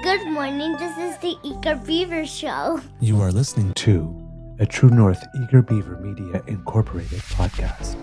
Good morning. This is the Eager Beaver Show. You are listening to a True North Eager Beaver Media Incorporated podcast.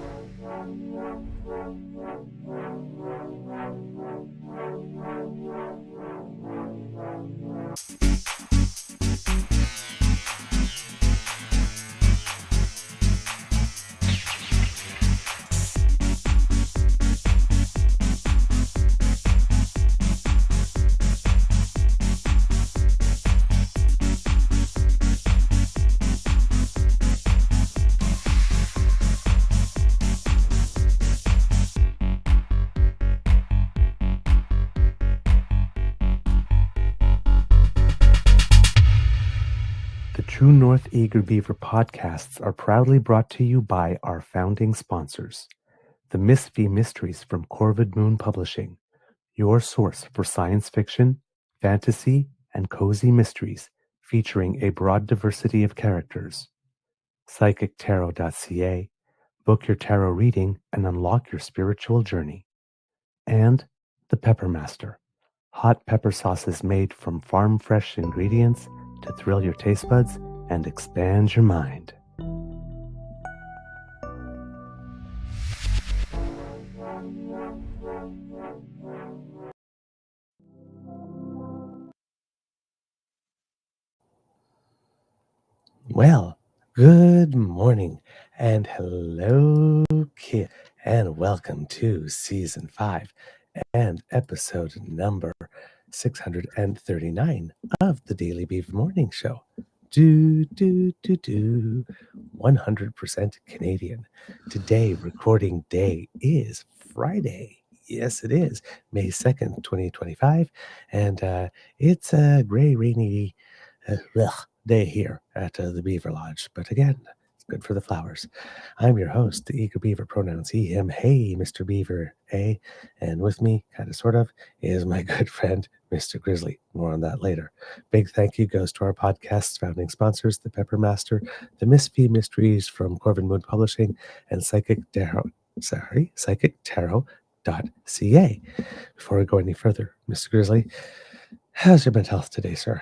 True North Eager Beaver podcasts are proudly brought to you by our founding sponsors, the Miss V Mysteries from Corvid Moon Publishing, your source for science fiction, fantasy, and cozy mysteries featuring a broad diversity of characters. PsychicTarot.ca, book your tarot reading and unlock your spiritual journey. And the Pepper Master, hot pepper sauces made from farm-fresh ingredients to thrill your taste buds and expand your mind. Well, good morning and hello, kid, and welcome to Season 5 and episode number 639 of the Daily Beaver Morning Show. 100% Canadian. Today, recording day is Friday. Yes, it is May 2nd, 2025. And it's a gray, rainy day here at the Beaver Lodge. But again, it's good for the flowers. I'm your host, the Eager Beaver, pronouns he, him. Hey, Mr. Beaver, A. And with me, kind of, sort of, is my good friend, Mr. Grizzly. More on that later. Big thank you goes to our podcast's founding sponsors, the Pepper Master, the Miss V Mysteries from Corvid Moon Publishing, and PsychicTarot.ca. Before we go any further, Mr. Grizzly, how's your mental health today, sir?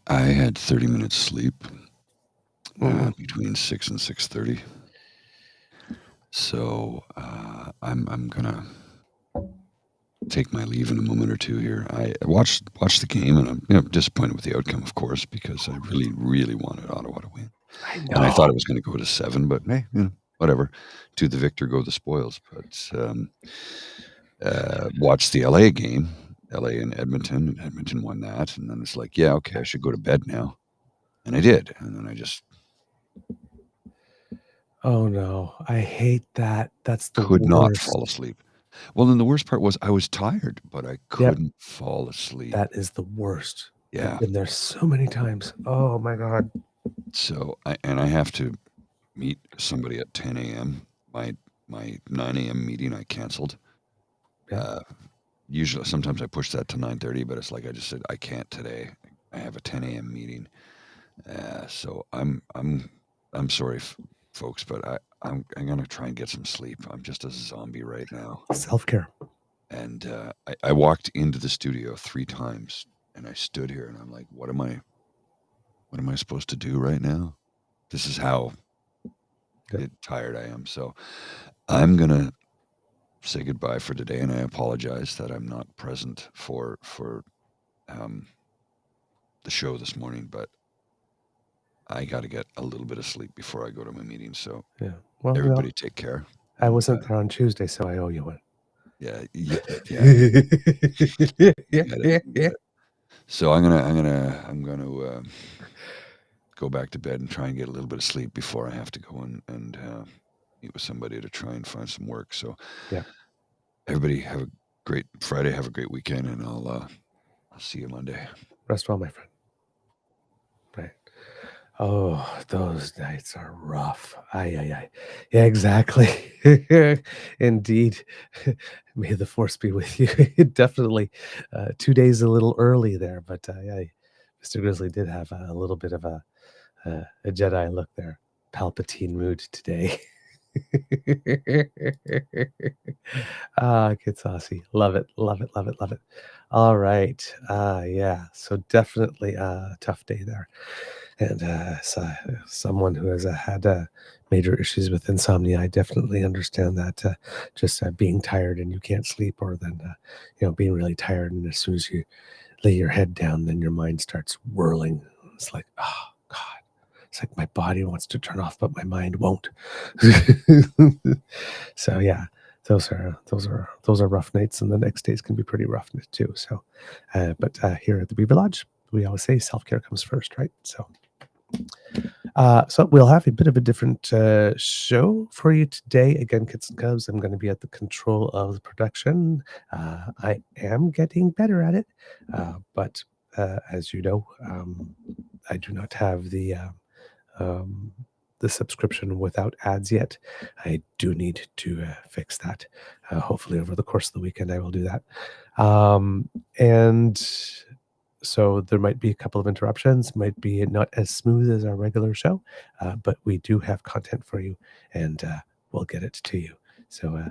I had 30 minutes sleep between 6 and 6:30. So I'm gonna take my leave in a moment or two here. I watched the game, and I'm disappointed with the outcome, of course, because I really wanted Ottawa to win. I know. And I thought it was going to go to 7, but hey, whatever. To the victor go the spoils. But watched the LA game. LA and Edmonton won that, and then it's like, yeah, okay, I should go to bed now, and I did, and then I just no, I hate that. That's the could worst. not fall asleep. Well, then the worst part was I was tired, but I couldn't fall asleep. That is the worst. Yeah, I've been there so many times. Oh my God. So I have to meet somebody at 10 a.m. My 9 a.m. meeting I canceled. Yeah. Usually, sometimes I push that to 9:30, but it's like I just said I can't today. I have a 10 a.m. meeting, so I'm sorry, folks, but I'm gonna try and get some sleep. I'm just a zombie right now. Self-care. And I walked into the studio 3 times, and I stood here, and I'm like, what am I supposed to do right now? This is how tired I am. So I'm gonna say goodbye for today, and I apologize that I'm not present for the show this morning, but I got to get a little bit of sleep before I go to my meeting. So well, everybody take care. I wasn't there on Tuesday, so I owe you one. Yeah. Yeah. So I'm gonna go back to bed and try and get a little bit of sleep before I have to go and meet with somebody to try and find some work. So everybody have a great Friday, have a great weekend, and I'll see you Monday. Rest well, my friend. Right. Oh, those nights are rough. Aye. Yeah, exactly. Indeed. May the force be with you. Definitely 2 days a little early there, but Mr. Grizzly did have a little bit of a Jedi look there. Palpatine mood today. Kid Saucy. Love it. Love it. Love it. Love it. All right. Yeah. So definitely a tough day there. And so, someone who has had major issues with insomnia, I definitely understand that. Just being tired and you can't sleep, or then being really tired, and as soon as you lay your head down, then your mind starts whirling. It's like, oh God. It's like my body wants to turn off, but my mind won't. So yeah, those are rough nights, and the next days can be pretty rough too. So, but here at the Beaver Lodge, we always say self-care comes first, right? So we'll have a bit of a different show for you today. Again, Kits and Cubs, I'm going to be at the control of the production. I am getting better at it, but as you know, I do not have um, the subscription without ads yet. I do need to fix that. Hopefully over the course of the weekend, I will do that. And so there might be a couple of interruptions, might be not as smooth as our regular show, but we do have content for you, and we'll get it to you. So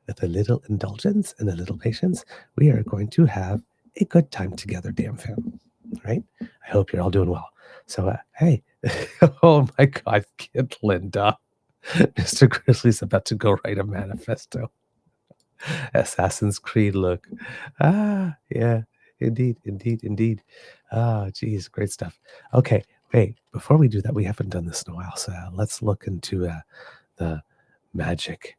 with a little indulgence and a little patience, we are going to have a good time together, damn fam. Right? I hope you're all doing well. So, hey, oh my God, kid Linda. Mr. Grizzly's about to go write a manifesto. Assassin's Creed look. Yeah, indeed, indeed, indeed. Geez, great stuff. Okay, wait, before we do that, we haven't done this in a while, so let's look into the magic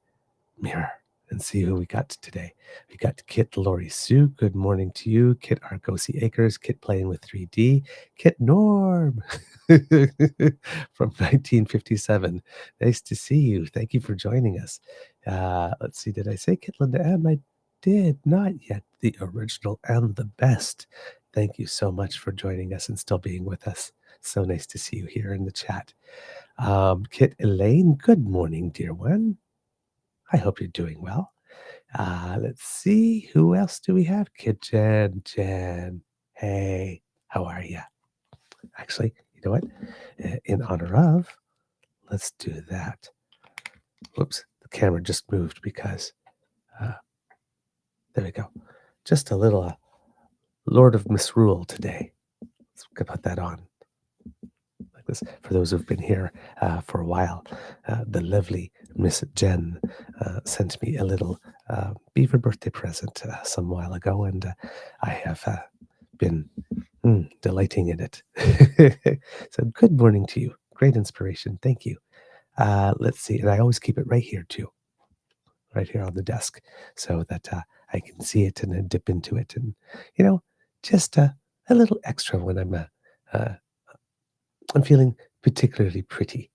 mirror and see who we got today. We got Kit Lori Sue. Good morning to you. Kit Argosi Acres. Kit Playing with 3D. Kit Norm from 1957. Nice to see you. Thank you for joining us. Let's see. Did I say Kit Linda M? I did not yet. The original and the best. Thank you so much for joining us and still being with us. So nice to see you here in the chat. Kit Elaine. Good morning, dear one. I hope you're doing well. Let's see. Who else do we have? Kid Jen. Hey, how are you? Actually, you know what? In honor of, let's do that. Whoops, the camera just moved because, there we go. Just a little Lord of Misrule today. Let's put that on. Like this. For those who've been here for a while, the lovely Miss Jen sent me a little beaver birthday present some while ago, and I have been delighting in it. So good morning to you. Great inspiration. Thank you. Let's see. And I always keep it right here too, right here on the desk, so that I can see it and then dip into it. And, just a little extra when I'm feeling particularly pretty.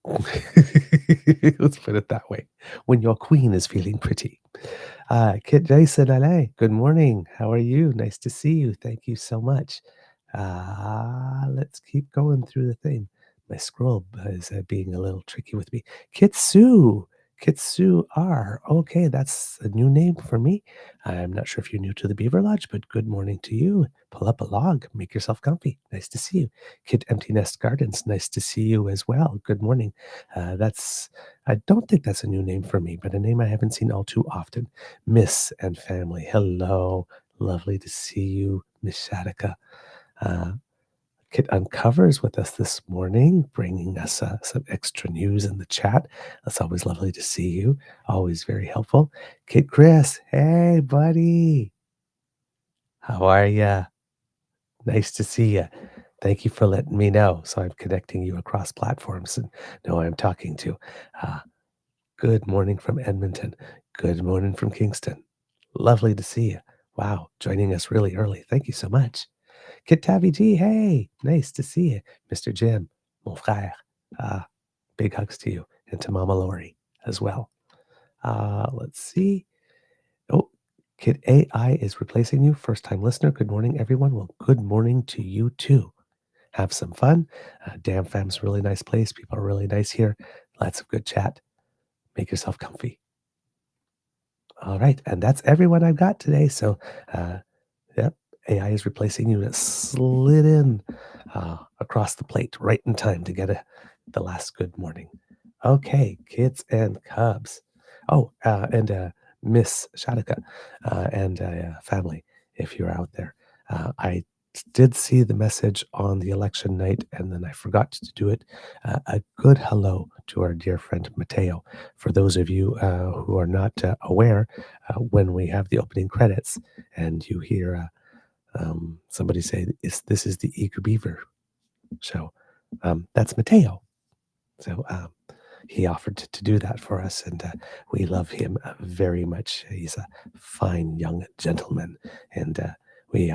Let's put it that way. When your queen is feeling pretty. Kit Jason LA, good morning. How are you? Nice to see you. Thank you so much. Let's keep going through the thing. My scroll is being a little tricky with me. Kitsu R. Okay, that's a new name for me. I'm not sure if you're new to the Beaver Lodge, but good morning to you. Pull up a log, make yourself comfy. Nice to see you. Kit Empty Nest Gardens, nice to see you as well. Good morning. I don't think that's a new name for me, but a name I haven't seen all too often. Miss and family, hello. Lovely to see you, Miss Shadika. Kit Uncovers with us this morning, bringing us some extra news in the chat. That's always lovely to see you. Always very helpful. Kit Chris, hey, buddy. How are ya? Nice to see you. Thank you for letting me know. So I'm connecting you across platforms and know I'm talking to. Good morning from Edmonton. Good morning from Kingston. Lovely to see you. Wow, joining us really early. Thank you so much. Kit Tabby G, hey, nice to see you. Mr. Jim, mon frère, big hugs to you and to Mama Lori as well. Let's see. Oh, Kit AI is replacing you. First time listener. Good morning, everyone. Well, good morning to you too. Have some fun. Damn Fam's a really nice place. People are really nice here. Lots of good chat. Make yourself comfy. All right. And that's everyone I've got today. So, yep. AI is replacing you. It slid in across the plate right in time to get the last good morning. Okay, kids and cubs. Oh, and Miss Shadika and family, if you're out there. I did see the message on the election night, and then I forgot to do it. A good hello to our dear friend Mateo. For those of you who are not aware, when we have the opening credits and you hear somebody say, "This is the Eager Beaver Show," that's Mateo. So he offered to do that for us, and we love him very much. He's a fine young gentleman, and we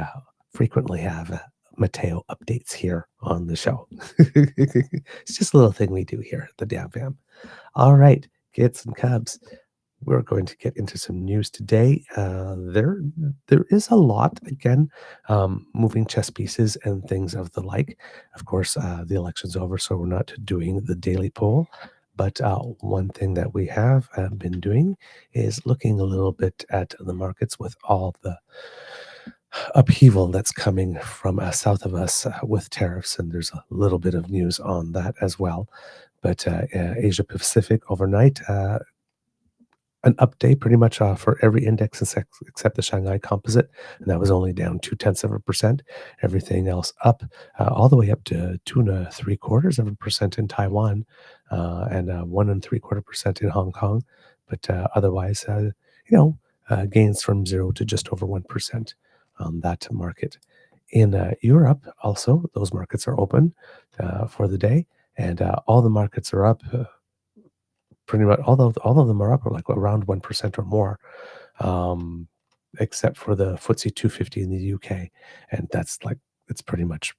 frequently have Mateo updates here on the show. It's just a little thing we do here at the Dam Fam. All right, kids and cubs, we're going to get into some news today. There is a lot again, moving chess pieces and things of the like. Of course, the election's over, so we're not doing the daily poll. But one thing that we have been doing is looking a little bit at the markets with all the upheaval that's coming from south of us with tariffs, and there's a little bit of news on that as well. But Asia Pacific overnight, an update pretty much for every index except the Shanghai Composite, and that was only down 0.2%. Everything else up, all the way up to 2.75% in Taiwan, and 1.75% in Hong Kong. But otherwise, gains from 0 to just over 1% on that market. In Europe, also, those markets are open for the day, and all the markets are up. Pretty much all of them are up, or like around 1% or more, except for the FTSE 250 in the UK, and it's pretty much,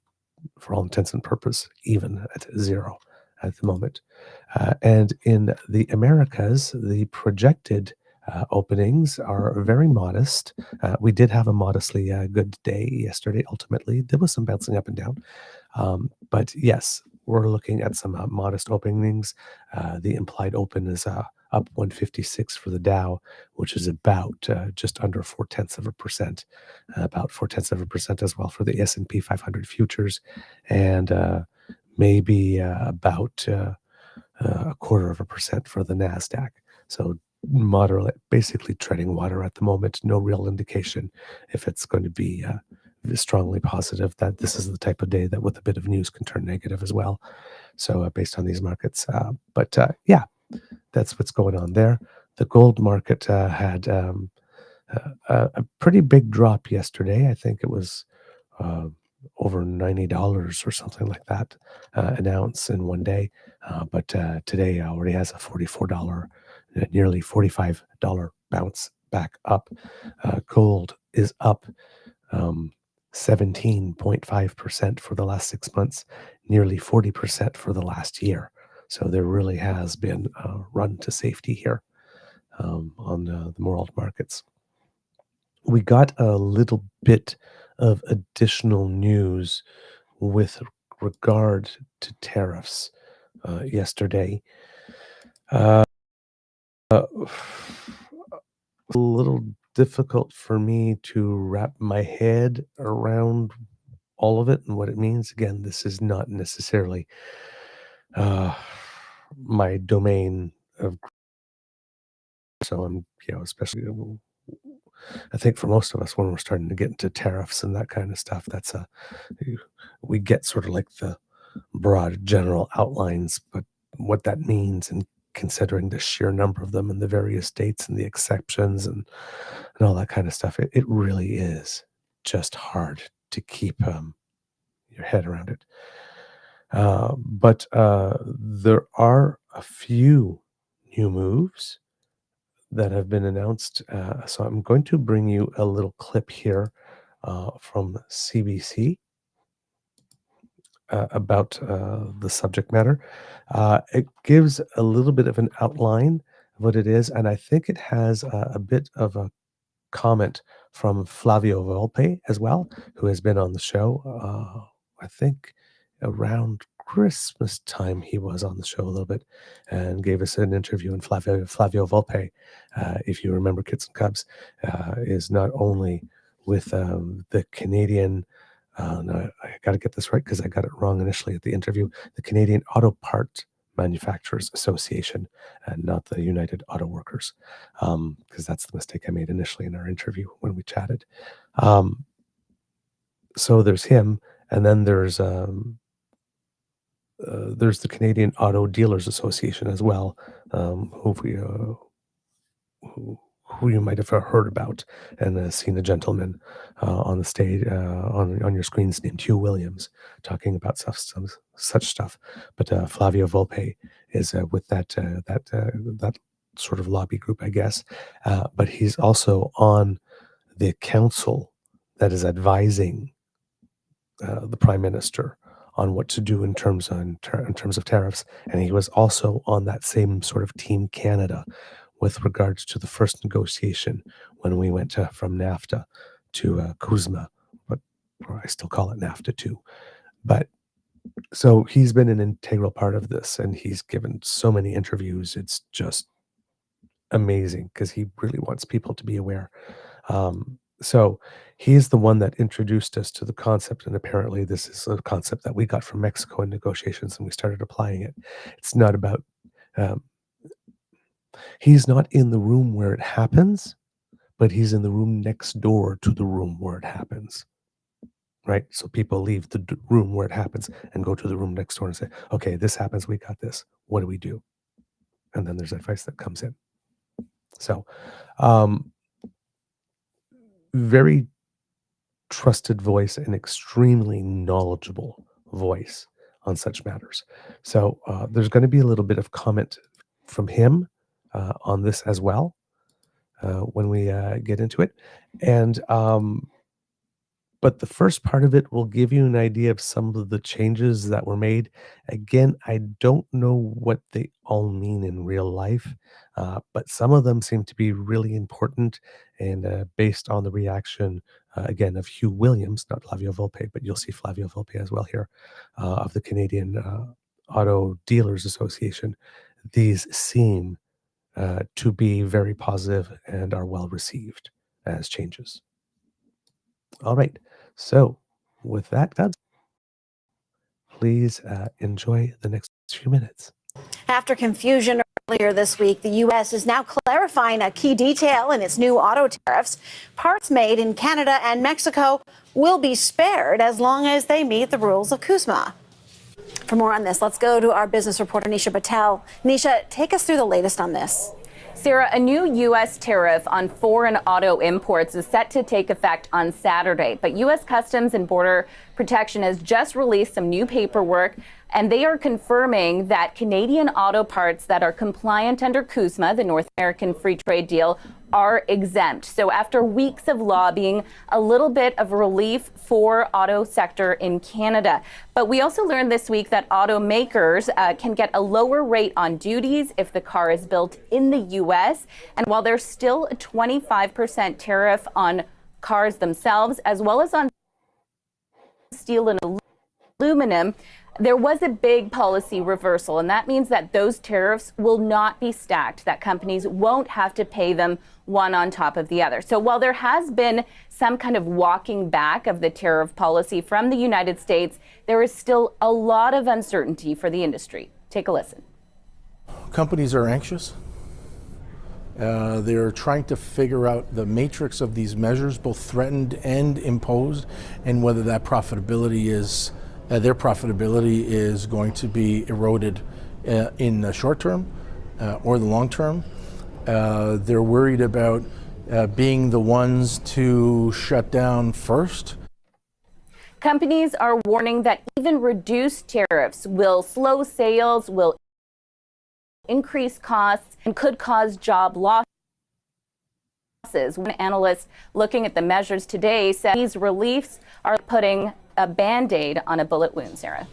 for all intents and purposes, even at 0 at the moment. And in the Americas, the projected openings are very modest. We did have a modestly good day yesterday. Ultimately, there was some bouncing up and down, but yes, we're looking at some modest openings. The implied open is up 156 for the Dow, which is about just under 0.4%, about 0.4% as well for the S&P 500 futures, and maybe about 0.25% for the Nasdaq. So moderate, basically treading water at the moment. No real indication if it's going to be strongly positive that this is the type of day that with a bit of news can turn negative as well. So based on these markets, but yeah, that's what's going on there. The gold market had a pretty big drop yesterday. I think it was over $90 or something like that an ounce in one day. But today already has a $44, nearly $45 bounce back up. Gold is up 17.5% for the last 6 months, nearly 40% for the last year. So there really has been a run to safety here on the world markets. We got a little bit of additional news with regard to tariffs yesterday. A little difficult for me to wrap my head around all of it and what it means. Again, this is not necessarily my domain of, so I'm, especially, I think for most of us, when we're starting to get into tariffs and that kind of stuff, we get sort of like the broad general outlines, but what that means, and considering the sheer number of them and the various dates and the exceptions and all that kind of stuff, it really is just hard to keep your head around it. But there are a few new moves that have been announced. So I'm going to bring you a little clip here from CBC about the subject matter. It gives a little bit of an outline of what it is, and I think it has a bit of a comment from Flavio Volpe as well, who has been on the show. I think around Christmas time he was on the show a little bit and gave us an interview. And Flavio Volpe, if you remember Kids and Cubs, is not only with the Canadian, no, I got to get this right because I got it wrong initially at the interview, the Canadian Auto Part Manufacturers Association and not the United Auto Workers, because that's the mistake I made initially in our interview when we chatted. So there's him, and then there's the Canadian Auto Dealers Association as well, who you might have heard about and seen a gentleman on the stage on your screens named Hugh Williams talking about such stuff. But Flavio Volpe is with that sort of lobby group, I guess. But he's also on the council that is advising the Prime Minister on what to do in terms of tariffs, and he was also on that same sort of Team Canada with regards to the first negotiation when we went from NAFTA to CUSMA, but I still call it NAFTA too. But so he's been an integral part of this, and he's given so many interviews. It's just amazing because he really wants people to be aware. So he's the one that introduced us to the concept, and apparently this is a concept that we got from Mexico in negotiations, and we started applying it. It's not about he's not in the room where it happens, but he's in the room next door to the room where it happens, right? So people leave the room where it happens and go to the room next door and say, okay, this happens, we got this, what do we do? And then there's advice that comes in. So very trusted voice and extremely knowledgeable voice on such matters. So there's going to be a little bit of comment from him on this as well when we get into it. And but the first part of it will give you an idea of some of the changes that were made. Again, I don't know what they all mean in real life, but some of them seem to be really important, and based on the reaction, again, of Hugh Williams, not Flavio Volpe, but you'll see Flavio Volpe as well here, of the Canadian Auto Dealers Association, these seem to be very positive and are well received as changes. All right. So with that, guys, please enjoy the next few minutes. After confusion earlier this week, the U.S. is now clarifying a key detail in its new auto tariffs. Parts made in Canada and Mexico will be spared as long as they meet the rules of CUSMA. For more on this, let's go to our business reporter, Nisha Patel. Nisha, take us through the latest on this. Sarah, a new U.S. tariff on foreign auto imports is set to take effect on Saturday, but U.S. Customs and Border Protection has just released some new paperwork, and they are confirming that Canadian auto parts that are compliant under CUSMA, the North American Free Trade Deal, are exempt. So after weeks of lobbying, a little bit of relief for auto sector in Canada. But we also learned this week that automakers can get a lower rate on duties if the car is built in the U.S. And while there's still a 25% tariff on cars themselves, as well as on steel and aluminum, there was a big policy reversal, and that means that those tariffs will not be stacked, that companies won't have to pay them one on top of the other. So while there has been some kind of walking back of the tariff policy from the United States, there is still a lot of uncertainty for the industry. Take a listen. Companies are anxious. They're trying to figure out the matrix of these measures, both threatened and imposed, and whether that profitability is their profitability is going to be eroded in the short term or the long term. They're worried about being the ones to shut down first. Companies are warning that even reduced tariffs will slow sales, will increase costs, and could cause job losses. One analyst looking at the measures today said these reliefs are putting a Band-Aid on a bullet wound, Sarah.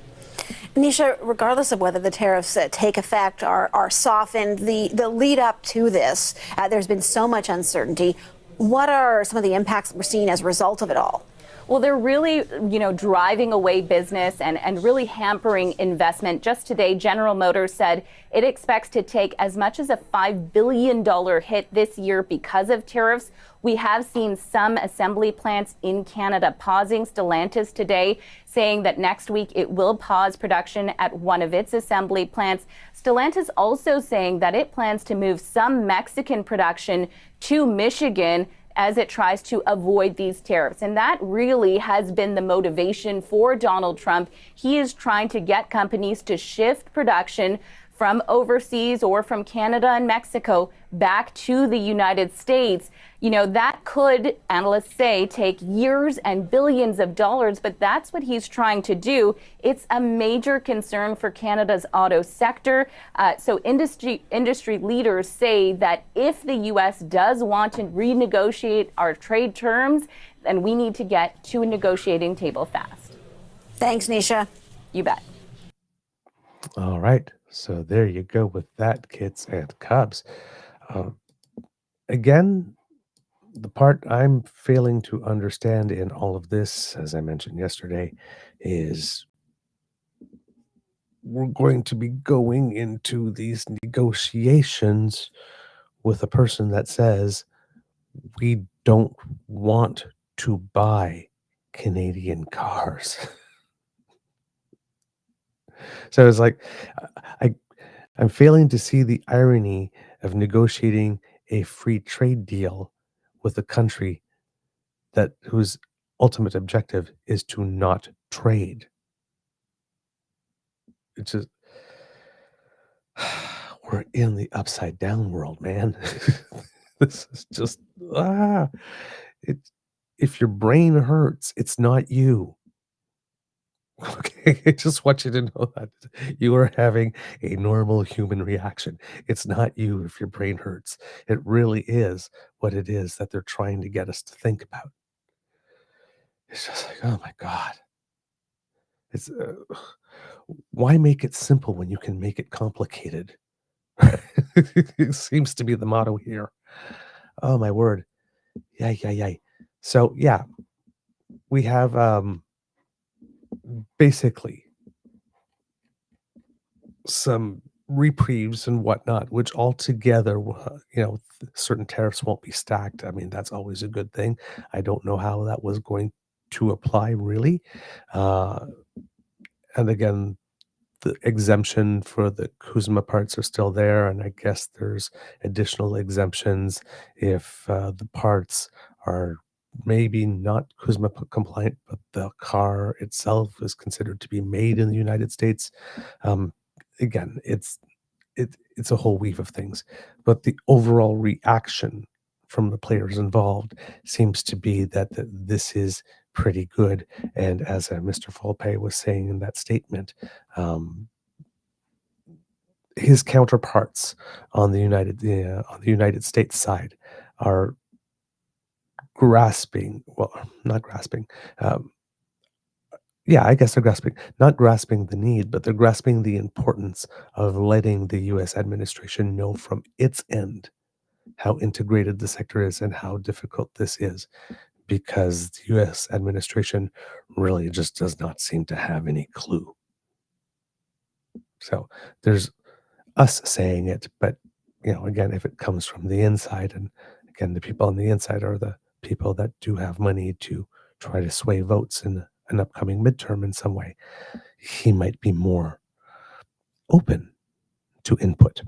Nisha, regardless of whether the tariffs take effect are softened, the lead up to this, there's been so much uncertainty. What are some of the impacts we're seeing as a result of it all? Well, they're really, driving away business and really hampering investment. Just today, General Motors said it expects to take as much as a $5 billion hit this year because of tariffs. We have seen some assembly plants in Canada pausing. Stellantis today saying that next week it will pause production at one of its assembly plants. Stellantis also saying that it plans to move some Mexican production to Michigan as it tries to avoid these tariffs. And that really has been the motivation for Donald Trump. He is trying to get companies to shift production from overseas or from Canada and Mexico back to the United States. That could, analysts say, take years and billions of dollars, but that's what he's trying to do. It's a major concern for Canada's auto sector. So industry leaders say that if the U.S. does want to renegotiate our trade terms, then we need to get to a negotiating table fast. Thanks, Nisha. You bet. All right. So there you go with that, kids and cubs. Again, the part I'm failing to understand in all of this, as I mentioned yesterday, is we're going to be going into these negotiations with a person that says we don't want to buy Canadian cars. So it's like I'm failing to see the irony of negotiating a free trade deal with a country whose ultimate objective is to not trade. It's just we're in the upside down world, man. This is just if your brain hurts, it's not you. Okay, I just want you to know that you are having a normal human reaction. It's not you if your brain hurts. It really is what it is that they're trying to get us to think about. It's just like, oh my God. It's why make it simple when you can make it complicated? It seems to be the motto here. Oh my word. Yay. So yeah, we have basically some reprieves and whatnot, which altogether, certain tariffs won't be stacked. I mean, that's always a good thing. I don't know how that was going to apply really. And again, the exemption for the Kuzma parts are still there. And I guess there's additional exemptions if the parts are maybe not Kuzma compliant, but the car itself is considered to be made in the United States. Again, it's a whole weave of things, but the overall reaction from the players involved seems to be that this is pretty good. And as Mr. Volpe was saying in that statement, his counterparts on the United States side are not grasping. I guess they're not grasping the need, but they're grasping the importance of letting the U.S. administration know from its end how integrated the sector is and how difficult this is, because the U.S. administration really just does not seem to have any clue. So there's us saying it, but again, if it comes from the inside, and again, the people on the inside are the people that do have money to try to sway votes in an upcoming midterm in some way, he might be more open to input.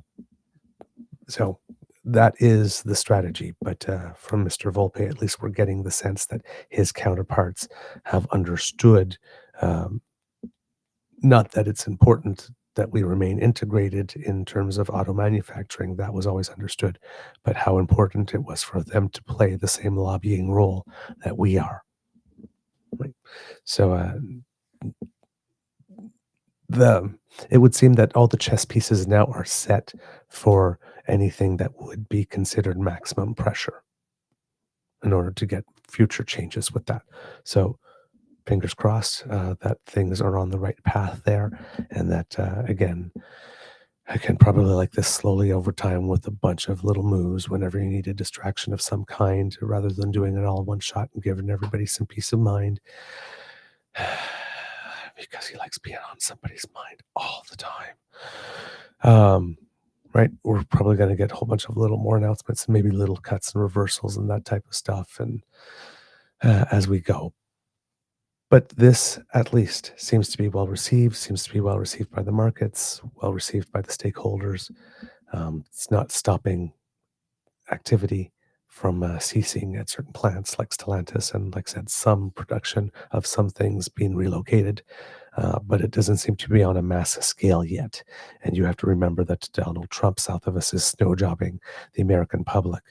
So that is the strategy. But from Mr. Volpe, at least we're getting the sense that his counterparts have understood, not that it's important that we remain integrated in terms of auto manufacturing, that was always understood, but how important it was for them to play the same lobbying role that we are. Right. So it would seem that all the chess pieces now are set for anything that would be considered maximum pressure in order to get future changes with that. So fingers crossed that things are on the right path there, and that again, Again, probably like this slowly over time with a bunch of little moves whenever you need a distraction of some kind, rather than doing it all in one shot and giving everybody some peace of mind. Because he likes being on somebody's mind all the time. Right? We're probably going to get a whole bunch of little more announcements and maybe little cuts and reversals and that type of stuff, and as we go. But this, at least, seems to be well received, by the markets, well received by the stakeholders. It's not stopping activity from ceasing at certain plants like Stellantis, and like I said, some production of some things being relocated, but it doesn't seem to be on a mass scale yet. And you have to remember that Donald Trump south of us is snow jobbing the American public,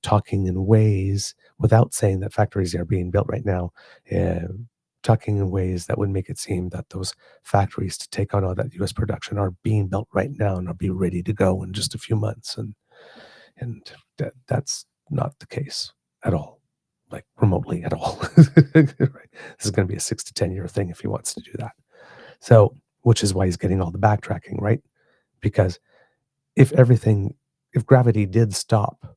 talking in ways, without saying that factories are being built right now, talking in ways that would make it seem that those factories to take on all that U.S. production are being built right now and will be ready to go in just a few months. And that's not the case at all, like remotely at all. Right? This is going to be a 6 to 10 year thing if he wants to do that. So, which is why he's getting all the backtracking, right? Because if gravity did stop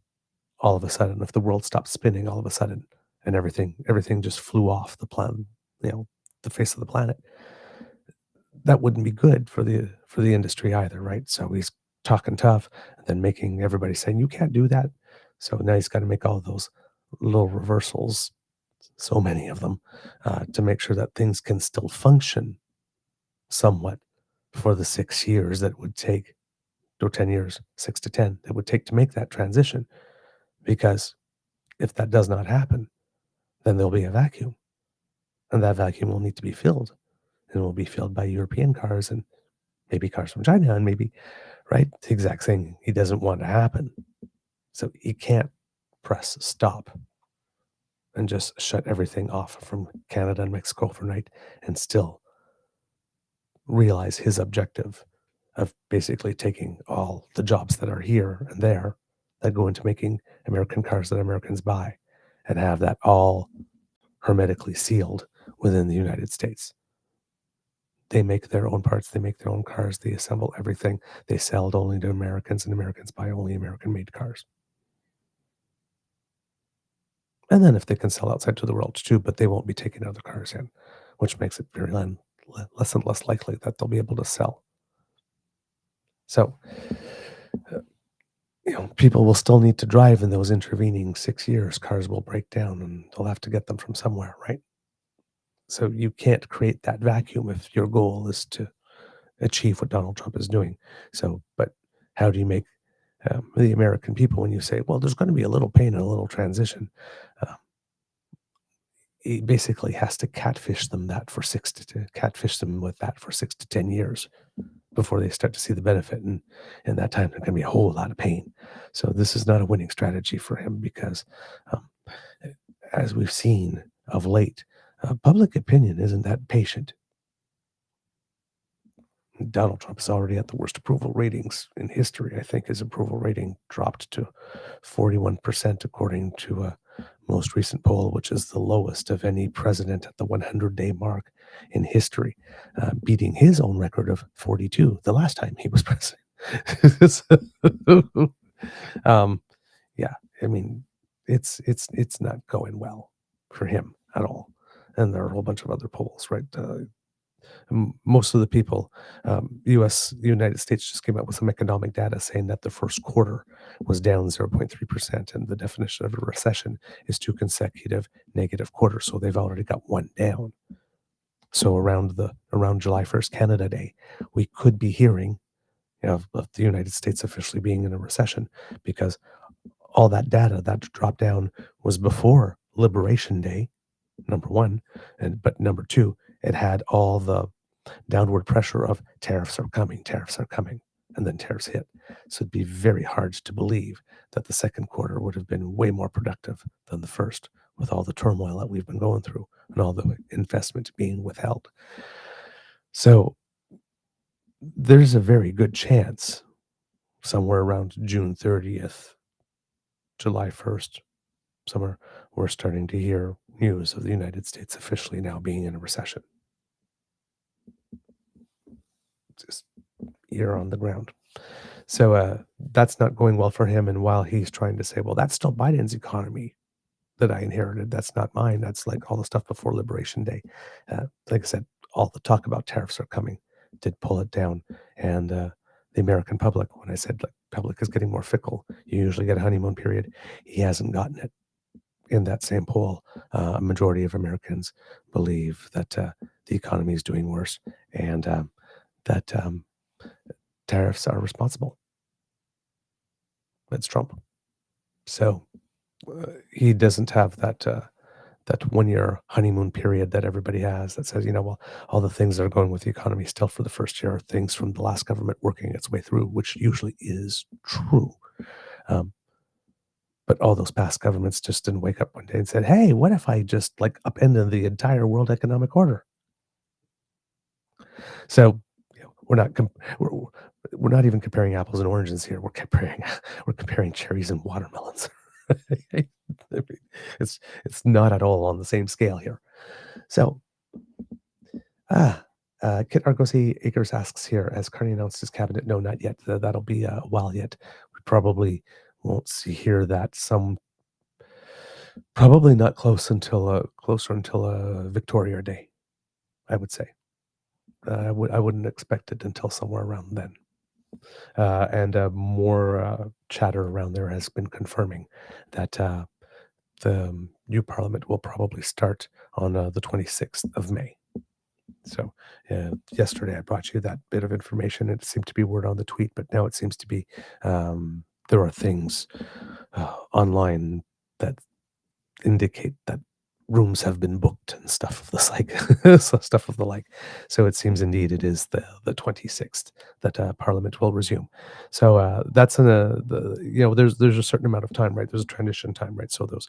all of a sudden, if the world stopped spinning all of a sudden, and everything just flew off the planet, the face of the planet, that wouldn't be good for the industry either, right? So he's talking tough and then making everybody saying you can't do that. So now he's got to make all of those little reversals, so many of them, to make sure that things can still function somewhat for the 6 years that would take, or 10 years, 6 to 10, that would take to make that transition. Because if that does not happen, then there'll be a vacuum, and that vacuum will need to be filled, and will be filled by European cars and maybe cars from China, and maybe, right, the exact thing he doesn't want to happen. So he can't press stop and just shut everything off from Canada and Mexico overnight and still realize his objective of basically taking all the jobs that are here and there that go into making American cars that Americans buy, and have that all hermetically sealed within the United States. They make their own parts, they make their own cars, they assemble everything, they sell it only to Americans, and Americans buy only American-made cars. And then if they can sell outside to the world too, but they won't be taking other cars in, which makes it very less and less likely that they'll be able to sell. So, people will still need to drive in those intervening 6 years. Cars will break down and they'll have to get them from somewhere, right? So you can't create that vacuum if your goal is to achieve what Donald Trump is doing. So, but how do you make the American people, when you say, well, there's going to be a little pain and a little transition, he basically has to catfish them with that for 6 to 10 years before they start to see the benefit. And in that time, there's going to be a whole lot of pain. So this is not a winning strategy for him, because as we've seen of late, public opinion isn't that patient. Donald Trump is already at the worst approval ratings in history. I think his approval rating dropped to 41% according to a most recent poll, which is the lowest of any president at the 100-day mark in history, beating his own record of 42 the last time he was president. Yeah, I mean, it's not going well for him at all. And there are a whole bunch of other polls, right? Most of the people, the United States just came out with some economic data saying that the first quarter was down 0.3%, and the definition of a recession is 2 consecutive negative quarters. So they've already got one down. So around July 1st, Canada Day, we could be hearing of the United States officially being in a recession, because all that data that dropped down was before Liberation Day, number one, but number two, it had all the downward pressure of tariffs are coming, and then tariffs hit. So it'd be very hard to believe that the second quarter would have been way more productive than the first, with all the turmoil that we've been going through and all the investment being withheld. So there's a very good chance somewhere around June 30th, July 1st, somewhere, we're starting to hear news of the United States officially now being in a recession. Just ear on the ground. So that's not going well for him. And while he's trying to say, well, that's still Biden's economy that I inherited. That's not mine. That's like all the stuff before Liberation Day. Like I said, all the talk about tariffs are coming did pull it down. And the American public, when I said like public is getting more fickle, you usually get a honeymoon period. He hasn't gotten it. In that same poll, a majority of Americans believe that the economy is doing worse and that tariffs are responsible. It's Trump. So he doesn't have that 1 year honeymoon period that everybody has that says, well, all the things that are going with the economy still for the first year are things from the last government working its way through, which usually is true. But all those past governments just didn't wake up one day and said, hey, what if I just like upended the entire world economic order? So we're not even comparing apples and oranges here. We're comparing cherries and watermelons. It's not at all on the same scale here. So Kit Argosy Akers asks here, has Carney announced his cabinet? No, not yet. That'll be a while yet. We probably won't hear that probably not closer until Victoria Day, I would say. I wouldn't expect it until somewhere around then. And more chatter around there has been confirming that the new parliament will probably start on the 26th of May. So yesterday I brought you that bit of information. It seemed to be word on the tweet, but now it seems to be there are things online that indicate that rooms have been booked and stuff of the like. So it seems indeed it is the 26th that Parliament will resume. So that's there's a certain amount of time, right? There's a transition time, right? So those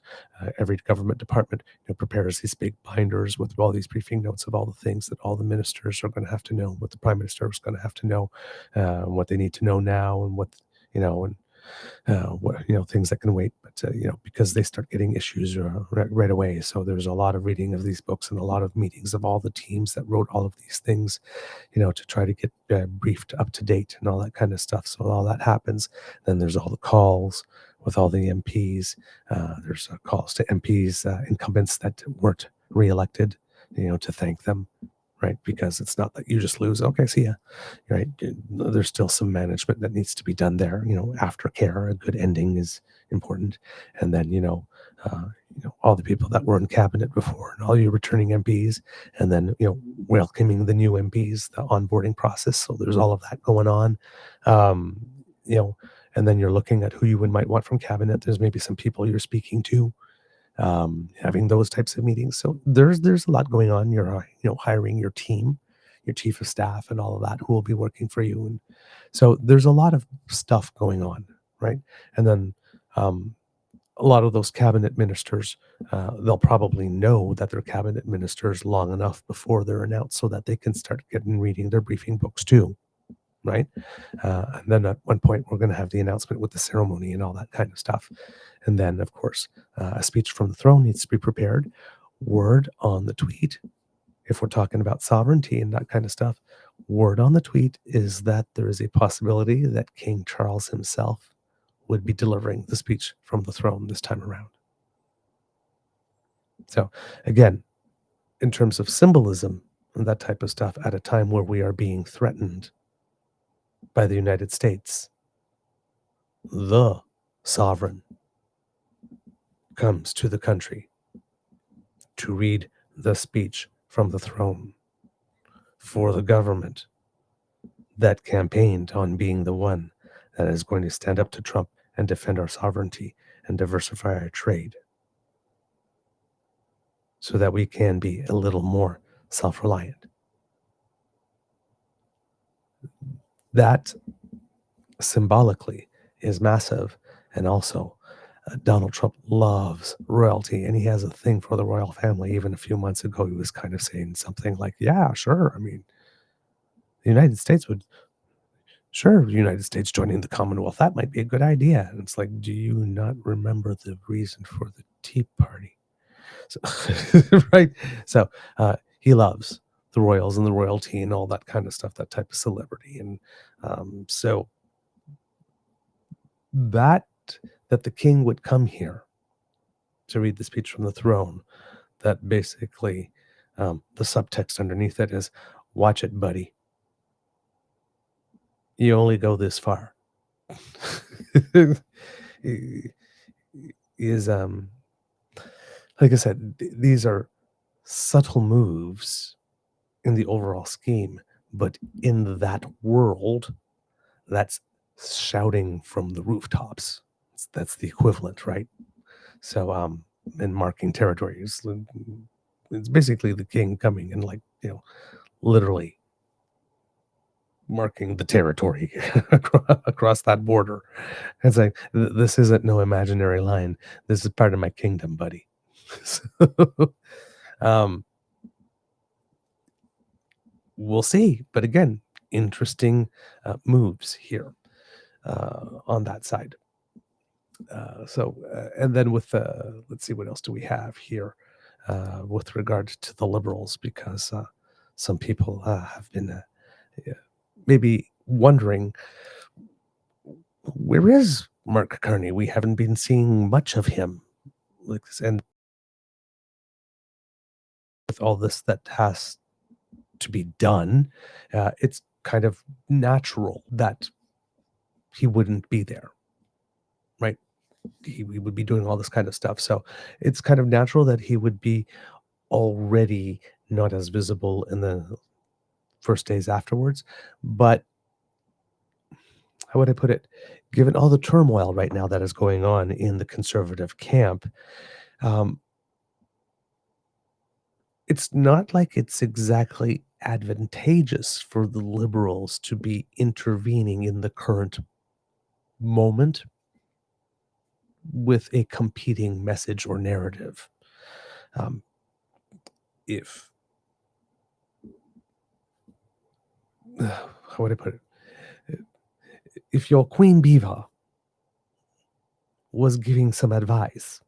every government department prepares these big binders with all these briefing notes of all the things that all the ministers are going to have to know, what the prime minister is going to have to know, what they need to know now, and what things that can wait, but because they start getting issues right away. So there's a lot of reading of these books and a lot of meetings of all the teams that wrote all of these things, to try to get briefed up to date and all that kind of stuff. So all that happens. Then there's all the calls with all the MPs. There's calls to MPs, incumbents that weren't reelected, to thank them. Right, because it's not that you just lose. Okay, see ya. Right, there's still some management that needs to be done there. Aftercare, a good ending is important, and then all the people that were in cabinet before, and all your returning MPs, and then welcoming the new MPs, the onboarding process. So there's all of that going on. And then you're looking at who you might want from cabinet. There's maybe some people you're speaking to. Having those types of meetings. So there's a lot going on. You're hiring your team, your chief of staff, and all of that who will be working for you. And so there's a lot of stuff going on, right? And then a lot of those cabinet ministers, they'll probably know that they're cabinet ministers long enough before they're announced so that they can start reading their briefing books too, right? And then at one point we're going to have the announcement with the ceremony and all that kind of stuff. And then, of course, a speech from the throne needs to be prepared. Word on the tweet, if we're talking about sovereignty and that kind of stuff, word on the tweet is that there is a possibility that King Charles himself would be delivering the speech from the throne this time around. So, again, in terms of symbolism and that type of stuff, at a time where we are being threatened by the United States, the sovereign comes to the country to read the speech from the throne for the government that campaigned on being the one that is going to stand up to Trump and defend our sovereignty and diversify our trade so that we can be a little more self-reliant. That symbolically is massive. And also Donald Trump loves royalty, and he has a thing for the royal family. Even a few months ago, he was kind of saying something like, yeah, sure. I mean, the United States joining the Commonwealth, that might be a good idea. And it's like, do you not remember the reason for the Tea Party? So, right. So he loves the royals and the royalty and all that kind of stuff, that type of celebrity. And so that the king would come here to read the speech from the throne, that basically the subtext underneath it is, watch it, buddy. You only go this far. Is like I said, these are subtle moves in the overall scheme, but in that world, that's shouting from the rooftops. That's the equivalent, right? So and marking territories, it's basically the king coming and, like, literally marking the territory across that border. It's like, this isn't no imaginary line. This is part of my kingdom, buddy. So, we'll see. But again, interesting moves here on that side. And then with let's see, what else do we have here with regard to the Liberals, because some people have been maybe wondering, where is Mark Carney? We haven't been seeing much of him, like this, and with all this that has to be done, it's kind of natural that he wouldn't be there, right? He would be doing all this kind of stuff, so it's kind of natural that he would be already not as visible in the first days afterwards. But how would I put it? Given all the turmoil right now that is going on in the conservative camp, it's not like it's exactly advantageous for the Liberals to be intervening in the current moment with a competing message or narrative. If how would I put it? If your Queen Beaver was giving some advice,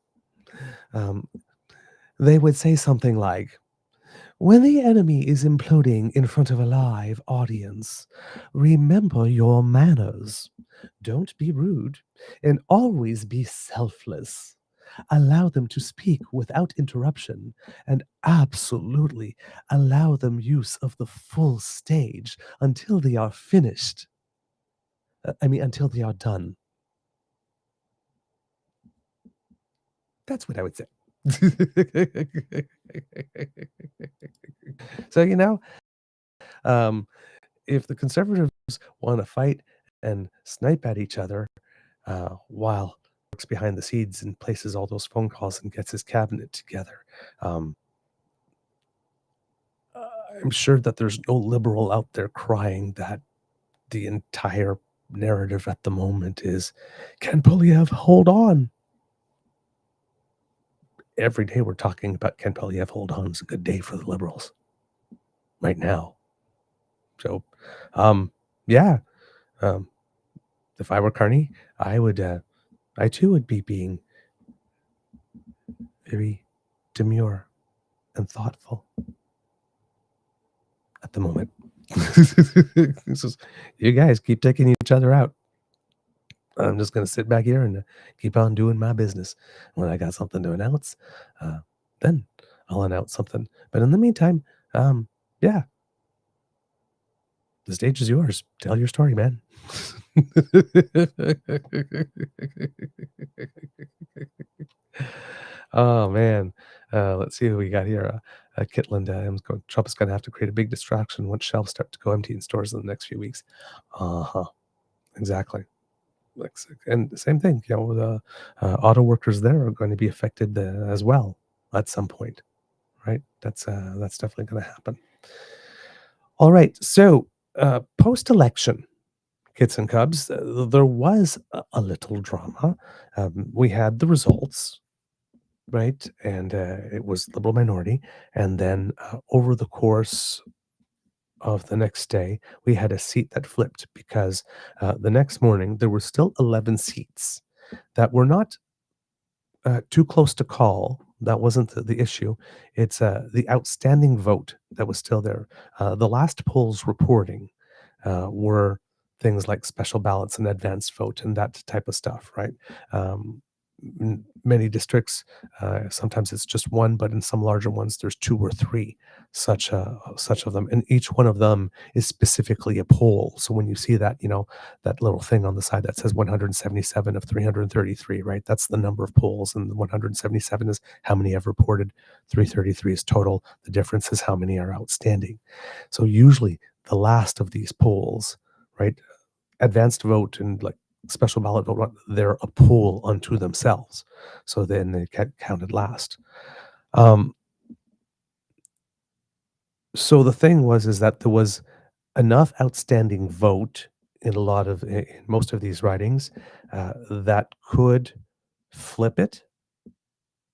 they would say something like, when the enemy is imploding in front of a live audience, remember your manners. Don't be rude, and always be selfless. Allow them to speak without interruption, and absolutely allow them use of the full stage until they are finished. Until they are done. That's what I would say. So, if the conservatives want to fight and snipe at each other while he works behind the scenes and places all those phone calls and gets his cabinet together, I'm sure that there's no liberal out there crying that the entire narrative at the moment is, can Poilièvre hold on? Every day we're talking about, can Poilièvre hold on? It's a good day for the Liberals right now. So, yeah, if I were Carney, I too would be being very demure and thoughtful at the moment. You guys keep taking each other out. I'm just going to sit back here and keep on doing my business. When I got something to announce, then I'll announce something. But in the meantime, yeah, the stage is yours. Tell your story, man. Oh, man. Let's see who we got here. Kitland, Trump is going to have to create a big distraction once shelves start to go empty in stores in the next few weeks. Exactly. And the same thing, the auto workers there are going to be affected as well at some point, right? That's definitely going to happen. All right, so post-election, Kits and Cubs, there was a little drama. We had the results, right? And it was Liberal minority. And then over the course of the next day, we had a seat that flipped, because the next morning there were still 11 seats that were not too close to call. That wasn't the issue. It's the outstanding vote that was still there. The last polls reporting were things like special ballots and advanced vote and that type of stuff, right? Many districts, sometimes it's just one, but in some larger ones, there's 2 or 3 such of them, and each one of them is specifically a poll. So when you see that, that little thing on the side that says 177 of 333, right? That's the number of polls, and the 177 is how many have reported. 333 is total. The difference is how many are outstanding. So usually the last of these polls, right? Advanced vote and like special ballot vote, they're a poll unto themselves. So then they get counted last. So the thing is that there was enough outstanding vote in most of these ridings that could flip it.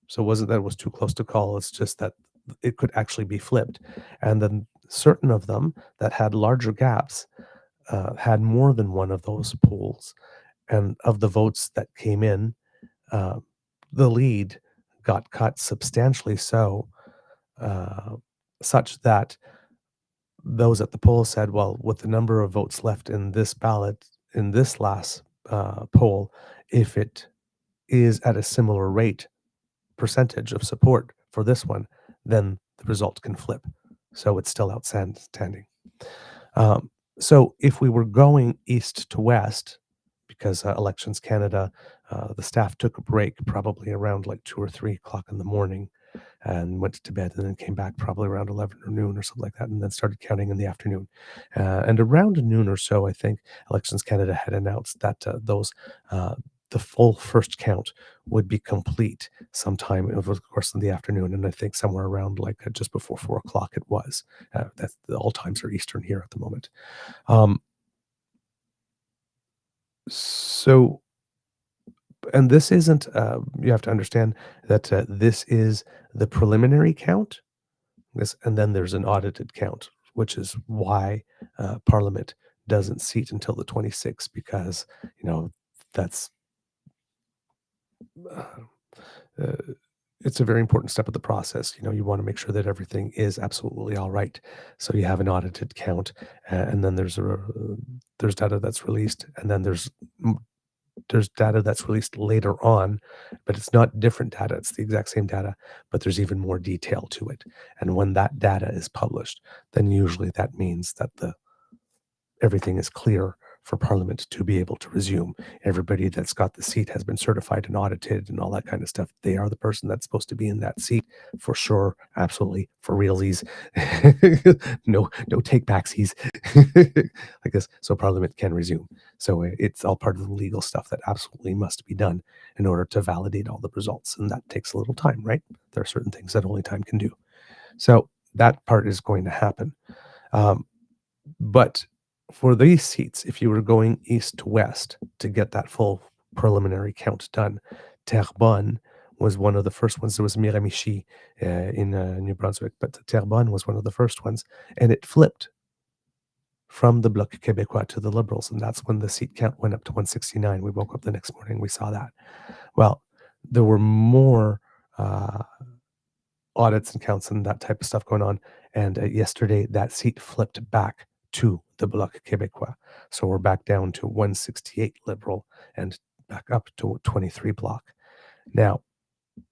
So it wasn't that it was too close to call, it's just that it could actually be flipped. And then certain of them that had larger gaps had more than one of those polls. And of the votes that came in, the lead got cut substantially such that those at the poll said, well, with the number of votes left in this ballot, in this last poll, if it is at a similar percentage of support for this one, then the result can flip. So it's still outstanding. So if we were going east to west, because Elections Canada, the staff took a break probably around like 2 or 3 o'clock in the morning and went to bed, and then came back probably around 11 or noon or something like that, and then started counting in the afternoon. And around noon or so, I think Elections Canada had announced that the full first count would be complete sometime over the course of the afternoon, and I think somewhere around like just before 4 o'clock it was. That's all times are Eastern here at the moment. So, and this isn't, you have to understand that this is the preliminary count, and then there's an audited count, which is why Parliament doesn't seat until the 26th, because, that's, it's a very important step of the process. You want to make sure that everything is absolutely all right. So you have an audited count, and then there's data that's released, and then there's data that's released later on, but it's not different data. It's the exact same data, but there's even more detail to it. And when that data is published, then usually that means that everything is clear for Parliament to be able to resume. Everybody that's got the seat has been certified and audited and all that kind of stuff. They are the person that's supposed to be in that seat for sure, absolutely, for realsies. no take backsies. Like this, so Parliament can resume. So it's all part of the legal stuff that absolutely must be done in order to validate all the results, and that takes a little time, right? There are certain things that only time can do. So that part is going to happen. But for these seats, if you were going east to west to get that full preliminary count done, Terrebonne was one of the first ones. There was Miramichi in New Brunswick, but Terrebonne was one of the first ones, and it flipped from the Bloc Québécois to the Liberals, and that's when the seat count went up to 169. We woke up the next morning, we saw that. Well, there were more audits and counts and that type of stuff going on, and yesterday that seat flipped back to the Bloc Québécois. So we're back down to 168 Liberal and back up to 23 Bloc. Now,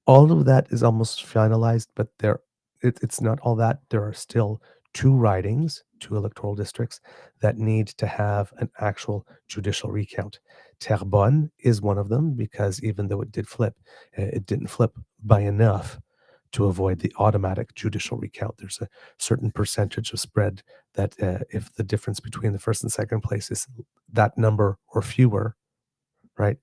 all of that is almost finalized, but it's not all that. There are still 2 ridings, 2 electoral districts that need to have an actual judicial recount. Terrebonne is one of them, because even though it did flip, it didn't flip by enough to avoid the automatic judicial recount. There's a certain percentage of spread that if the difference between the first and second place is that number or fewer, right,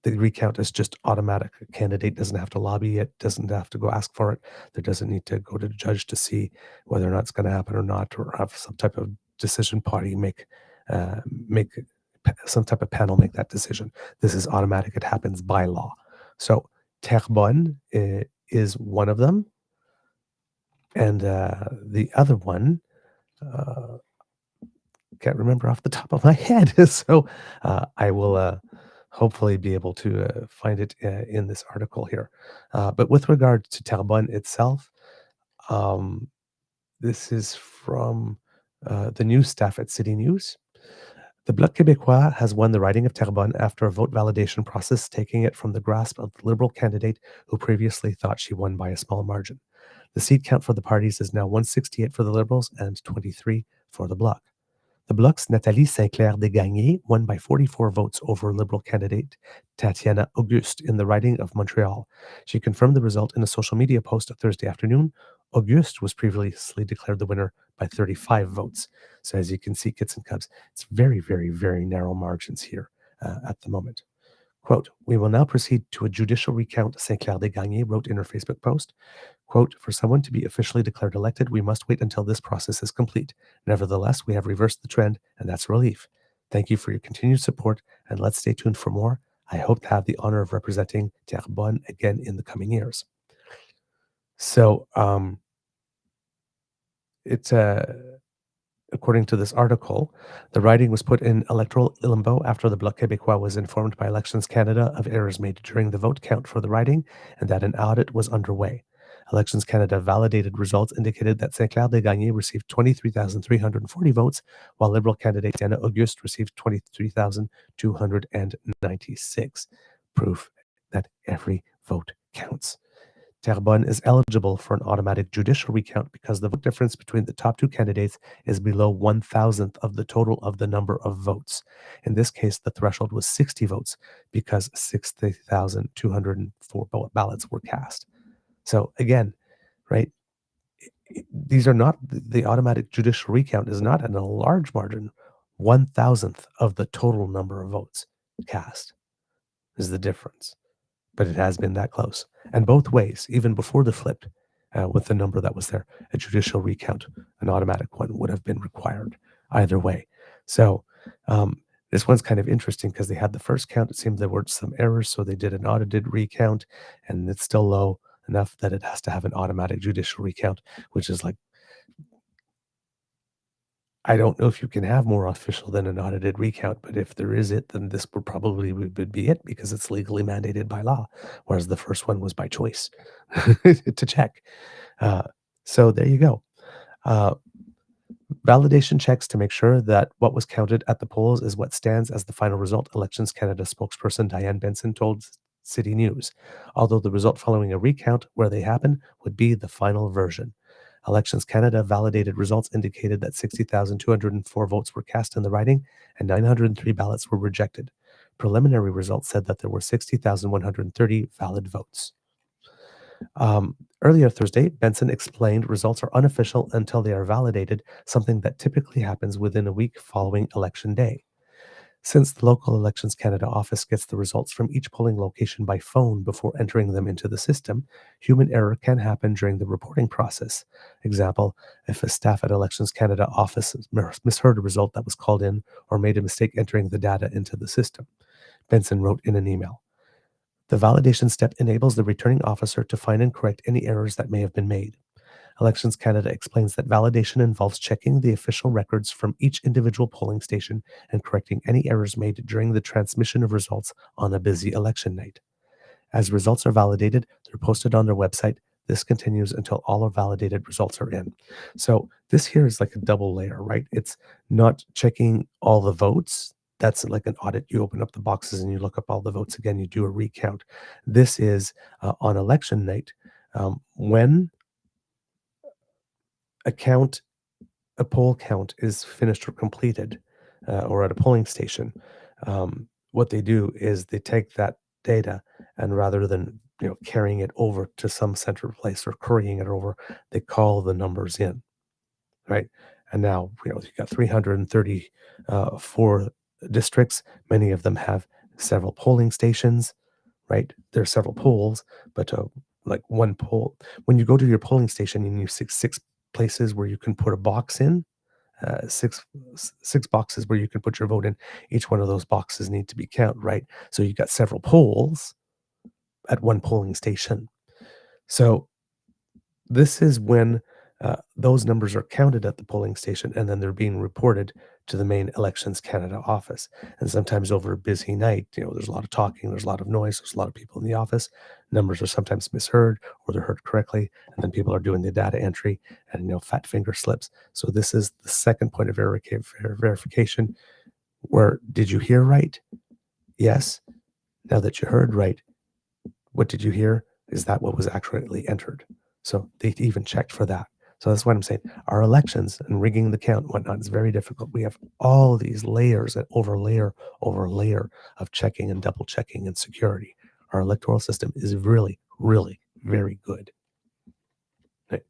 the recount is just automatic. A candidate doesn't have to lobby it, doesn't have to go ask for it. There doesn't need to go to the judge to see whether or not it's going to happen or not, or have some type of decision party make some type of panel make that decision. This is automatic. It happens by law. So Terrebonne is one of them, and the other one can't remember off the top of my head. So I will hopefully be able to find it in this article here. But with regard to Terrebonne itself, this is from the news staff at City News. The Bloc Québécois has won the riding of Terrebonne after a vote validation process taking it from the grasp of the Liberal candidate who previously thought she won by a small margin. The seat count for the parties is now 168 for the Liberals and 23 for the Bloc. The Bloc's Nathalie Saint-Clair-Desgagnés won by 44 votes over Liberal candidate Tatiana Auguste in the riding of Montreal. She confirmed the result in a social media post Thursday afternoon. Auguste was previously declared the winner by 35 votes. So as you can see, Kits and Cubs, it's very, very, very narrow margins here at the moment. Quote, "We will now proceed to a judicial recount," Saint-Clair-Desgagnés wrote in her Facebook post. Quote, "For someone to be officially declared elected, we must wait until this process is complete. Nevertheless, we have reversed the trend, and that's relief. Thank you for your continued support, and let's stay tuned for more. I hope to have the honor of representing Terrebonne again in the coming years." So, it's according to this article, the riding was put in electoral limbo after the Bloc Québécois was informed by Elections Canada of errors made during the vote count for the riding and that an audit was underway. Elections Canada validated results indicated that Saint-Clair-Desgagnés received 23,340 votes, while Liberal candidate Diana Auguste received 23,296. Proof that every vote counts. Terrebonne is eligible for an automatic judicial recount because the vote difference between the top two candidates is below 1,000th of the total of the number of votes. In this case, the threshold was 60 votes because 60,204 ballots were cast. So again, right, these are not, the automatic judicial recount is not in a large margin. 1,000th of the total number of votes cast is the difference. But it has been that close. And both ways, even before the flip, with the number that was there, a judicial recount, an automatic one, would have been required either way. So this one's kind of interesting because they had the first count. It seemed there were some errors, so they did an audited recount, and it's still low enough that it has to have an automatic judicial recount, which is like, I don't know if you can have more official than an audited recount, but if there is it, then this would probably would be it because it's legally mandated by law, whereas the first one was by choice to check. So there you go. Validation checks to make sure that what was counted at the polls is what stands as the final result, Elections Canada spokesperson Diane Benson told City News, although the result following a recount where they happen would be the final version. Elections Canada validated results indicated that 60,204 votes were cast in the riding and 903 ballots were rejected. Preliminary results said that there were 60,130 valid votes. Earlier Thursday, Benson explained results are unofficial until they are validated, something that typically happens within a week following Election Day. Since the local Elections Canada office gets the results from each polling location by phone before entering them into the system, human error can happen during the reporting process. Example, if a staff at Elections Canada office misheard a result that was called in or made a mistake entering the data into the system. Benson wrote in an email. The validation step enables the returning officer to find and correct any errors that may have been made. Elections Canada explains that validation involves checking the official records from each individual polling station and correcting any errors made during the transmission of results on a busy election night. As results are validated, they're posted on their website. This continues until all of validated results are in. So this here is like a double layer, right? It's not checking all the votes. That's like an audit. You open up the boxes and you look up all the votes again. You do a recount. This is on election night when a poll count is finished or completed or at a polling station, what they do is they take that data and rather than carrying it over to some central place or currying it over, they call the numbers in, right? And now you've got 334 districts. Many of them have several polling stations, right? There are several polls, but like one poll, when you go to your polling station and you see six places where you can put a box in, six boxes where you can put your vote in. Each one of those boxes need to be counted, right? So you've got several polls at one polling station. So this is when those numbers are counted at the polling station and then they're being reported to the main Elections Canada office. And sometimes over a busy night, there's a lot of talking, there's a lot of noise, there's a lot of people in the office. Numbers are sometimes misheard or they're heard correctly. And then people are doing the data entry and, fat finger slips. So this is the second point of verification. where did you hear right? Yes. Now that you heard right, what did you hear? Is that what was accurately entered? So they even checked for that. So that's what I'm saying. Our elections and rigging the count and whatnot is very difficult. We have all these layers and over layer of checking and double checking and security. Our electoral system is really, really very good. Right.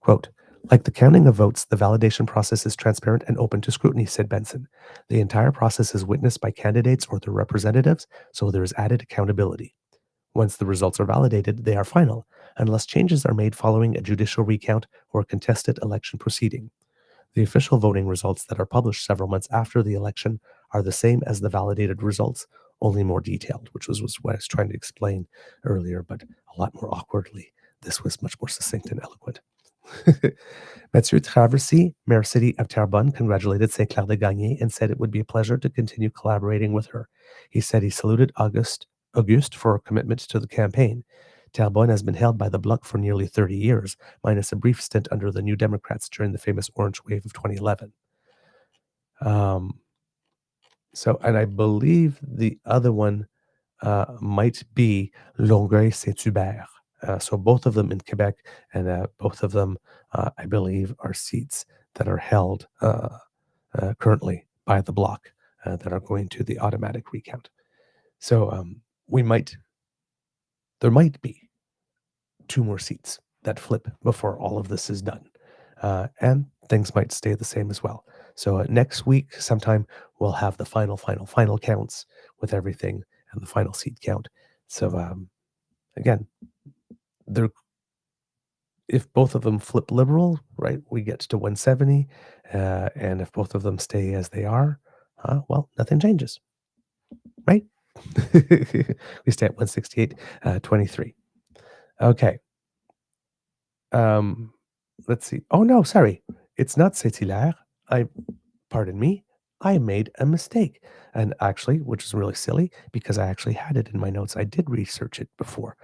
Quote, like the counting of votes, the validation process is transparent and open to scrutiny, said Benson. The entire process is witnessed by candidates or their representatives, so there is added accountability. Once the results are validated, they are final, unless changes are made following a judicial recount or a contested election proceeding. The official voting results that are published several months after the election are the same as the validated results, only more detailed, which was what I was trying to explain earlier, but a lot more awkwardly. This was much more succinct and eloquent. Mathieu Traversy, Mayor City of Terrebonne, congratulated St. Clair de Gagné and said it would be a pleasure to continue collaborating with her. He said he saluted Auguste for her commitment to the campaign. Terrebonne has been held by the Bloc for nearly 30 years, minus a brief stint under the New Democrats during the famous Orange Wave of 2011. And I believe the other one might be Longueuil-Saint-Hubert. So both of them in Quebec, and both of them, I believe, are seats that are held currently by the Bloc that are going to the automatic recount. So there might be 2 more seats that flip before all of this is done. And things might stay the same as well. So next week, sometime, we'll have the final counts with everything and the final seat count. So again, if both of them flip liberal, right, we get to 170. And if both of them stay as they are, well, nothing changes, right? We stay at 168.23. Okay. Let's see. Oh, no, sorry. It's not Saint-Hilaire. Pardon me. I made a mistake. And actually, which is really silly because I actually had it in my notes. I did research it before.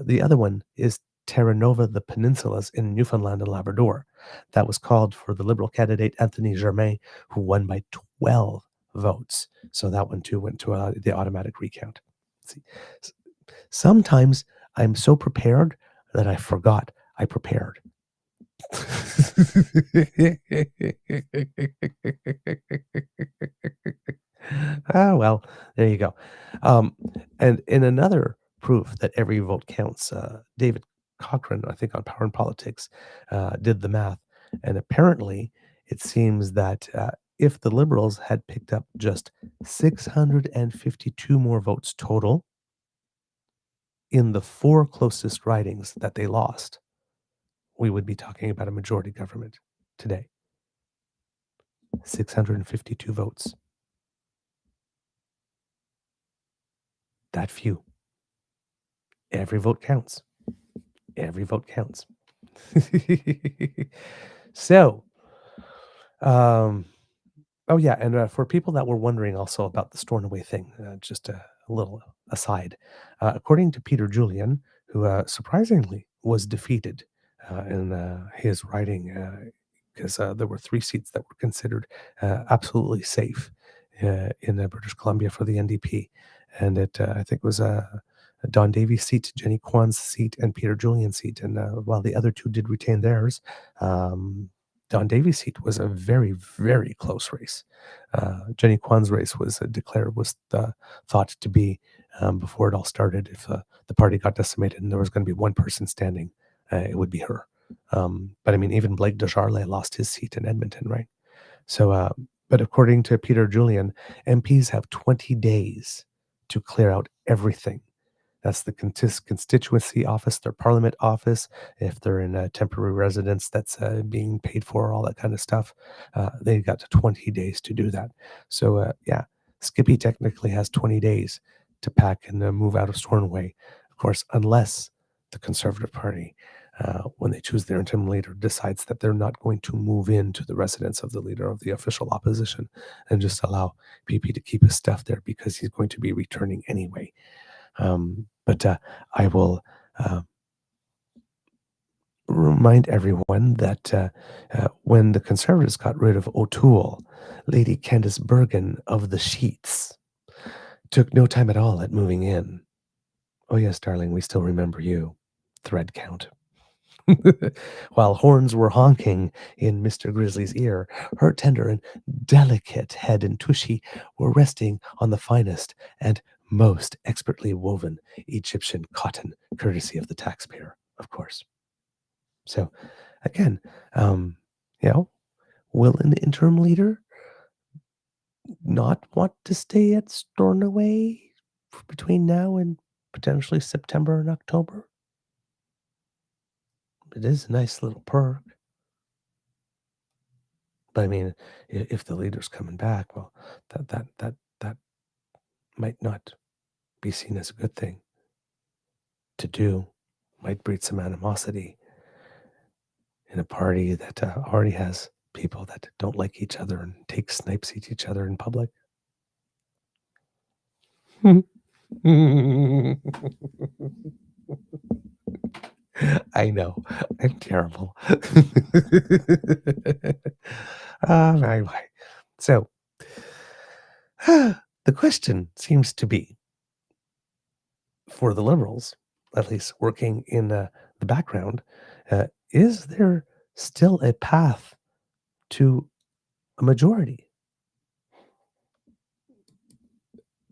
The other one is Terra Nova, the Peninsulas in Newfoundland and Labrador. That was called for the Liberal candidate Anthony Germain, who won by 12 votes. So that one too went to the automatic recount. Let's see. Sometimes I'm so prepared that I forgot I prepared. Well, there you go. And in another proof that every vote counts, David Cochrane, I think on Power and Politics, did the math. And apparently it seems that if the Liberals had picked up just 652 more votes total in the 4 closest ridings that they lost, we would be talking about a majority government today. 652 votes. That few. Every vote counts. Every vote counts. So, oh yeah, and for people that were wondering also about the Stornoway thing, just a little aside. According to Peter Julian, who surprisingly was defeated in his riding, because there were 3 seats that were considered absolutely safe in British Columbia for the NDP. And it, I think, was Don Davies' seat, Jenny Kwan's seat, and Peter Julian's seat. And while the other 2 did retain theirs, Don Davies' seat was a very, very close race. Jenny Kwan's race was thought to be, before it all started, if the party got decimated and there was going to be one person standing, it would be her. But I mean, even Blake Desjardins lost his seat in Edmonton, right? So, but according to Peter Julian, MPs have 20 days to clear out everything. That's the constituency office, their parliament office, if they're in a temporary residence that's being paid for, all that kind of stuff. They got 20 days to do that. So, yeah, Skippy technically has 20 days to pack and move out of Stornoway. Of course, unless the Conservative Party, when they choose their interim leader, decides that they're not going to move into the residence of the leader of the official opposition and just allow PP to keep his stuff there because he's going to be returning anyway. But I will remind everyone that when the Conservatives got rid of O'Toole, Lady Candice Bergen of the Sheets took no time at all at moving in. Oh yes, darling, we still remember you. Thread count. While horns were honking in Mr. Grizzly's ear, her tender and delicate head and tushy were resting on the finest and most expertly woven Egyptian cotton, courtesy of the taxpayer, of course. So, again, will an interim leader not want to stay at Stornoway between now and potentially September and October? It is a nice little perk. But I mean, if the leader's coming back, well, that might not be seen as a good thing to do. Might breed some animosity in a party that already has people that don't like each other and take snipes at each other in public. I know, I'm terrible. My. So, the question seems to be, for the Liberals, at least working in the background, is there still a path to a majority?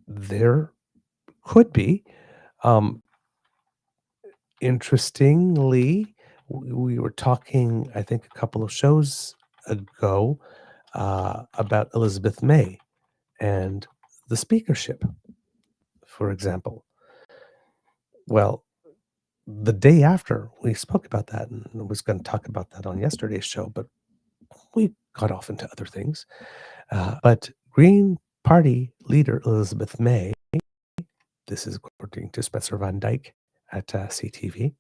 There could be. Interestingly, we were talking, I think, a couple of shows ago about Elizabeth May and the speakership, for example. Well, the day after we spoke about that, and I was going to talk about that on yesterday's show, but we got off into other things. But Green Party leader Elizabeth May, this is according to Spencer Van Dyke at CTV,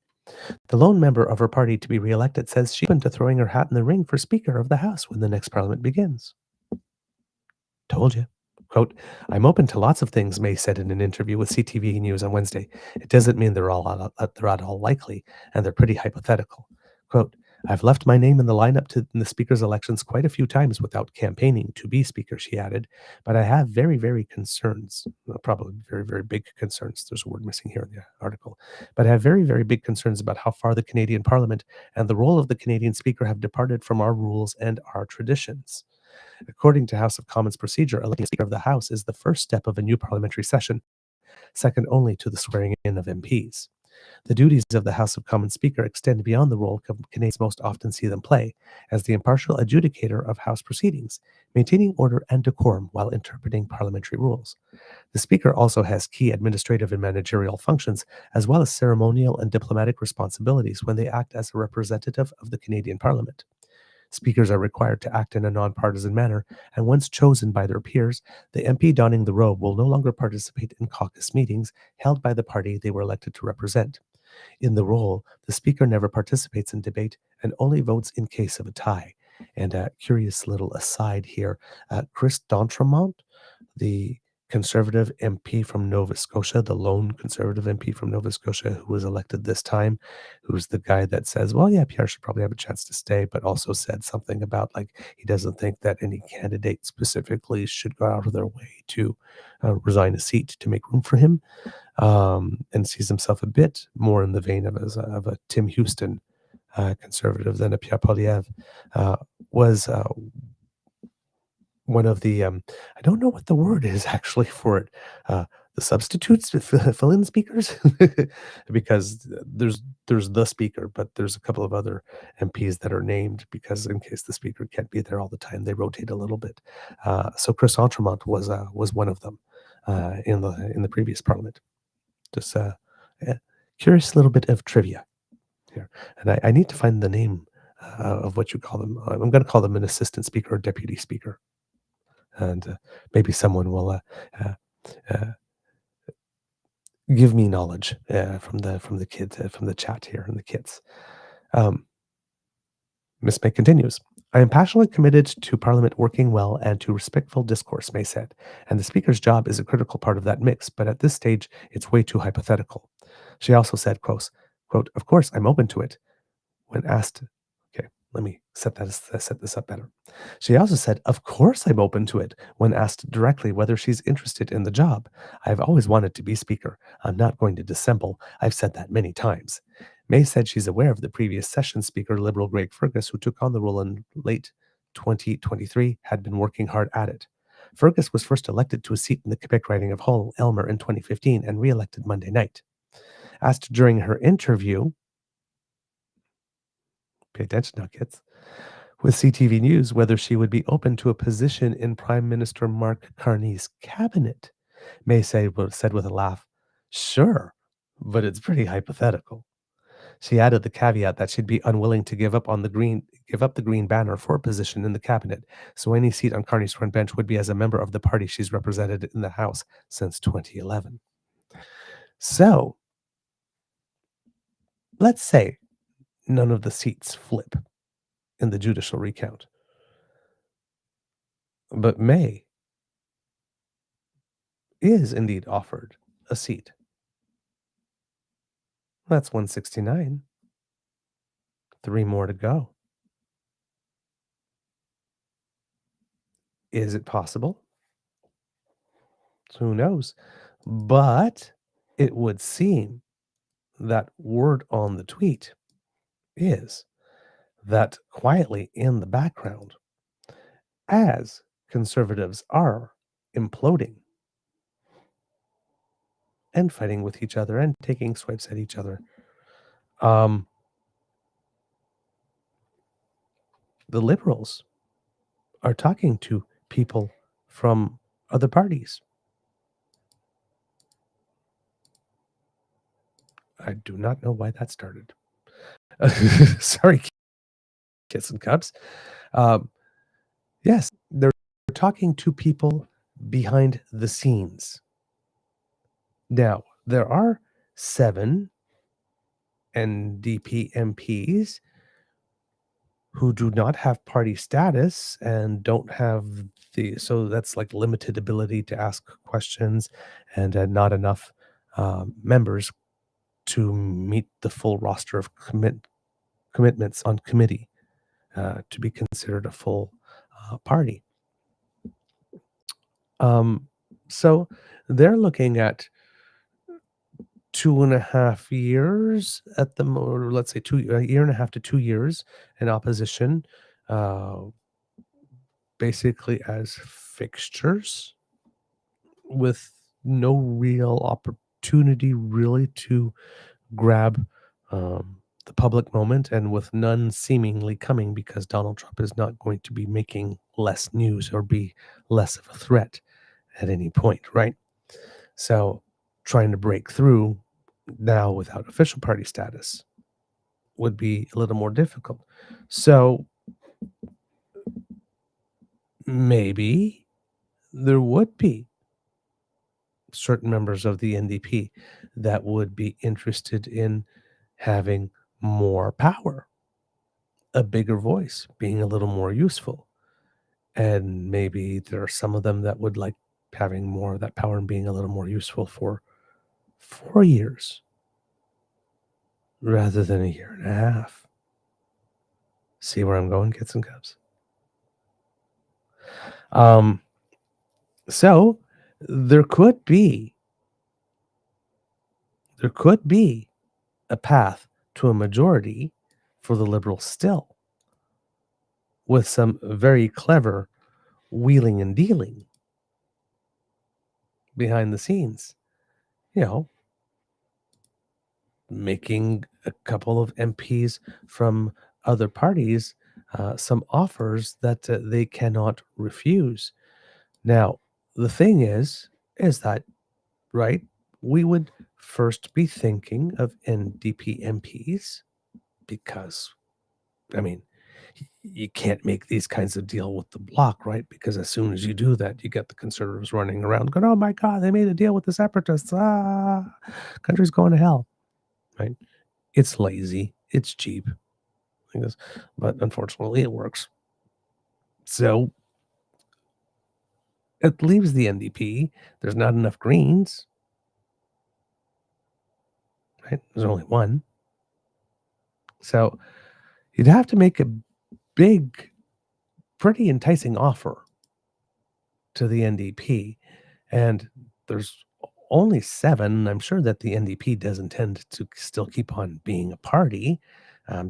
the lone member of her party to be re-elected, says she's open to throwing her hat in the ring for Speaker of the House when the next Parliament begins. Told you. Quote, I'm open to lots of things, May said in an interview with CTV News on Wednesday. It doesn't mean they're at all likely, and they're pretty hypothetical. Quote, I've left my name in the lineup in the Speaker's elections quite a few times without campaigning to be Speaker, she added, but I have very, very concerns, probably very, very big concerns. There's a word missing here in the article, but I have very, very big concerns about how far the Canadian Parliament and the role of the Canadian Speaker have departed from our rules and our traditions. According to House of Commons procedure, electing Speaker of the House is the first step of a new parliamentary session, second only to the swearing in of MPs. The duties of the House of Commons Speaker extend beyond the role Canadians most often see them play, as the impartial adjudicator of House proceedings, maintaining order and decorum while interpreting parliamentary rules. The Speaker also has key administrative and managerial functions, as well as ceremonial and diplomatic responsibilities when they act as a representative of the Canadian Parliament. Speakers are required to act in a nonpartisan manner, and once chosen by their peers, the MP donning the robe will no longer participate in caucus meetings held by the party they were elected to represent. In the role, the Speaker never participates in debate and only votes in case of a tie. And a curious little aside here, Chris D'Entremont, the Conservative MP from Nova Scotia, the lone Conservative MP from Nova Scotia who was elected this time, who's the guy that says, well, yeah, Pierre should probably have a chance to stay, but also said something about like he doesn't think that any candidate specifically should go out of their way to resign a seat to make room for him, and sees himself a bit more in the vein of a Tim Houston Conservative than a Pierre Poilièvre, was one of the, I don't know what the word is actually for it, the substitutes, fill-in speakers, because there's the Speaker, but there's a couple of other MPs that are named because in case the Speaker can't be there all the time, they rotate a little bit. So Chris D'Entremont was one of them in the previous Parliament. Just curious little bit of trivia here, and I need to find the name of what you call them. I'm going to call them an assistant speaker or deputy speaker. And maybe someone will give me knowledge from the kids, from the chat here and the kids. Ms. May continues. I am passionately committed to Parliament working well and to respectful discourse, May said, and the Speaker's job is a critical part of that mix, but at this stage, it's way too hypothetical. She also said, quote, of course, I'm open to it. When asked, okay, let me set this up better. She also said, "Of course I'm open to it," when asked directly whether she's interested in the job. "I've always wanted to be speaker. I'm not going to dissemble. I've said that many times." May said she's aware of the previous session speaker, Liberal Greg Fergus, who took on the role in late 2023, had been working hard at it. Fergus was first elected to a seat in the Quebec riding of Hull Elmer in 2015 and re-elected Monday night. Asked during her interview, pay attention now, kids, with CTV News whether she would be open to a position in Prime Minister Mark Carney's cabinet, May said with a laugh, "Sure, but it's pretty hypothetical." She added the caveat that she'd be unwilling to give up the green banner for a position in the cabinet, so any seat on Carney's front bench would be as a member of the party she's represented in the House since 2011. So, let's say none of the seats flip in the judicial recount. But May is indeed offered a seat. That's 169. 3 more to go. Is it possible? Who knows? But it would seem that word on the tweet is that quietly in the background, as conservatives are imploding and fighting with each other and taking swipes at each other, the Liberals are talking to people from other parties. I do not know why that started. Sorry, kids and cubs. Yes, they're talking to people behind the scenes. Now, there are 7 NDP MPs who do not have party status and don't have so that's like limited ability to ask questions and not enough members to meet the full roster of commitments on committee to be considered a full party. So they're looking at 2.5 years at the or let's say a year and a half to 2 years in opposition, basically as fixtures with no real opportunity really to grab the public moment, and with none seemingly coming because Donald Trump is not going to be making less news or be less of a threat at any point, right? So trying to break through now without official party status would be a little more difficult. So maybe there would be certain members of the NDP that would be interested in having more power, a bigger voice, being a little more useful. And maybe there are some of them that would like having more of that power and being a little more useful for 4 years rather than a year and a half. See where I'm going, kids and cubs? So there could be a path to a majority for the Liberals still, with some very clever wheeling and dealing behind the scenes, making a couple of MPs from other parties some offers that they cannot refuse. Now, the thing is that, right, we would first be thinking of NDP MPs because, I mean, you can't make these kinds of deal with the bloc, right? Because as soon as you do that, you get the conservatives running around going, "Oh my God, they made a deal with the separatists. Country's going to hell," right? It's lazy. It's cheap. But unfortunately, it works. So it leaves the NDP. There's not enough Greens, right? There's only one. So you'd have to make a big, pretty enticing offer to the NDP. And there's only 7. I'm sure that the NDP does intend to still keep on being a party.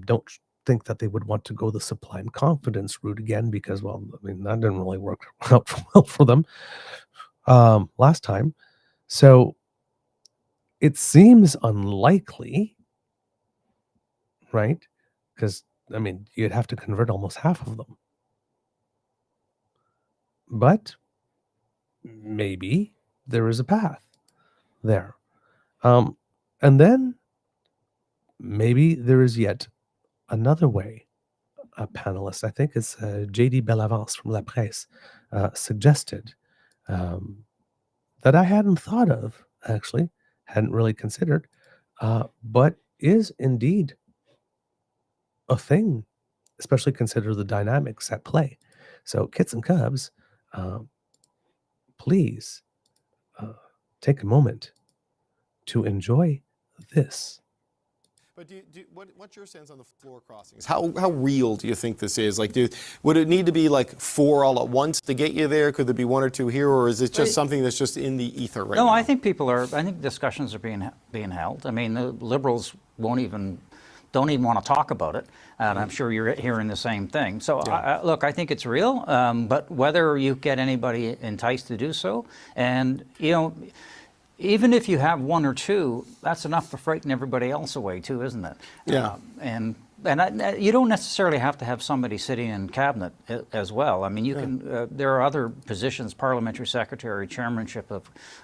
Don't think that they would want to go the supply and confidence route again because, well, I mean, that didn't really work out well for them last time. So it seems unlikely, right? Because, I mean, you'd have to convert almost half of them. But maybe there is a path there. And then maybe there is yet another way. A panelist, I think it's J.D. Bellavance from La Presse, suggested that I hadn't thought of, actually, hadn't really considered, but is indeed a thing, especially consider the dynamics at play. So kits and cubs, please take a moment to enjoy this. But what's your sense on the floor crossings? How real do you think this is? Like, would it need to be like 4 all at once to get you there? Could there be 1 or 2 here, or is it just something that's just in the ether right now? No, I think discussions are being held. I mean, the Liberals don't even want to talk about it, and I'm sure you're hearing the same thing. So, look, I think it's real, but whether you get anybody enticed to do so, and even if you have 1 or 2, that's enough to frighten everybody else away too, isn't it? Yeah. And you don't necessarily have to have somebody sitting in cabinet as well. I mean, you can. There are other positions: parliamentary secretary, chairmanship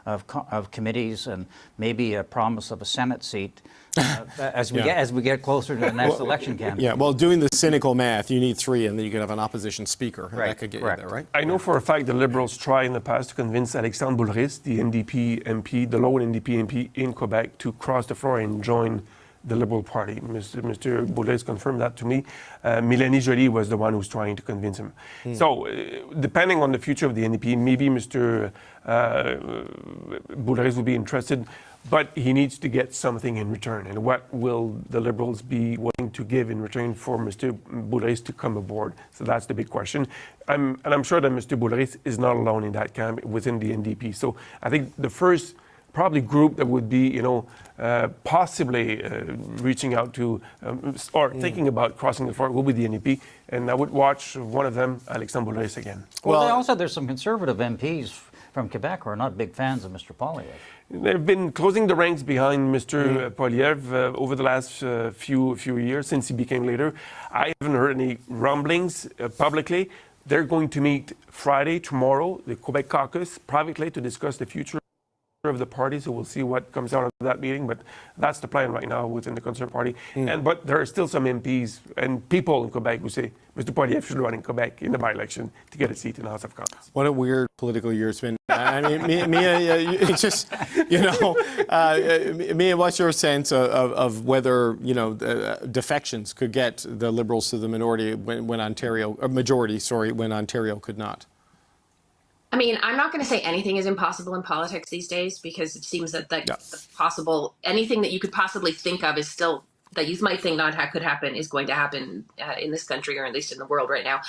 of committees, and maybe a promise of a Senate seat as we get closer to the next election campaign. Yeah. Well, doing the cynical math, you need 3, and then you could have an opposition speaker. Right. That could get you there, right? I know for a fact the Liberals tried in the past to convince Alexandre Boulris, the NDP MP, the lone NDP MP in Quebec, to cross the floor and join the Liberal Party. Mr. Boulris confirmed that to me. Mélanie Joly was the one who was trying to convince him. So, depending on the future of the NDP, maybe Mr. Boulris will be interested, but he needs to get something in return. And what will the Liberals be willing to give in return for Mr. Boulris to come aboard? So that's the big question. I'm sure that Mr. Boulris is not alone in that camp within the NDP. So I think the first probably group that would be, possibly reaching out to or thinking about crossing the floor will be the NDP, and I would watch one of them, Alexandre Boulris, again. Well, there's some Conservative MPs from Quebec who are not big fans of Mr. Poilièvre. They've been closing the ranks behind Mr. Poilièvre over the last few years since he became leader. I haven't heard any rumblings publicly. They're going to meet Friday, tomorrow, the Quebec caucus, privately to discuss the future of the party, so we'll see what comes out of that meeting, but that's the plan right now within the Conservative Party. But there are still some MPs and people in Quebec who say Mr. Poilièvre should run in Quebec in the by-election to get a seat in the House of Commons. What a weird political year it's been. I mean, Mia, it's just, Mia, what's your sense of whether, defections could get the Liberals to the minority when Ontario, or majority, sorry, when Ontario could not? I mean, I'm not going to say anything is impossible in politics these days, because it seems that anything that you could possibly think of is still, that you might think could happen, is going to happen in this country, or at least in the world right now.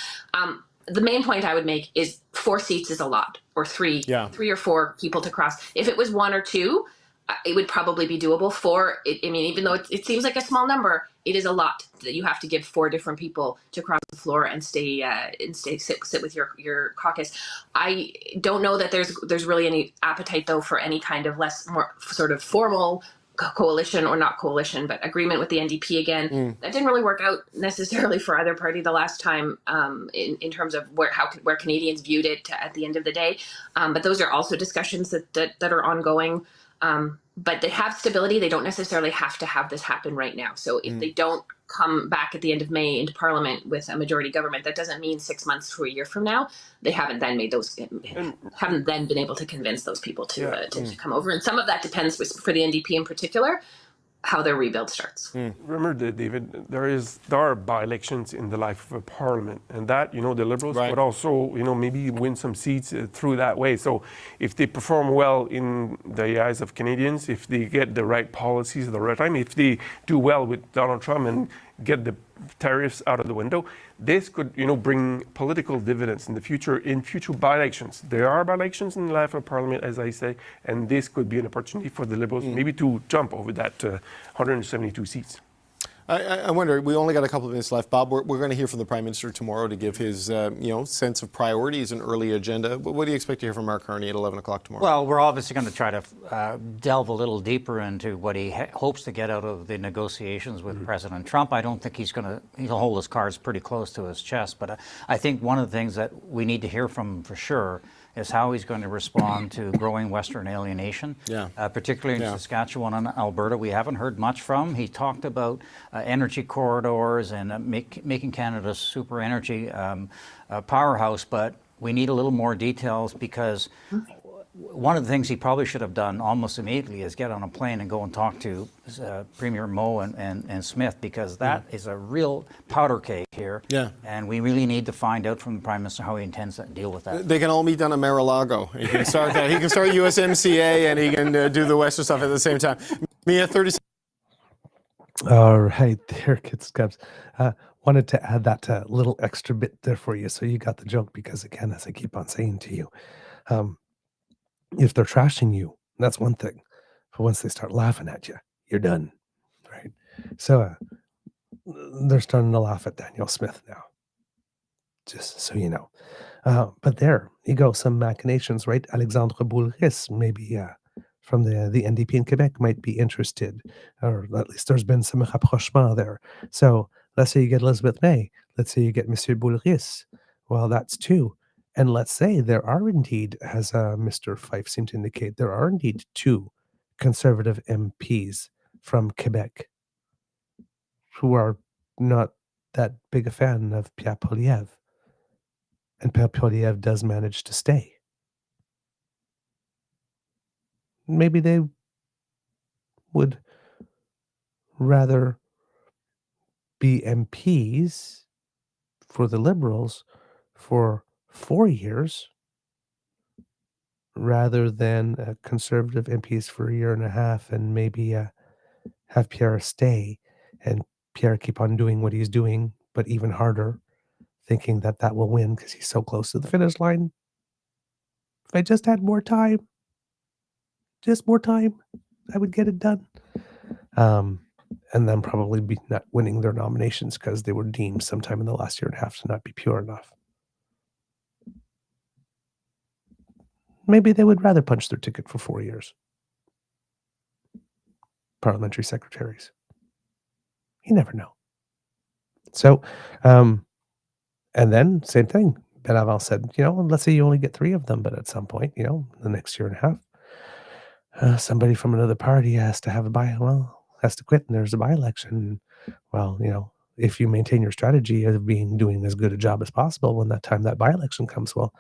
The main point I would make is 4 seats is a lot, or 3 or 4 people to cross. If it was 1 or 2, it would probably be doable. 4, even though it seems like a small number, it is a lot that you have to give 4 different people to cross the floor and sit with your caucus. I don't know that there's really any appetite though for any kind of more sort of formal coalition, or not coalition, but agreement with the NDP again. That didn't really work out necessarily for either party the last time, in terms of where Canadians viewed it at the end of the day. But those are also discussions that are ongoing. But they have stability. They don't necessarily have to have this happen right now. So if they don't come back at the end of May into Parliament with a majority government, that doesn't mean 6 months to a year from now they haven't then been able to convince those people to come over. And some of that depends, for the NDP in particular, how their rebuild starts. Remember, David, there are by-elections in the life of a parliament, and that, the Liberals would also, maybe win some seats through that way. So if they perform well in the eyes of Canadians, if they get the right policies at the right time, if they do well with Donald Trump and get the tariffs out of the window. This could, bring political dividends in the future, in future by-elections. There are by-elections in the life of Parliament, as I say, and this could be an opportunity for the Liberals maybe to jump over that 172 seats. I wonder, we only got a couple of minutes left. Bob, we're going to hear from the Prime Minister tomorrow to give his sense of priorities and early agenda. What do you expect to hear from Mark Carney at 11 o'clock tomorrow? Well, we're obviously going to try to delve a little deeper into what he hopes to get out of the negotiations with President Trump. I don't think he'll hold his cards pretty close to his chest, but I think one of the things that we need to hear from him for sure is how he's going to respond to growing Western alienation, particularly in Saskatchewan and Alberta. We haven't heard much from. He talked about energy corridors and making Canada a super energy powerhouse, but we need a little more details, because one of the things he probably should have done almost immediately is get on a plane and go and talk to Premier Moe and Smith, because that is a real powder keg here. Yeah. And we really need to find out from the Prime Minister how he intends to deal with that. They can all meet down at Mar-a-Lago. He can start that. He can start USMCA and he can do the Western stuff at the same time. Mia, 30 seconds. All right, there, Kid Scubs. Wanted to add that little extra bit there for you, so you got the joke, because again, as I keep on saying to you, if they're trashing you, that's one thing. But once they start laughing at you, you're done, right? So they're starting to laugh at Danielle Smith now, just so you know. But there you go, some machinations, right? Alexandre Boulris, maybe from the NDP in Quebec, might be interested, or at least there's been some rapprochement there. So let's say you get Elizabeth May. Let's say you get Monsieur Boulris. Well, that's two. And let's say there are indeed, as Mr. Fife seemed to indicate, there are indeed two Conservative MPs from Quebec who are not that big a fan of Pierre Poilièvre. And Pierre Poilièvre does manage to stay. Maybe they would rather be MPs for the Liberals for 4 years rather than Conservative MPs for a year and a half, and maybe have Pierre stay and Pierre keep on doing what he's doing, but even harder, thinking that that will win because he's so close to the finish line. If I just had more time, I would get it done. And then probably be not winning their nominations because they were deemed sometime in the last year and a half to not be pure enough. Maybe they would rather punch their ticket for 4 years. Parliamentary secretaries. You never know. So, and then same thing. Benaval said, let's say you only get 3 of them, but at some point, the next year and a half, somebody from another party has to has to quit, and there's a by-election. Well, if you maintain your strategy of doing as good a job as possible when that by-election comes, well,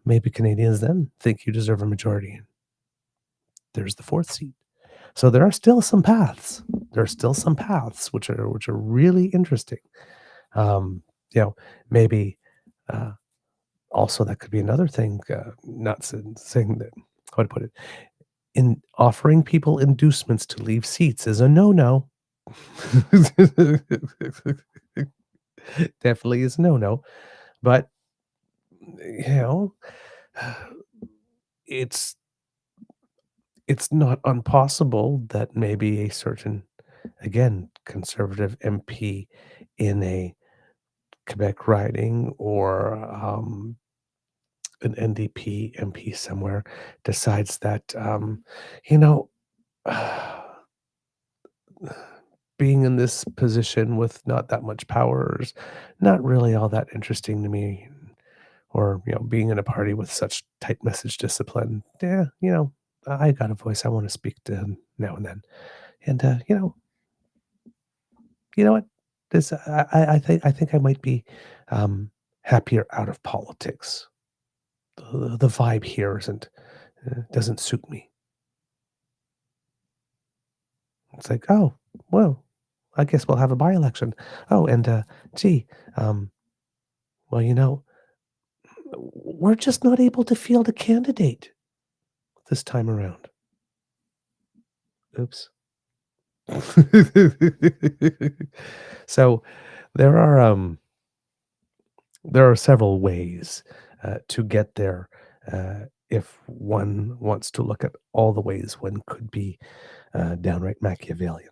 maybe Canadians then think you deserve a majority. There's the 4th seat. So there are still some paths. Which are really interesting. Maybe also that could be another thing. Not saying that, how to put it, in offering people inducements to leave seats is a no-no. Definitely is a no-no. But it's not impossible that maybe a certain, again, Conservative MP in a Quebec riding or an NDP MP somewhere decides that, being in this position with not that much power is not really all that interesting to me. Or, being in a party with such tight message discipline. Yeah, I got a voice. I want to speak to him now and then. And, what? I think I might be happier out of politics. The vibe here doesn't suit me. It's like, oh, well, I guess we'll have a by-election. Oh, and we're just not able to field a candidate this time around. Oops. So there are several ways to get there if one wants to look at all the ways one could be downright Machiavellian.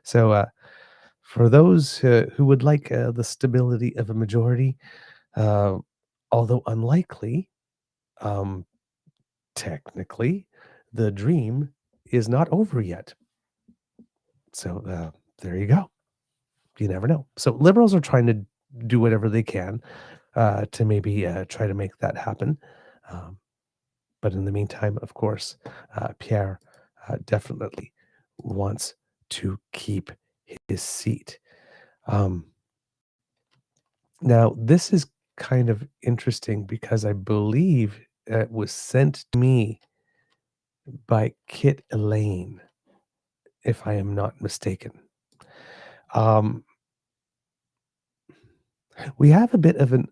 So for those who would like the stability of a majority, although unlikely, technically, the dream is not over yet. So there you go. You never know. So liberals are trying to do whatever they can to maybe try to make that happen. But in the meantime, of course, Pierre definitely wants to keep his seat. Now, this is kind of interesting because I believe it was sent to me by Kit Elaine, if I am not mistaken. We have a bit of an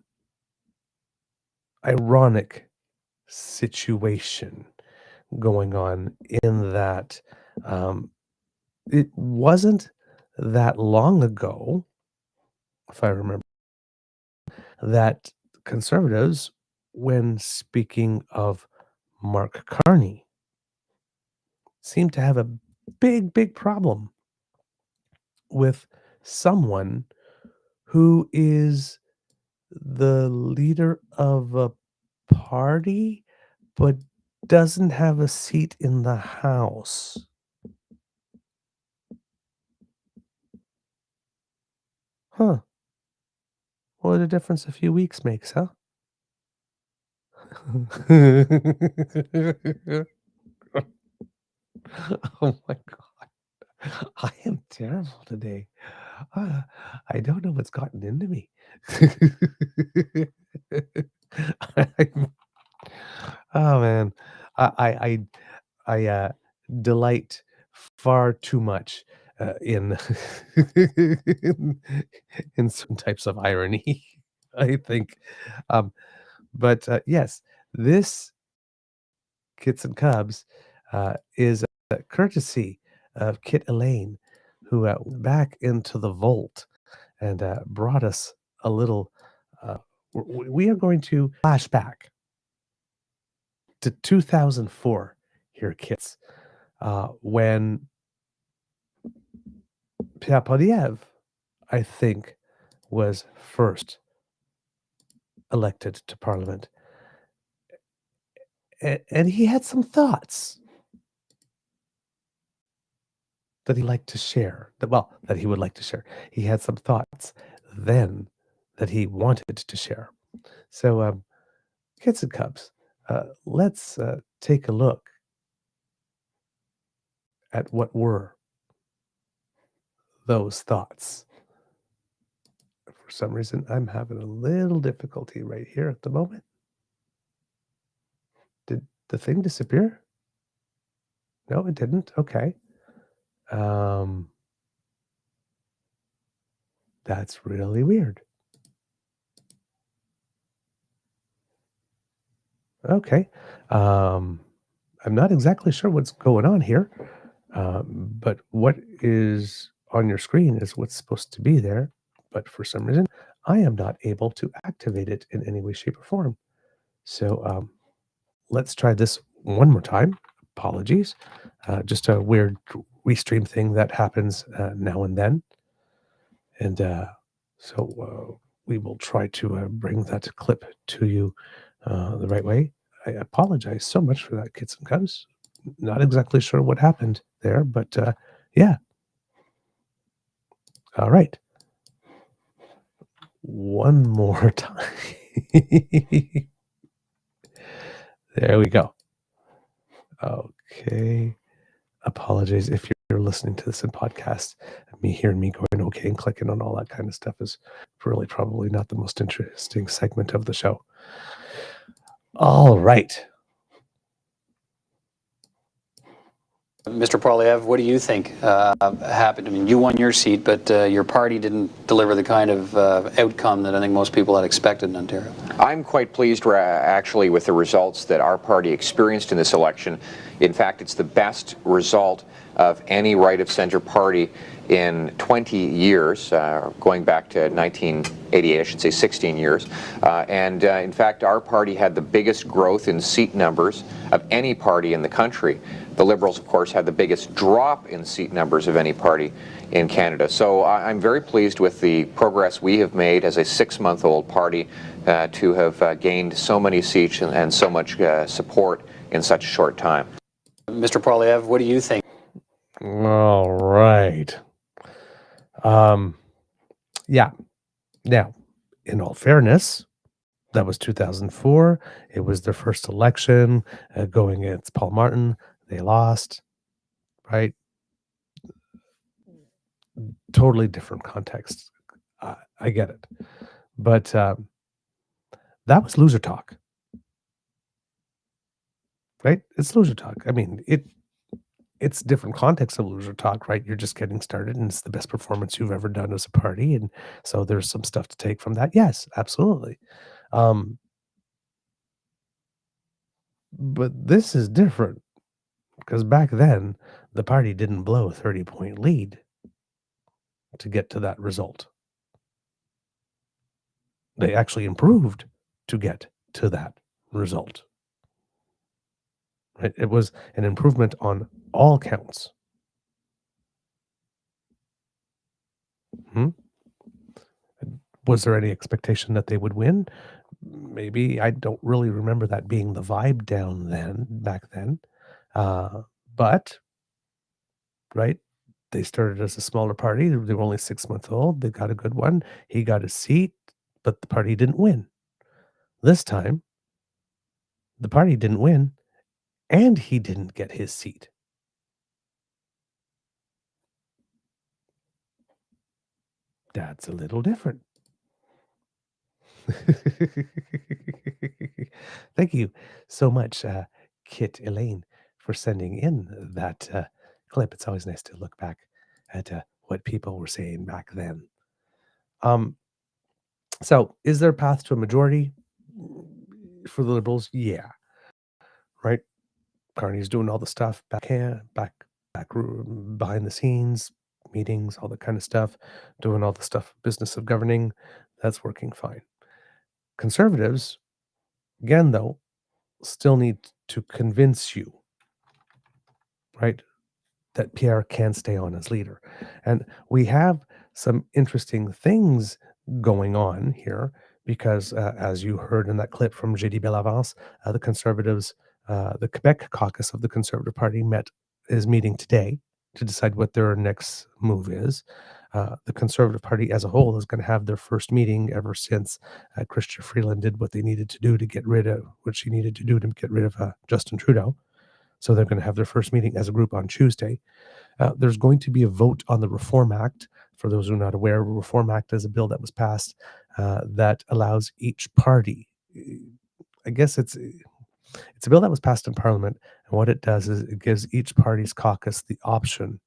ironic situation going on in that it wasn't that long ago, if I remember, that conservatives, when speaking of Mark Carney, seemed to have a big problem with someone who is the leader of a party but doesn't have a seat in the House. Huh. What a difference a few weeks makes, huh? Oh my God. I am terrible today. I don't know what's gotten into me. Oh man. I delight far too much in in some types of irony, I think. But yes, this Kits and Cubs is a courtesy of Kit Elaine, who went back into the vault and brought us a little. We are going to flash back to 2004 here, Kits, when Pierre Poilièvre, I think, was first elected to Parliament. And he had some thoughts that he liked to share. That he would like to share. He had some thoughts then that he wanted to share. So, Kits and Cubs, let's take a look at what were those thoughts. For some reason, I'm having a little difficulty right here at the moment. Did the thing disappear? No, it didn't. Okay. That's really weird. Okay. I'm not exactly sure what's going on here, but what is on your screen is what's supposed to be there. But for some reason, I am not able to activate it in any way, shape, or form. So let's try this one more time. Apologies. Just a weird restream thing that happens now and then. And so we will try to bring that clip to you the right way. I apologize so much for that, Kits and Cubs. Not exactly sure what happened there, but yeah. All right. One more time. There we go. Okay. Apologies if you're listening to this in podcast. Me hearing me going okay and clicking on all that kind of stuff is really probably not the most interesting segment of the show. All right. Mr. Poilièvre, what do you think happened? I mean, you won your seat, but your party didn't deliver the kind of outcome that I think most people had expected in Ontario. I'm quite pleased, actually, with the results that our party experienced in this election. In fact, it's the best result of any right-of-center party in 20 years, going back to 1988, I should say 16 years. And in fact, our party had the biggest growth in seat numbers of any party in the country. The Liberals, of course, had the biggest drop in seat numbers of any party in Canada. So I'm very pleased with the progress we have made as a 6-month-old party to have gained so many seats and so much support in such a short time. Mr. Poilièvre, what do you think? All right. Yeah. Now, in all fairness, that was 2004. It was their first election going against Paul Martin. They lost, right? Totally different context. I get it. But that was loser talk. Right? It's loser talk. I mean, it's different context of loser talk, right? You're just getting started and it's the best performance you've ever done as a party. And so there's some stuff to take from that. Yes, absolutely. But this is different because back then the party didn't blow a 30-point lead to get to that result. They actually improved to get to that result. Right? It was an improvement on all counts. Was there any expectation that they would win? Maybe. I don't really remember that being the vibe back then. But, right, they started as a smaller party. They were only 6 months old. They got a good one. He got a seat, but the party didn't win. This time, the party didn't win, and he didn't get his seat. That's a little different. Thank you so much, Kit Elaine, for sending in that clip. It's always nice to look back at what people were saying back then. So, is there a path to a majority for the Liberals? Yeah. Right? Carney's doing all the stuff back behind the scenes, meetings, all that kind of stuff, doing all the stuff, business of governing. That's working fine. Conservatives, again, though, still need to convince you, right, that Pierre can stay on as leader. And we have some interesting things going on here because, as you heard in that clip from J.D. Bellavance, the Conservatives, the Quebec caucus of the Conservative Party is meeting today to decide what their next move is. The Conservative Party as a whole is going to have their first meeting ever since Chrystia Freeland did what she needed to do to get rid of Justin Trudeau. So they're going to have their first meeting as a group on Tuesday. There's going to be a vote on the Reform Act. For those who are not aware, the Reform Act is a bill that was passed that allows each party, I guess it's a bill that was passed in Parliament, and what it does is it gives each party's caucus the option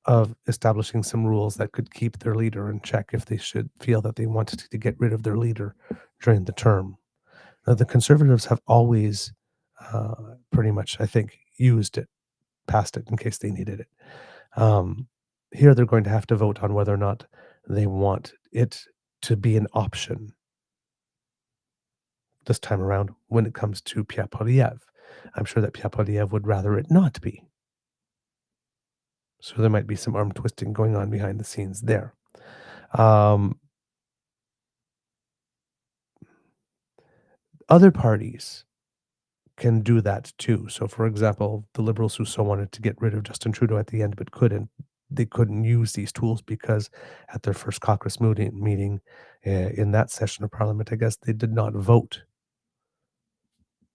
of establishing some rules that could keep their leader in check if they should feel that they wanted to get rid of their leader during the term. Now, the Conservatives have always pretty much, I think, passed it in case they needed it. Here they're going to have to vote on whether or not they want it to be an option this time around when it comes to Pierre Poilièvre. I'm sure that Pierre Poilièvre would rather it not be. So there might be some arm twisting going on behind the scenes there. Other parties can do that too. So, for example, the Liberals who so wanted to get rid of Justin Trudeau at the end but couldn't, they couldn't use these tools because at their first caucus meeting in that session of Parliament, I guess they did not vote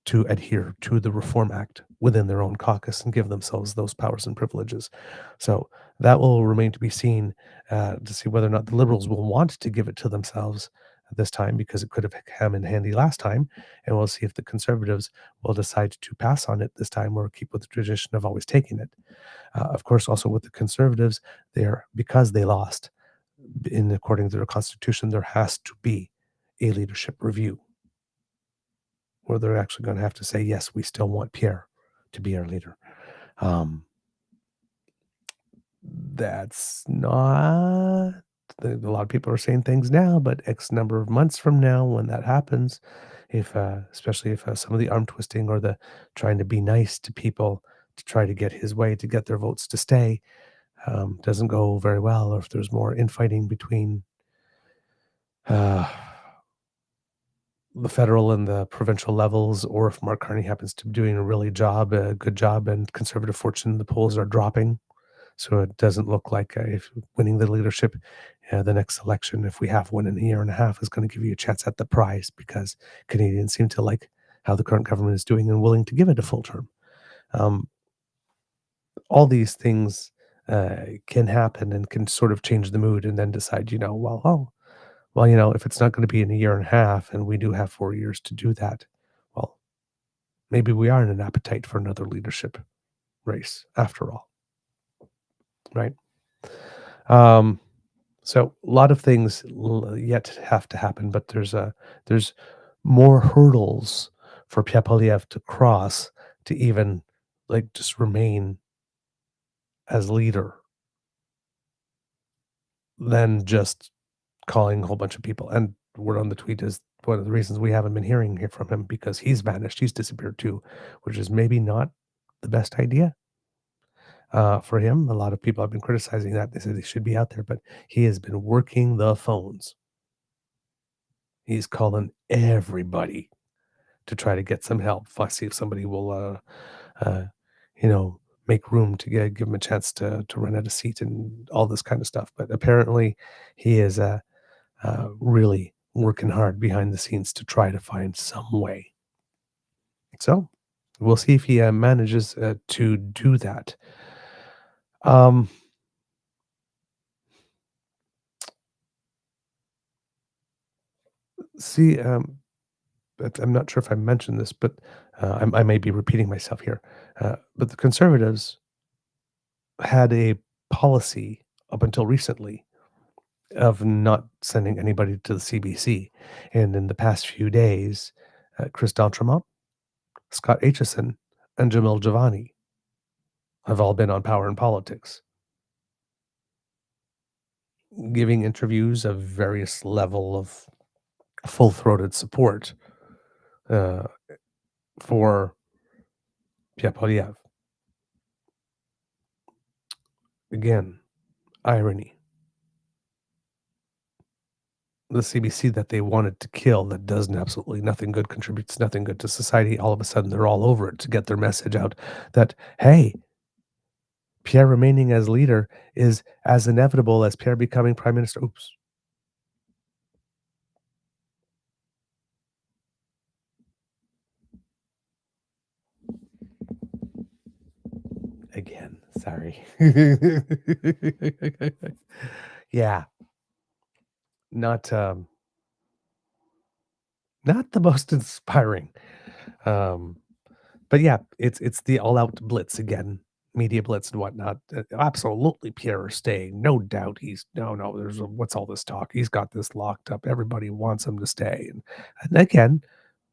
to adhere to the Reform Act within their own caucus and give themselves those powers and privileges. So that will remain to be seen to see whether or not the Liberals will want to give it to themselves this time, because it could have come in handy last time. And we'll see if the Conservatives will decide to pass on it this time or keep with the tradition of always taking it. Of course, also with the Conservatives, because they lost, according to their constitution, there has to be a leadership review, where they're actually going to have to say, yes, we still want Pierre to be our leader. That's not. A lot of people are saying things now, but X number of months from now, when that happens, if especially if some of the arm twisting or the trying to be nice to people to try to get his way to get their votes to stay doesn't go very well, or if there's more infighting between the federal and the provincial levels, or if Mark Carney happens to be doing a good job, and Conservative fortune in the polls are dropping. So it doesn't look like if winning the leadership the next election, if we have one in a year and a half, is going to give you a chance at the prize, because Canadians seem to like how the current government is doing and willing to give it a full term. All these things can happen and can sort of change the mood, and then decide, if it's not going to be in a year and a half and we do have 4 years to do that, well, maybe we are in an appetite for another leadership race after all. Right. So a lot of things yet have to happen, but there's more hurdles for Pierre Poilièvre to cross to even just remain as leader than just calling a whole bunch of people. And word on the tweet is one of the reasons we haven't been hearing from him, because he's vanished, he's disappeared too, which is maybe not the best idea. For him, a lot of people have been criticizing that. They said he should be out there, but he has been working the phones. He's calling everybody to try to get some help. See if somebody will, make room to give him a chance to run out a seat and all this kind of stuff. But apparently, he is really working hard behind the scenes to try to find some way. So we'll see if he manages to do that. But I'm not sure if I mentioned this, but I may be repeating myself here. But the Conservatives had a policy up until recently of not sending anybody to the CBC. And in the past few days, Chris D'Entremont, Scott Aitchison, and Jamil Javani have all been on Power and Politics, giving interviews of various level of full-throated support for Pierre Poilièvre. Again, irony. The CBC that they wanted to kill, that does absolutely nothing good, contributes nothing good to society, all of a sudden they're all over it to get their message out that, hey, Pierre remaining as leader is as inevitable as Pierre becoming prime minister. Oops. Again, sorry. Yeah. Not the most inspiring. But yeah, it's the all-out blitz again, media blitz and whatnot. Absolutely, Pierre is staying, no doubt. There's what's all this talk? He's got this locked up. Everybody wants him to stay, and again,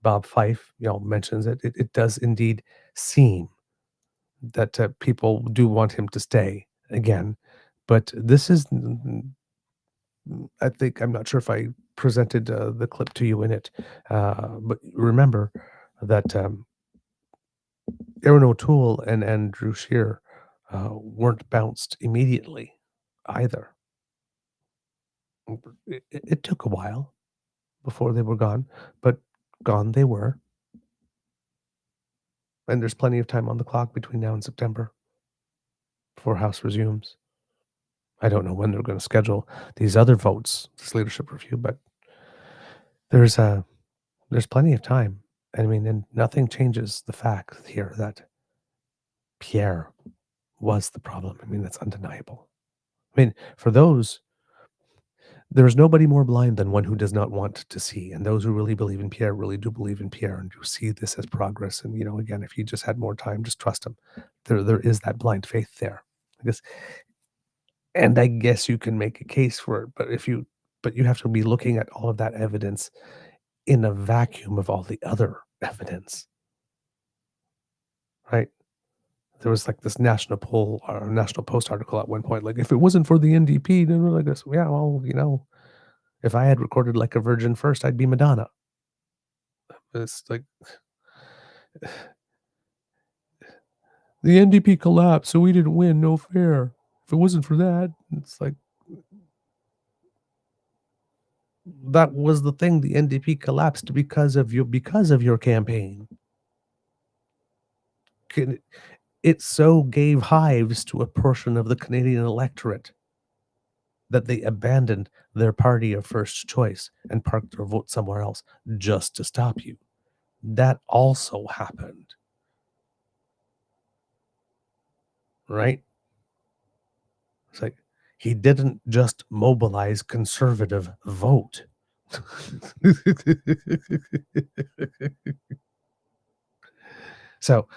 Bob Fife, mentions it. It does indeed seem that people do want him to stay again, but this is. I think, I'm not sure if I presented the clip to you in it, but remember that Aaron O'Toole and Andrew Scheer weren't bounced immediately either. It took a while before they were gone, but gone they were. And there's plenty of time on the clock between now and September before House resumes. I don't know when they're going to schedule these other votes, this leadership review, but there's plenty of time. I mean, and nothing changes the fact here that Pierre was the problem. I mean, that's undeniable. I mean, for those, there's nobody more blind than one who does not want to see. And those who really believe in Pierre really do believe in Pierre and do see this as progress. And, again, if you just had more time, just trust him. There is that blind faith there. And I guess you can make a case for it, but you have to be looking at all of that evidence in a vacuum of all the other evidence, right? there was like this National Post article at one point, like, if it wasn't for the NDP, like this, yeah, well, if I had recorded Like a Virgin first, I'd be Madonna. It's like the NDP collapsed, so we didn't win. No fair. If it wasn't for that, it's like that was the thing. The NDP collapsed because of your campaign. It so gave hives to a portion of the Canadian electorate that they abandoned their party of first choice and parked their vote somewhere else just to stop you. That also happened. Right? It's like he didn't just mobilize conservative vote. So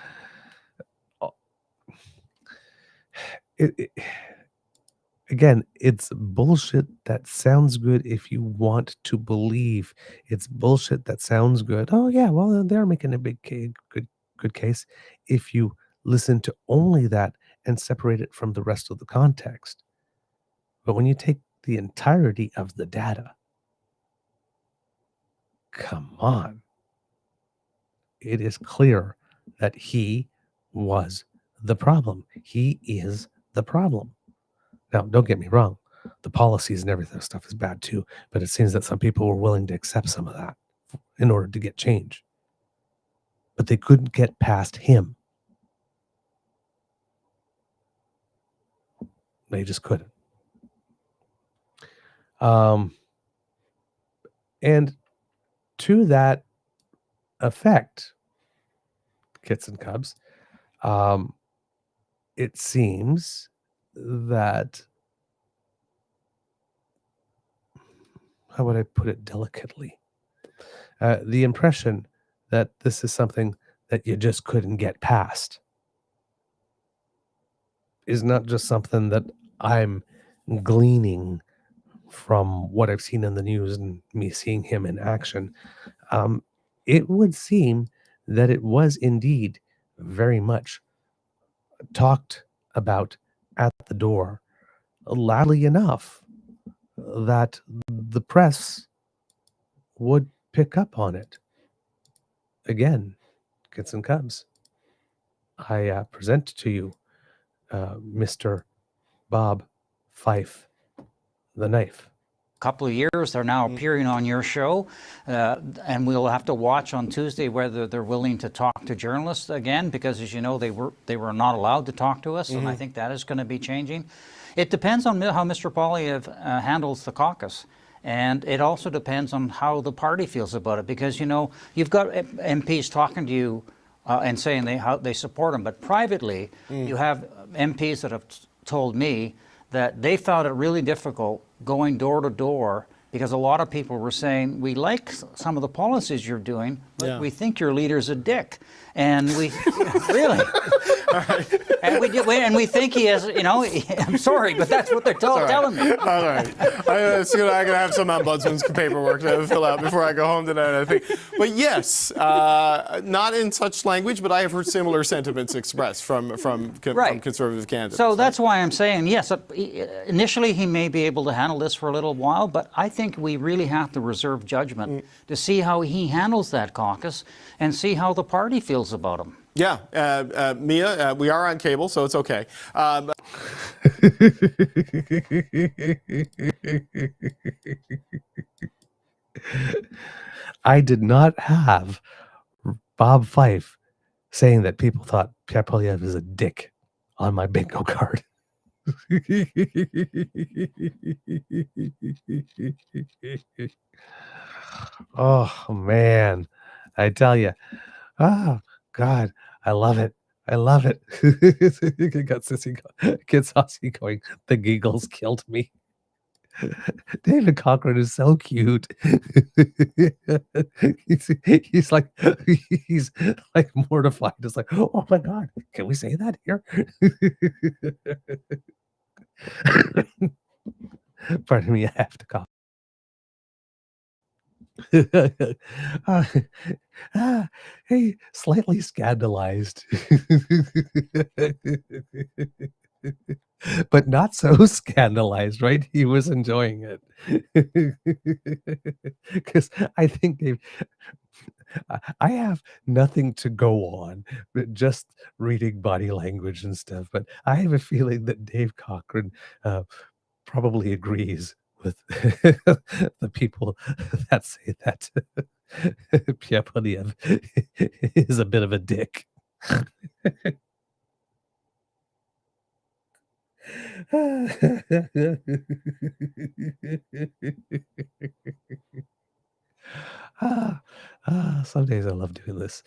again, it's bullshit that sounds good if you want to believe. It's bullshit that sounds good. Oh yeah, well they're making a good case if you listen to only that and separate it from the rest of the context. But when you take the entirety of the data, come on. It is clear that he was the problem. He is the problem. Now, don't get me wrong. The policies and everything stuff is bad too, but it seems that some people were willing to accept some of that in order to get change. But they couldn't get past him. They just couldn't. And to that effect, kits and cubs, it seems that, how would I put it delicately? The impression that this is something that you just couldn't get past is not just something that I'm gleaning from what I've seen in the news and me seeing him in action. It would seem that it was indeed very much talked about at the door loudly enough that the press would pick up on it. Again, kits and cubs, I present to you Mr. Bob Fife, the knife. Couple of years. They're now appearing on your show, and we'll have to watch on Tuesday whether they're willing to talk to journalists again, because as you know, they were not allowed to talk to us, and I think that is going to be changing. It depends on how Mr. Poilièvre handles the caucus. And it also depends on how the party feels about it, because you've got MPs talking to you and saying how they support him, but privately you have MPs that have told me that they found it really difficult going door to door, because a lot of people were saying, we like some of the policies you're doing, but we think your leader's a dick. And we really, and we think he is, I'm sorry, but that's what they're telling me. All right. I'm going to have some ombudsman's paperwork to fill out before I go home tonight, I think. But yes, not in such language, but I have heard similar sentiments expressed from conservative candidates. So that's why I'm saying, yes, initially he may be able to handle this for a little while, but I think we really have to reserve judgment to see how he handles that caucus and see how the party feels about him. Yeah, Mia, we are on cable, so it's okay. I did not have Bob Fife saying that people thought Pierre Poilièvre is a dick on my bingo card. Oh, man. I tell you. Oh, God. I love it. I love it. Got Sissy, Kid Saucy going, the giggles killed me. David Cochran is so cute. he's like mortified. It's like, oh my God, can we say that here? Pardon me, I have to cough. uh, hey, slightly scandalized, but not so scandalized, right? He was enjoying it because I think they've. I have nothing to go on, but just reading body language and stuff. But I have a feeling that Dave Cochran probably agrees with the people that say that Pierre Poilièvre is a bit of a dick. Some days I love doing this.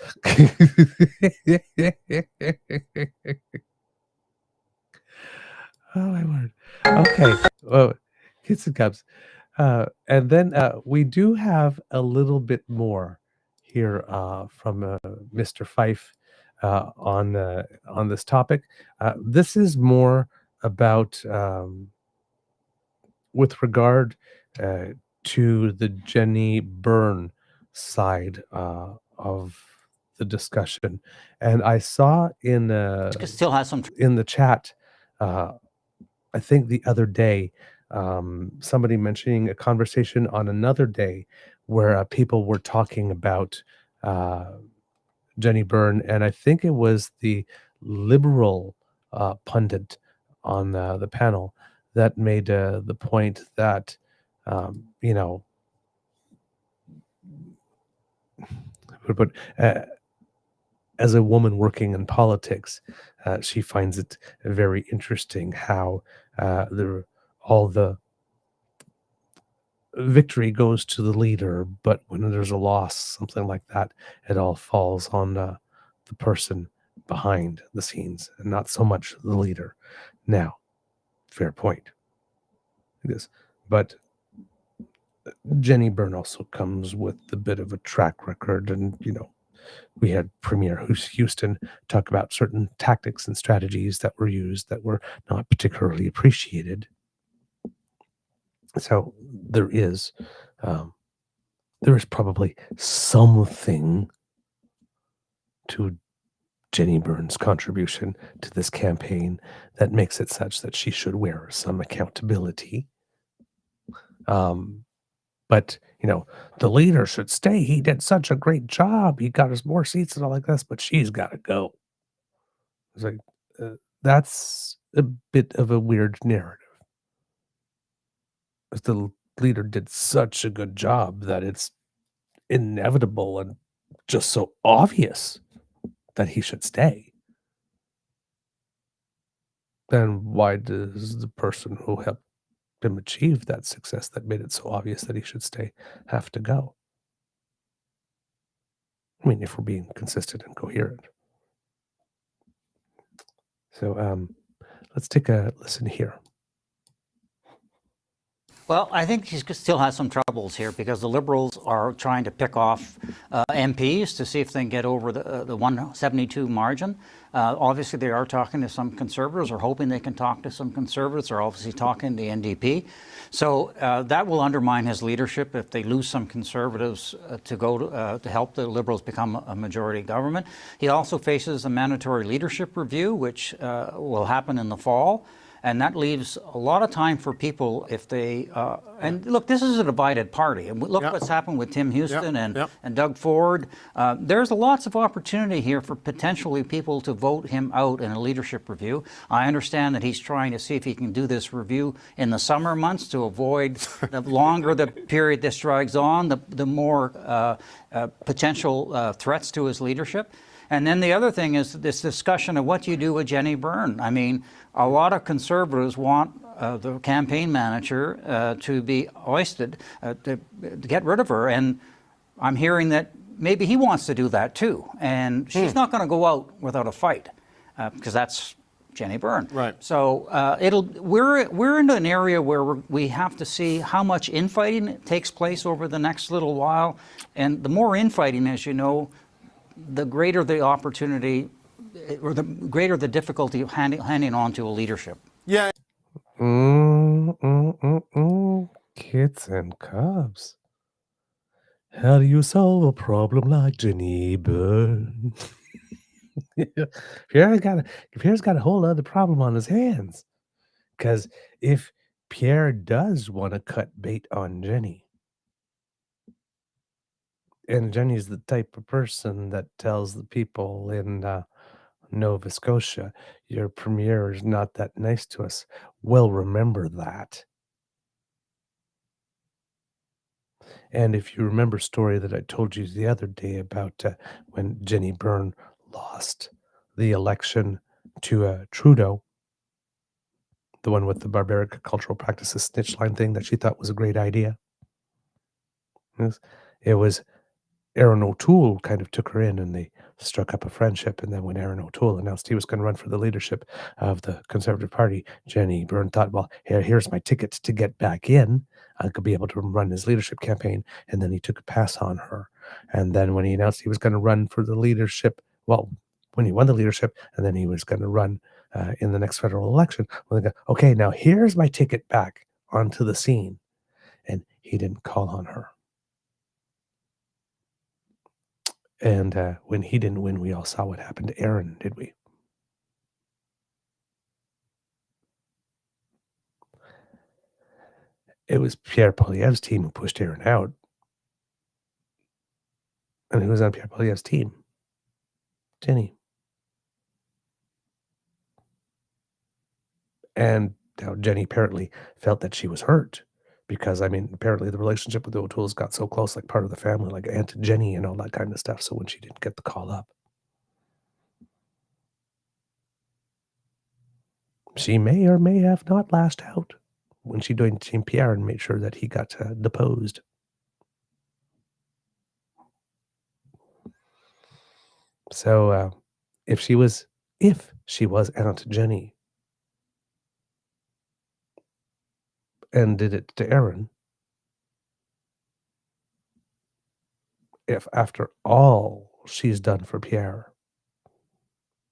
Oh my word. Okay. Oh, kids and cubs. And then we do have a little bit more here from Mr. Fife on this topic. This is more about with regard to the Jenny Byrne side of the discussion, and I saw in Still has some. in the chat. I think the other day, somebody mentioning a conversation on another day where people were talking about Jenny Byrne, and I think it was the liberal pundit on the panel that made the point that, you know, but as a woman working in politics, she finds it very interesting how all the victory goes to the leader, but when there's a loss, something like that, it all falls on the person behind the scenes and not so much the leader. Now, fair point. Yes, but Jenny Byrne also comes with a bit of a track record, and you know, we had Premier Houston talk about certain tactics and strategies that were used that were not particularly appreciated. So there is probably something to Jenny Byrne's contribution to this campaign that makes it such that she should wear some accountability. But, you know, the leader should stay. He did such a great job. He got us more seats and all like this, but she's got to go. It's like, that's a bit of a weird narrative. The leader did such a good job that it's inevitable and just so obvious that he should stay. Then why does the person who helped him achieve that success that made it so obvious that he should stay have to go? I mean, if we're being consistent and coherent. So let's take a listen here. Well, I think he still has some troubles here because the Liberals are trying to pick off MPs to see if they can get over the 172 margin. Obviously, they are talking to some Conservatives or hoping they can talk to some Conservatives. They're obviously talking to the NDP. So that will undermine his leadership if they lose some Conservatives to help the Liberals become a majority government. He also faces a mandatory leadership review, which will happen in the fall. And that leaves a lot of time for people if they, and look, this is a divided party. And look what's happened with Tim Houston and Doug Ford. There's lots of opportunity here for potentially people to vote him out in a leadership review. I understand that he's trying to see if he can do this review in the summer months to avoid the longer the period this drags on, the more potential threats to his leadership. And then the other thing is this discussion of what you do with Jenny Byrne. I mean, a lot of Conservatives want the campaign manager to be ousted, to get rid of her. And I'm hearing that maybe he wants to do that too. And she's not going to go out without a fight because that's Jenny Byrne. Right. So we're into an area where we have to see how much infighting takes place over the next little while. And the more infighting, as you know, the greater the opportunity or the greater the difficulty of handing on to a leadership. Yeah. Kids and cubs. How do you solve a problem like Jenny Byrne? Pierre's got a whole other problem on his hands. Because if Pierre does want to cut bait on Jenny, and Jenny's the type of person that tells the people in Nova Scotia, your premier is not that nice to us. Well, remember that. And if you remember a story that I told you the other day about when Jenny Byrne lost the election to Trudeau, the one with the barbaric cultural practices snitch line thing that she thought was a great idea. It was Aaron O'Toole kind of took her in and they struck up a friendship. And then when Aaron O'Toole announced he was going to run for the leadership of the Conservative Party, Jenny Byrne thought, well, here's my ticket to get back in. I could be able to run his leadership campaign. And then he took a pass on her. And then when he announced he was going to run for the leadership, well, when he won the leadership, and then he was going to run in the next federal election, well, they go, okay, now here's my ticket back onto the scene. And he didn't call on her. And when he didn't win, we all saw what happened to Aaron, did we? It was Pierre Poilièvre's team who pushed Aaron out. And who was on Pierre Poilièvre's team? Jenny. And now Jenny apparently felt that she was hurt. Because, I mean, apparently the relationship with the O'Tooles got so close, like part of the family, like Aunt Jenny and all that kind of stuff. So when she didn't get the call up, she may or may have not lashed out when she joined Team Pierre and made sure that he got deposed. So if she was Aunt Jenny and did it to Aaron, if after all she's done for Pierre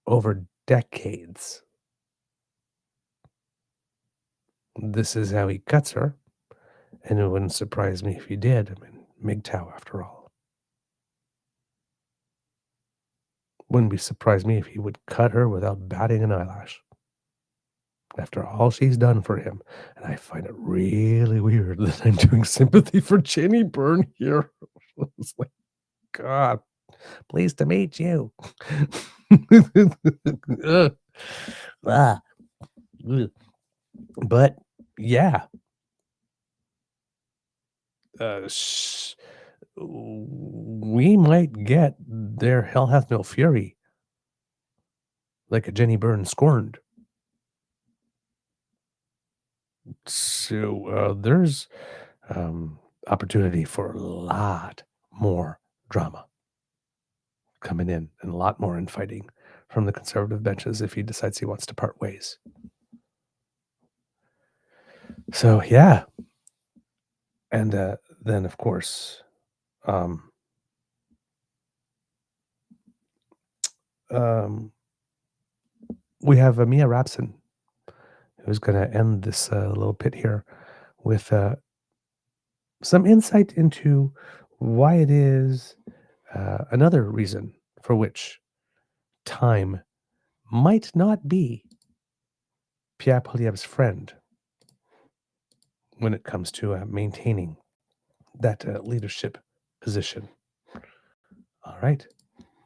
over decades, this is how he cuts her, and it wouldn't surprise me if he did. I mean, MGTOW after all. Wouldn't surprise me if he would cut her without batting an eyelash. After all she's done for him. And I find it really weird that I'm doing sympathy for Jenny Byrne here. It's like, God, pleased to meet you. But yeah, we might get their Hell Hath No Fury, like a Jenny Byrne scorned. So there's opportunity for a lot more drama coming in and a lot more infighting from the Conservative benches if he decides he wants to part ways. So, yeah. And then, of course, we have Mia Rapson, who's going to end this little pit here with some insight into why it is another reason for which time might not be Pierre Poilièvre's friend when it comes to maintaining that leadership position. All right,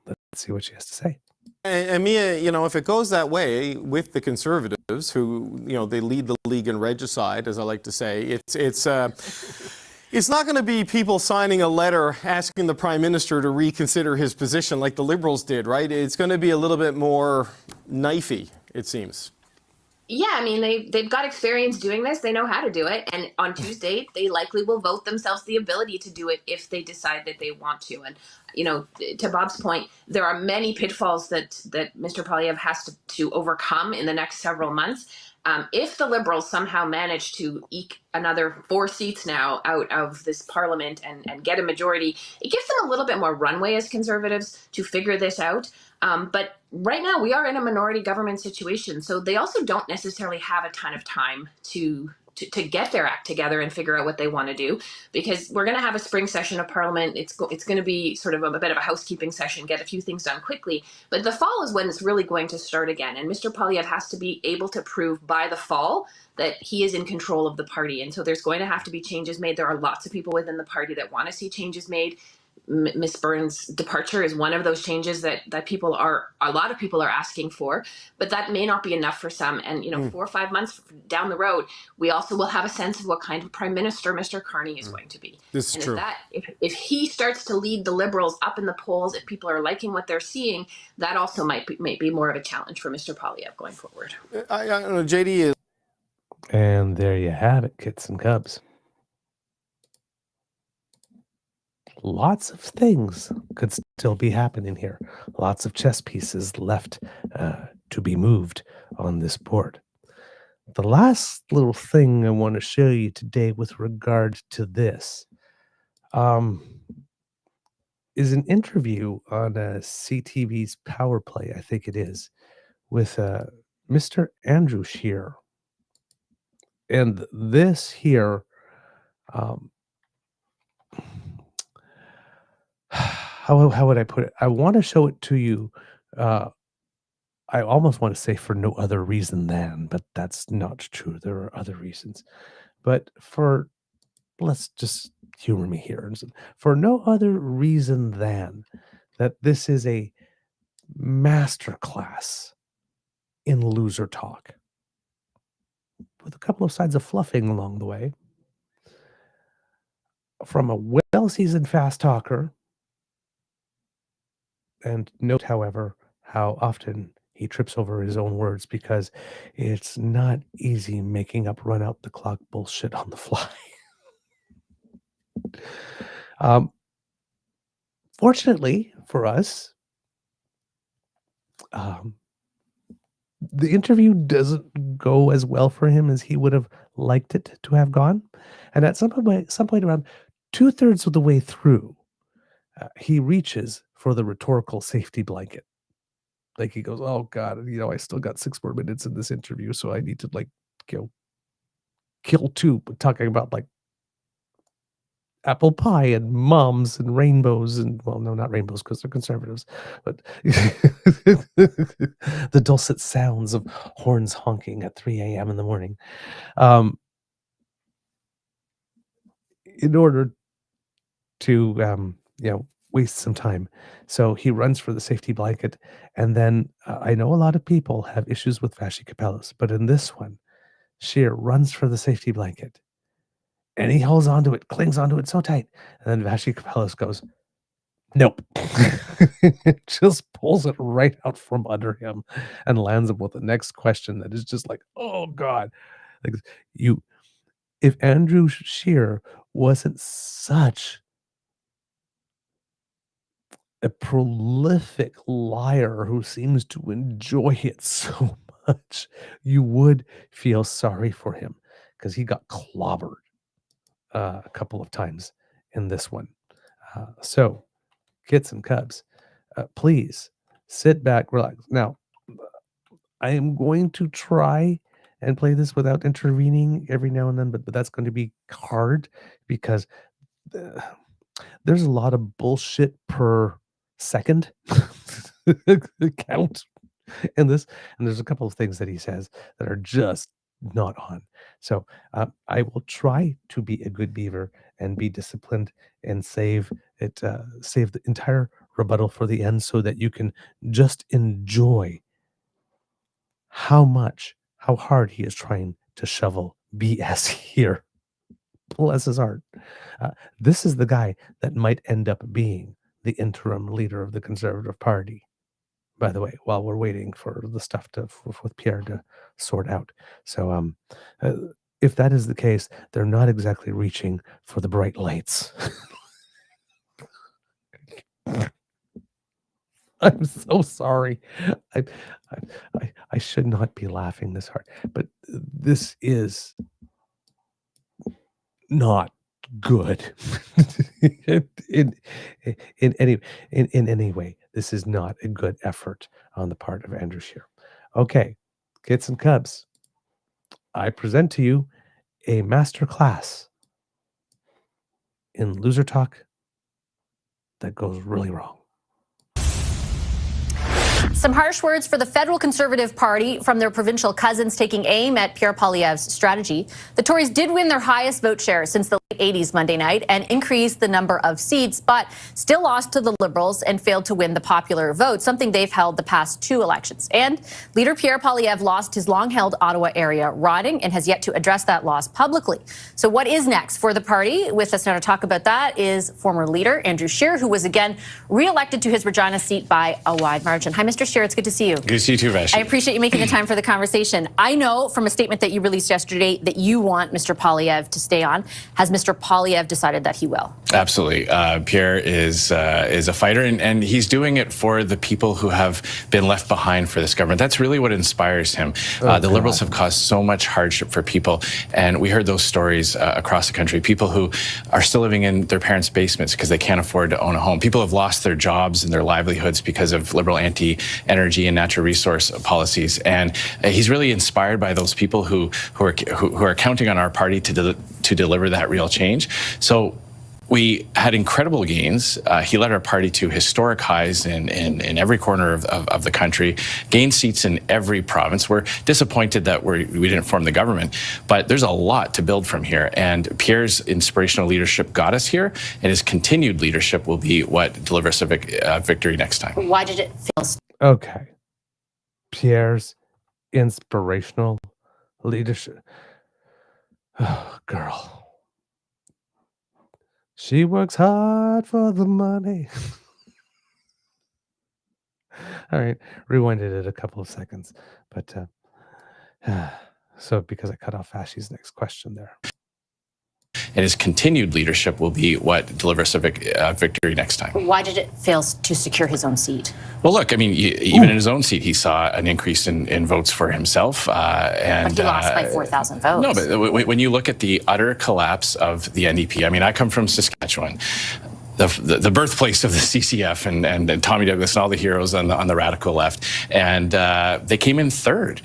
let's see what she has to say. And Mia, you know, if it goes that way with the Conservatives, who, you know, they lead the league in regicide, as I like to say, it's not going to be people signing a letter asking the Prime Minister to reconsider his position like the Liberals did, right? It's going to be a little bit more knifey, it seems. Yeah, I mean, they've got experience doing this. They know how to do it. And on Tuesday, they likely will vote themselves the ability to do it if they decide that they want to. And, you know, to Bob's point, there are many pitfalls that Mr. Poilièvre has to overcome in the next several months. If the Liberals somehow manage to eke another 4 seats now out of this parliament and get a majority, it gives them a little bit more runway as Conservatives to figure this out. But right now we are in a minority government situation, so they also don't necessarily have a ton of time to to get their act together and figure out what they want to do, because we're going to have a spring session of Parliament. It's going to be sort of a bit of a housekeeping session, get a few things done quickly, but the fall is when it's really going to start again. And Mr. Poilièvre has to be able to prove by the fall that he is in control of the party. And so there's going to have to be changes made. There are lots of people within the party that want to see changes made. Miss Burns' departure is one of those changes that a lot of people are asking for, but that may not be enough for some. And 4 or 5 months down the road, we also will have a sense of what kind of prime minister Mr. Carney is going to be. This is true. If he starts to lead the Liberals up in the polls, if people are liking what they're seeing, that also might be more of a challenge for Mr. Poilièvre going forward. I know JD is. And there you have it, kits and cubs. Lots of things could still be happening here. Lots of chess pieces left to be moved on this board. The last little thing I want to show you today with regard to this is an interview on CTV's Power Play, I think it is, with Mr. Andrew Scheer. And this here, how would I put it? I want to show it to you. I almost want to say for no other reason than, but that's not true. There are other reasons. But let's just humor me here. For no other reason than that this is a masterclass in loser talk, with a couple of sides of fluffing along the way. From a well-seasoned fast talker, and note, however, how often he trips over his own words, because it's not easy making up run out the clock bullshit on the fly. Fortunately for us, the interview doesn't go as well for him as he would have liked it to have gone. And at some point around 2/3 of the way through, he reaches for the rhetorical safety blanket. Like he goes, oh God, I still got 6 more minutes in this interview, so I need to kill 2, but talking about apple pie and moms and rainbows and, well, no, not rainbows because they're conservatives, but the dulcet sounds of horns honking at 3 a.m. in the morning. In order to, waste some time. So he runs for the safety blanket. And then I know a lot of people have issues with Vassy Kapelos, but in this one, Scheer runs for the safety blanket. And he holds onto it, clings onto it so tight. And then Vassy Kapelos goes, nope. Just pulls it right out from under him and lands him with the next question that is just like, oh God. If Andrew Scheer wasn't such a prolific liar who seems to enjoy it so much, you would feel sorry for him, because he got clobbered a couple of times in this one. So, kits and cubs, please sit back, relax. Now, I am going to try and play this without intervening every now and then, but that's going to be hard, because there's a lot of bullshit per second count in this, and there's a couple of things that he says that are just not on. So I will try to be a good beaver and be disciplined and save the entire rebuttal for the end, so that you can just enjoy how hard he is trying to shovel BS here. Bless his heart. This is the guy that might end up being the interim leader of the Conservative Party, by the way, while we're waiting for the stuff with Pierre to sort out. So if that is the case, they're not exactly reaching for the bright lights. I'm so sorry. I should not be laughing this hard, but this is not good in any way. This is not a good effort on the part of Andrew Scheer. Okay, kits and cubs, I present to you a master class in loser talk that goes really wrong. Some harsh words for the federal Conservative Party from their provincial cousins taking aim at Pierre Poilièvre's strategy. The Tories did win their highest vote share since the late 80s Monday night and increased the number of seats, but still lost to the Liberals and failed to win the popular vote, something they've held the past 2 elections. And leader Pierre Poilièvre lost his long-held Ottawa area riding and has yet to address that loss publicly. So what is next for the party? With us now to talk about that is former leader Andrew Scheer, who was again re-elected to his Regina seat by a wide margin. Hi, Mr. Scheer, it's good to see you. Good to see you too, Vash. I appreciate you making the time for the conversation. I know from a statement that you released yesterday that you want Mr. Poilièvre to stay on. Has Mr. Poilièvre decided that he will? Absolutely. Pierre is a fighter, and he's doing it for the people who have been left behind for this government. That's really what inspires him. The Liberals have caused so much hardship for people, and we heard those stories across the country. People who are still living in their parents' basements because they can't afford to own a home. People have lost their jobs and their livelihoods because of Liberal anti-energy and natural resource policies. And he's really inspired by those people who are counting on our party to deliver that real change. So we had incredible gains. He led our party to historic highs in every corner of the country, gained seats in every province. We're disappointed that we didn't form the government, but there's a lot to build from here. And Pierre's inspirational leadership got us here, and his continued leadership will be what delivers a victory next time. Why did it feel so? Okay. Pierre's inspirational leadership. Oh, girl. She works hard for the money. All right. Rewinded it a couple of seconds. But so because I cut off Ashy's next question there. And his continued leadership will be what delivers a victory next time. Why did it fail to secure his own seat? Well, look, I mean, even in his own seat, he saw an increase in votes for himself. And but he lost by 4,000 votes. No, but when you look at the utter collapse of the NDP, I mean, I come from Saskatchewan, the birthplace of the CCF and Tommy Douglas and all the heroes on the radical left, and they came in third.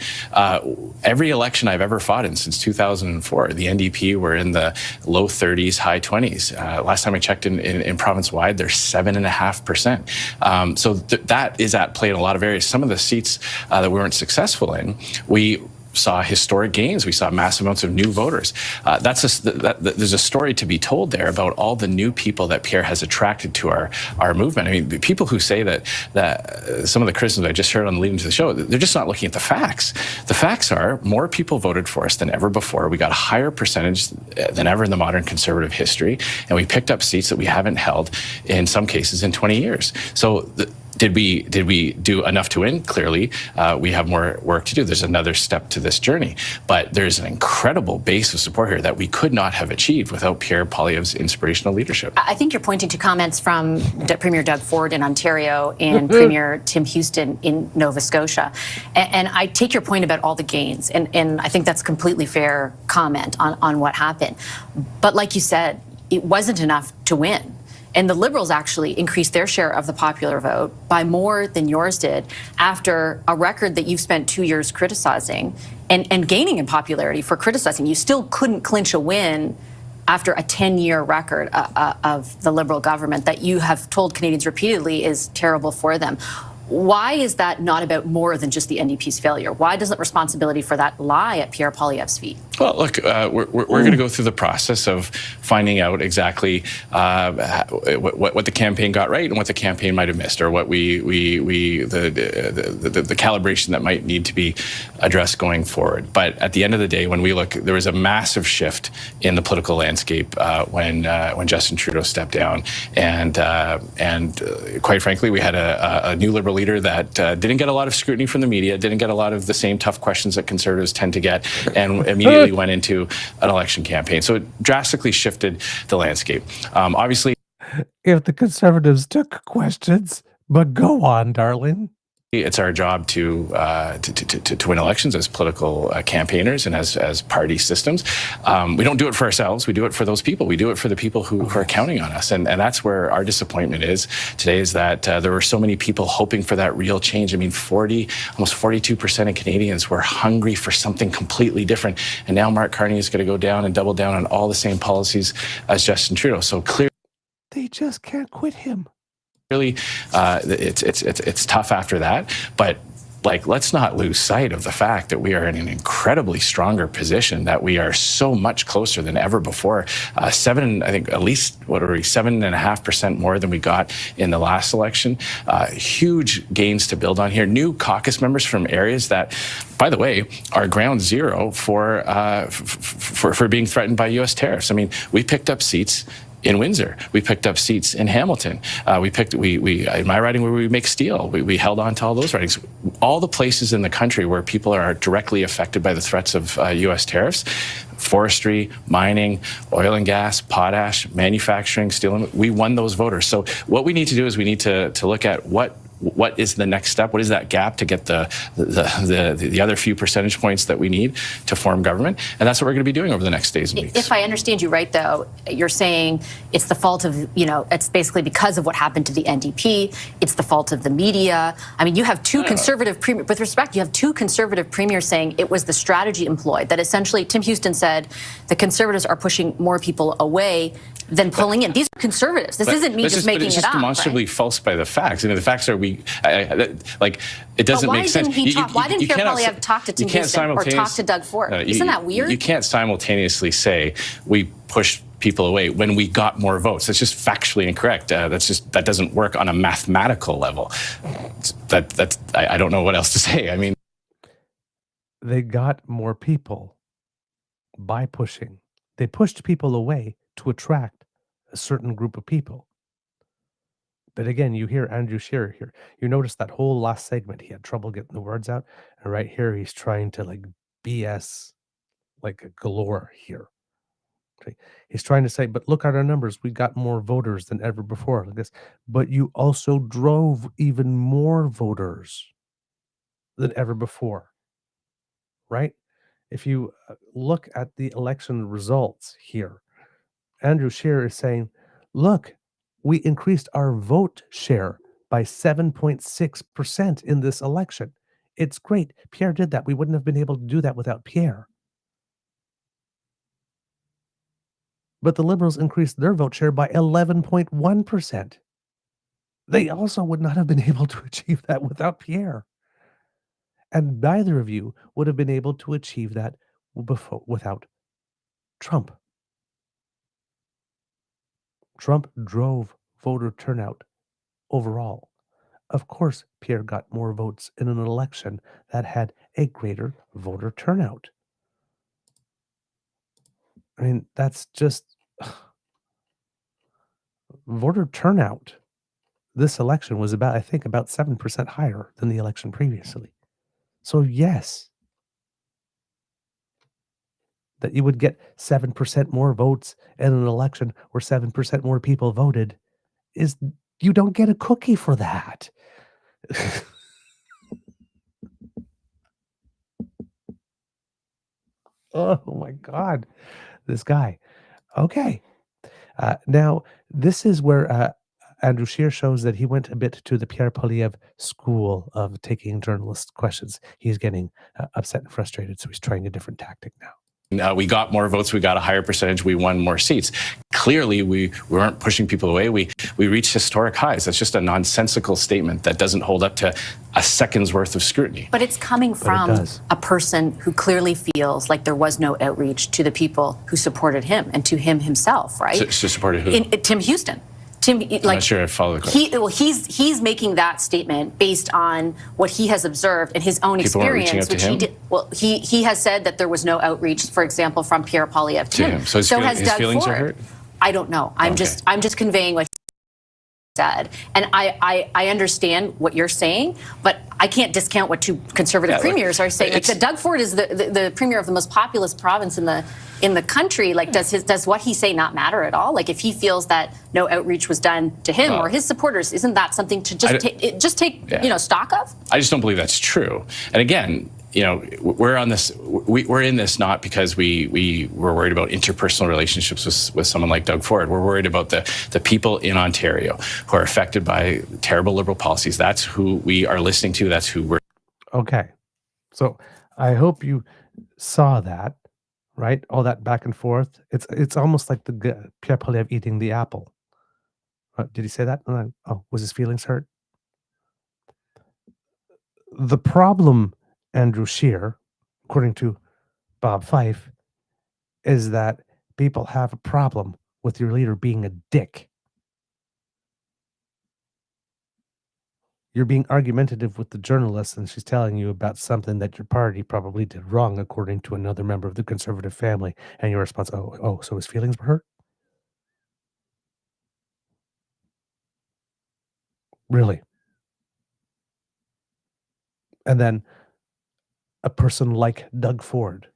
Every election I've ever fought in since 2004, the NDP were in the low 30s, high 20s. Last time I checked in province-wide, they're 7.5%. So that is at play in a lot of areas. Some of the seats that we weren't successful in, we saw historic gains. We saw massive amounts of new voters. There's a story to be told there about all the new people that Pierre has attracted to our movement. I mean, people who say that some of the criticisms I just heard on the lead into the show, they're just not looking at the facts. The facts are more people voted for us than ever before. We got a higher percentage than ever in the modern Conservative history, and we picked up seats that we haven't held in some cases in 20 years. So did we do enough to win? Clearly, we have more work to do. There's another step to this journey, but there's an incredible base of support here that we could not have achieved without Pierre Poilièvre's inspirational leadership. I think you're pointing to comments from Premier Doug Ford in Ontario and Premier Tim Houston in Nova Scotia. And I take your point about all the gains, and I think that's a completely fair comment on what happened. But like you said, it wasn't enough to win. And the Liberals actually increased their share of the popular vote by more than yours did after a record that you've spent 2 years criticizing and gaining in popularity for criticizing. You still couldn't clinch a win after a 10-year record of the Liberal government that you have told Canadians repeatedly is terrible for them. Why is that not about more than just the NDP's failure? Why doesn't responsibility for that lie at Pierre Poilièvre's feet? Well, look, we're going to go through the process of finding out exactly what the campaign got right and what the campaign might have missed, or what the calibration that might need to be addressed going forward. But at the end of the day, when we look, there was a massive shift in the political landscape when Justin Trudeau stepped down, and quite frankly, we had a new Liberal leader that didn't get a lot of scrutiny from the media, didn't get a lot of the same tough questions that Conservatives tend to get, and immediately went into an election campaign. So it drastically shifted the landscape. Obviously, if the Conservatives took questions, but go on, darling. It's our job to win elections as political campaigners and as party systems. We don't do it for ourselves. We do it for those people. We do it for the people who are counting on us. And that's where our disappointment is today, is that there were so many people hoping for that real change. I mean, almost 42% of Canadians were hungry for something completely different. And now Mark Carney is going to go down and double down on all the same policies as Justin Trudeau. So clearly, they just can't quit him. Really, it's tough after that, but like, let's not lose sight of the fact that we are in an incredibly stronger position, that we are so much closer than ever before. I think at least, 7.5% more than we got in the last election. Huge gains to build on here. New caucus members from areas that, by the way, are ground zero for being threatened by U.S. tariffs. I mean, we picked up seats in Windsor. We picked up seats in Hamilton. In my riding where we make steel, we held on to all those ridings. All the places in the country where people are directly affected by the threats of U.S. tariffs, forestry, mining, oil and gas, potash, manufacturing, steel, we won those voters. So what we need to do is we need to look at what is the next step? What is that gap to get the other few percentage points that we need to form government? And that's what we're going to be doing over the next days and weeks. If I understand you right, though, you're saying it's the fault of, it's basically because of what happened to the NDP. It's the fault of the media. I mean, you have two conservative premiers, with respect, you have two conservative premiers saying it was the strategy employed, that essentially Tim Houston said the Conservatives are pushing more people away than pulling in. These are Conservatives. This isn't me just making it up. It's just demonstrably false by the facts. I mean, the facts are it doesn't make sense. Why didn't Pierre Poilièvre talk to Tim Houston or talk to Doug Ford? Isn't that weird? You can't simultaneously say we push people away when we got more votes. That's just factually incorrect. That doesn't work on a mathematical level. I don't know what else to say. I mean, they got more people by pushing. They pushed people away to attract a certain group of people. But again, you hear Andrew Scheer here. You notice that whole last segment, he had trouble getting the words out. And right here, he's trying to BS a galore here. Okay. He's trying to say, but look at our numbers. We got more voters than ever before. Like this. But you also drove even more voters than ever before. Right? If you look at the election results here, Andrew Scheer is saying, look, we increased our vote share by 7.6% in this election. It's great. Pierre did that. We wouldn't have been able to do that without Pierre. But the Liberals increased their vote share by 11.1%. They also would not have been able to achieve that without Pierre. And neither of you would have been able to achieve that without Trump. Trump drove voter turnout overall. Of course, Pierre got more votes in an election that had a greater voter turnout. I mean, that's just voter turnout. This election was about 7% higher than the election previously. So yes, that you would get 7% more votes in an election where 7% more people voted, you don't get a cookie for that. Oh my God, this guy. Okay. Now, this is where Andrew Scheer shows that he went a bit to the Pierre Poilièvre school of taking journalist questions. He's getting upset and frustrated, so he's trying a different tactic now. We got more votes, we got a higher percentage, we won more seats. Clearly, we weren't pushing people away. We reached historic highs. That's just a nonsensical statement that doesn't hold up to a second's worth of scrutiny. But it's coming from a person who clearly feels like there was no outreach to the people who supported him and to him himself, right? So supported who? Tim Houston. I'm not sure I follow the question. He's making that statement based on what he has observed and his own experience, which he did. Well, he has said that there was no outreach, for example, from Pierre Poilièvre to him. So his has Doug feelings Ford. Are hurt? I don't know. I'm just conveying what said. And I understand what you're saying, but I can't discount what two conservative premiers are saying. Like, Doug Ford is the premier of the most populous province in the country. Like, does what he say not matter at all? Like, if he feels that no outreach was done to him or his supporters, isn't that something to just take stock of? I just don't believe that's true. And again, we're on this. We're in this not because we're worried about interpersonal relationships with someone like Doug Ford. We're worried about the people in Ontario who are affected by terrible Liberal policies. That's who we are listening to. That's who we're. Okay, so I hope you saw that, right? All that back and forth. It's almost like the Pierre Poilièvre eating the apple. Did he say that? Oh, was his feelings hurt? The problem, Andrew Scheer, according to Bob Fife, is that people have a problem with your leader being a dick. You're being argumentative with the journalist, and she's telling you about something that your party probably did wrong, according to another member of the Conservative family, and your response, oh, so his feelings were hurt? Really? And then a person like Doug Ford.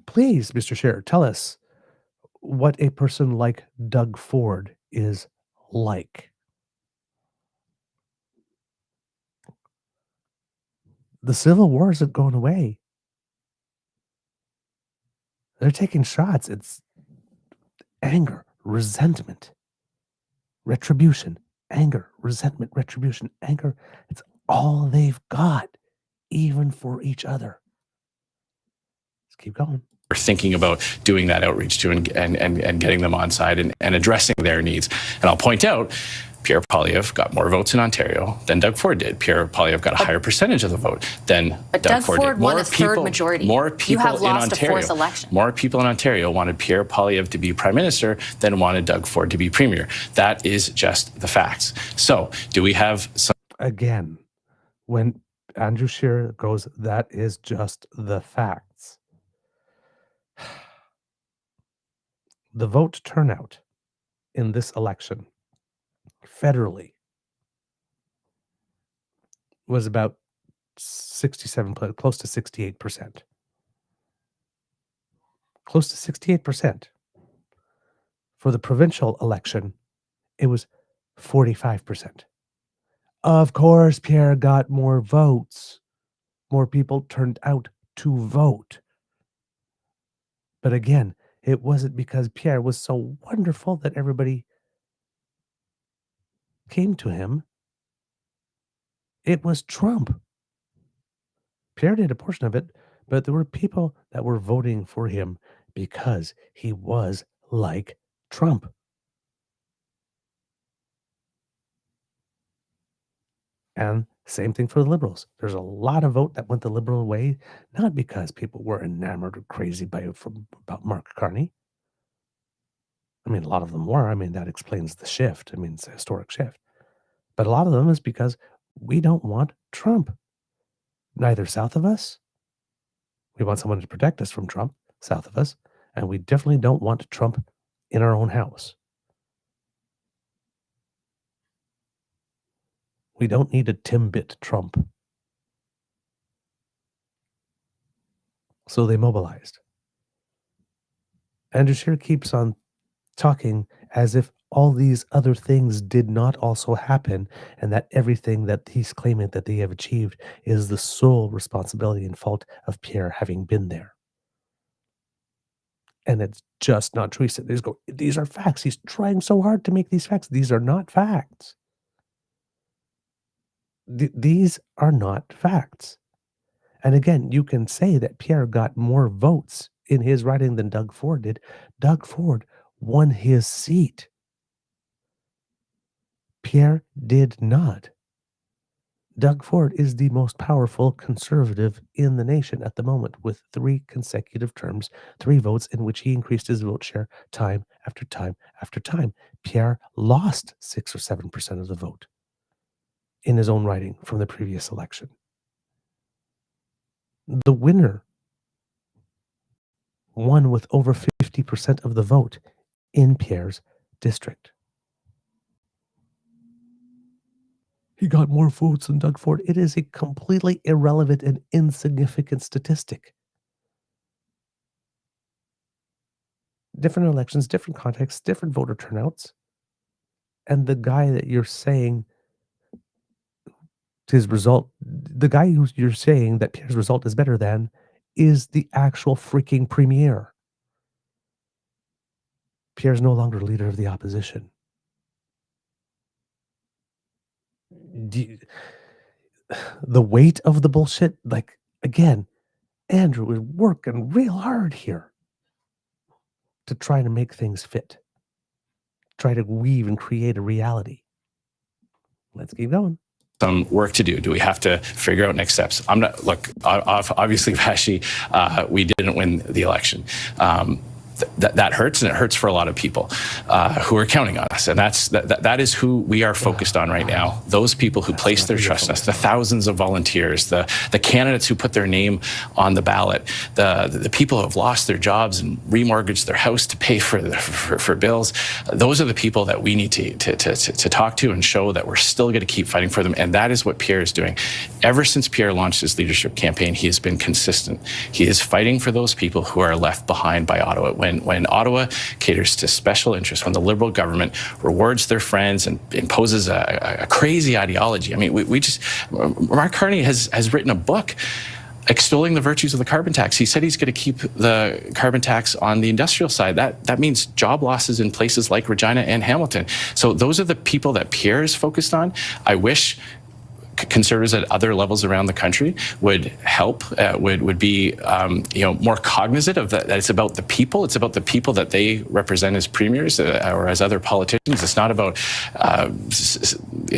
Please, Mr. Scheer, tell us what a person like Doug Ford is like. The Civil War isn't going away. They're taking shots. It's anger, resentment, retribution, anger, resentment, retribution, anger. It's all they've got, even for each other. Let's keep going. We're thinking about doing that outreach to and getting them on side and addressing their needs. And I'll point out, Pierre Poilièvre got more votes in Ontario than Doug Ford did. Pierre Poilièvre got a higher percentage of the vote than Doug Ford did. Won a third majority. More people you have in lost Ontario. A fourth election. More people in Ontario wanted Pierre Poilièvre to be Prime Minister than wanted Doug Ford to be Premier. That is just the facts. So, do we have some... Again, when Andrew Scheer goes, that is just the facts. The vote turnout in this election, federally, was about 67, close to 68%. Close to 68%. For the provincial election, it was 45%. Of course, Pierre got more votes. More people turned out to vote. But again, it wasn't because Pierre was so wonderful that everybody came to him. It was Trump. Pierre did a portion of it, but there were people that were voting for him because he was like Trump. And same thing for the Liberals. There's a lot of vote that went the Liberal way, not because people were enamored or crazy about Mark Carney. I mean, a lot of them were. I mean, that explains the shift. I mean, it's a historic shift. But a lot of them is because we don't want Trump. Neither south of us. We want someone to protect us from Trump, south of us. And we definitely don't want Trump in our own house. We don't need a Timbit Trump. So they mobilized. Andrew Scheer keeps on talking as if all these other things did not also happen, and that everything that he's claiming that they have achieved is the sole responsibility and fault of Pierre having been there. And it's just not true. He said, these are facts. He's trying so hard to make these facts. These are not facts. These are not facts. And again, you can say that Pierre got more votes in his riding than Doug Ford did. Doug Ford won his seat. Pierre did not. Doug Ford is the most powerful conservative in the nation at the moment, with 3 consecutive terms, 3 votes in which he increased his vote share time after time after time. Pierre lost 6 or 7% of the vote in his own riding from the previous election. The winner won with over 50% of the vote in Pierre's district. he got more votes than Doug Ford. It is a completely irrelevant and insignificant statistic. Different elections, different contexts, different voter turnouts. And the guy that you're saying his result, the guy who you're saying that Pierre's result is better than, is the actual freaking premier. Pierre's no longer leader of the opposition. The weight of the bullshit, like, again, Andrew is working real hard here to try to make things fit, try to weave and create a reality. Let's keep going. Some work to do. Do we have to figure out next steps? I'm not, look, obviously, Vashi, we didn't win the election. That hurts, and it hurts for a lot of people who are counting on us, and that is who we are focused on right now. Those people who place their trust in us, the thousands of volunteers, the candidates who put their name on the ballot, the people who have lost their jobs and remortgaged their house to pay for bills. Those are the people that we need to talk to and show that we're still going to keep fighting for them, and that is what Pierre is doing. Ever since Pierre launched his leadership campaign, he has been consistent. He is fighting for those people who are left behind by Ottawa. When Ottawa caters to special interests, when the Liberal government rewards their friends and imposes a crazy ideology. I mean, we just, Mark Carney has written a book extolling the virtues of the carbon tax. He said he's going to keep the carbon tax on the industrial side. That means job losses in places like Regina and Hamilton. So those are the people that Pierre is focused on. I wish Conservatives at other levels around the country would help, would be more cognizant of that it's about the people. It's about the people that they represent as premiers or as other politicians. It's not about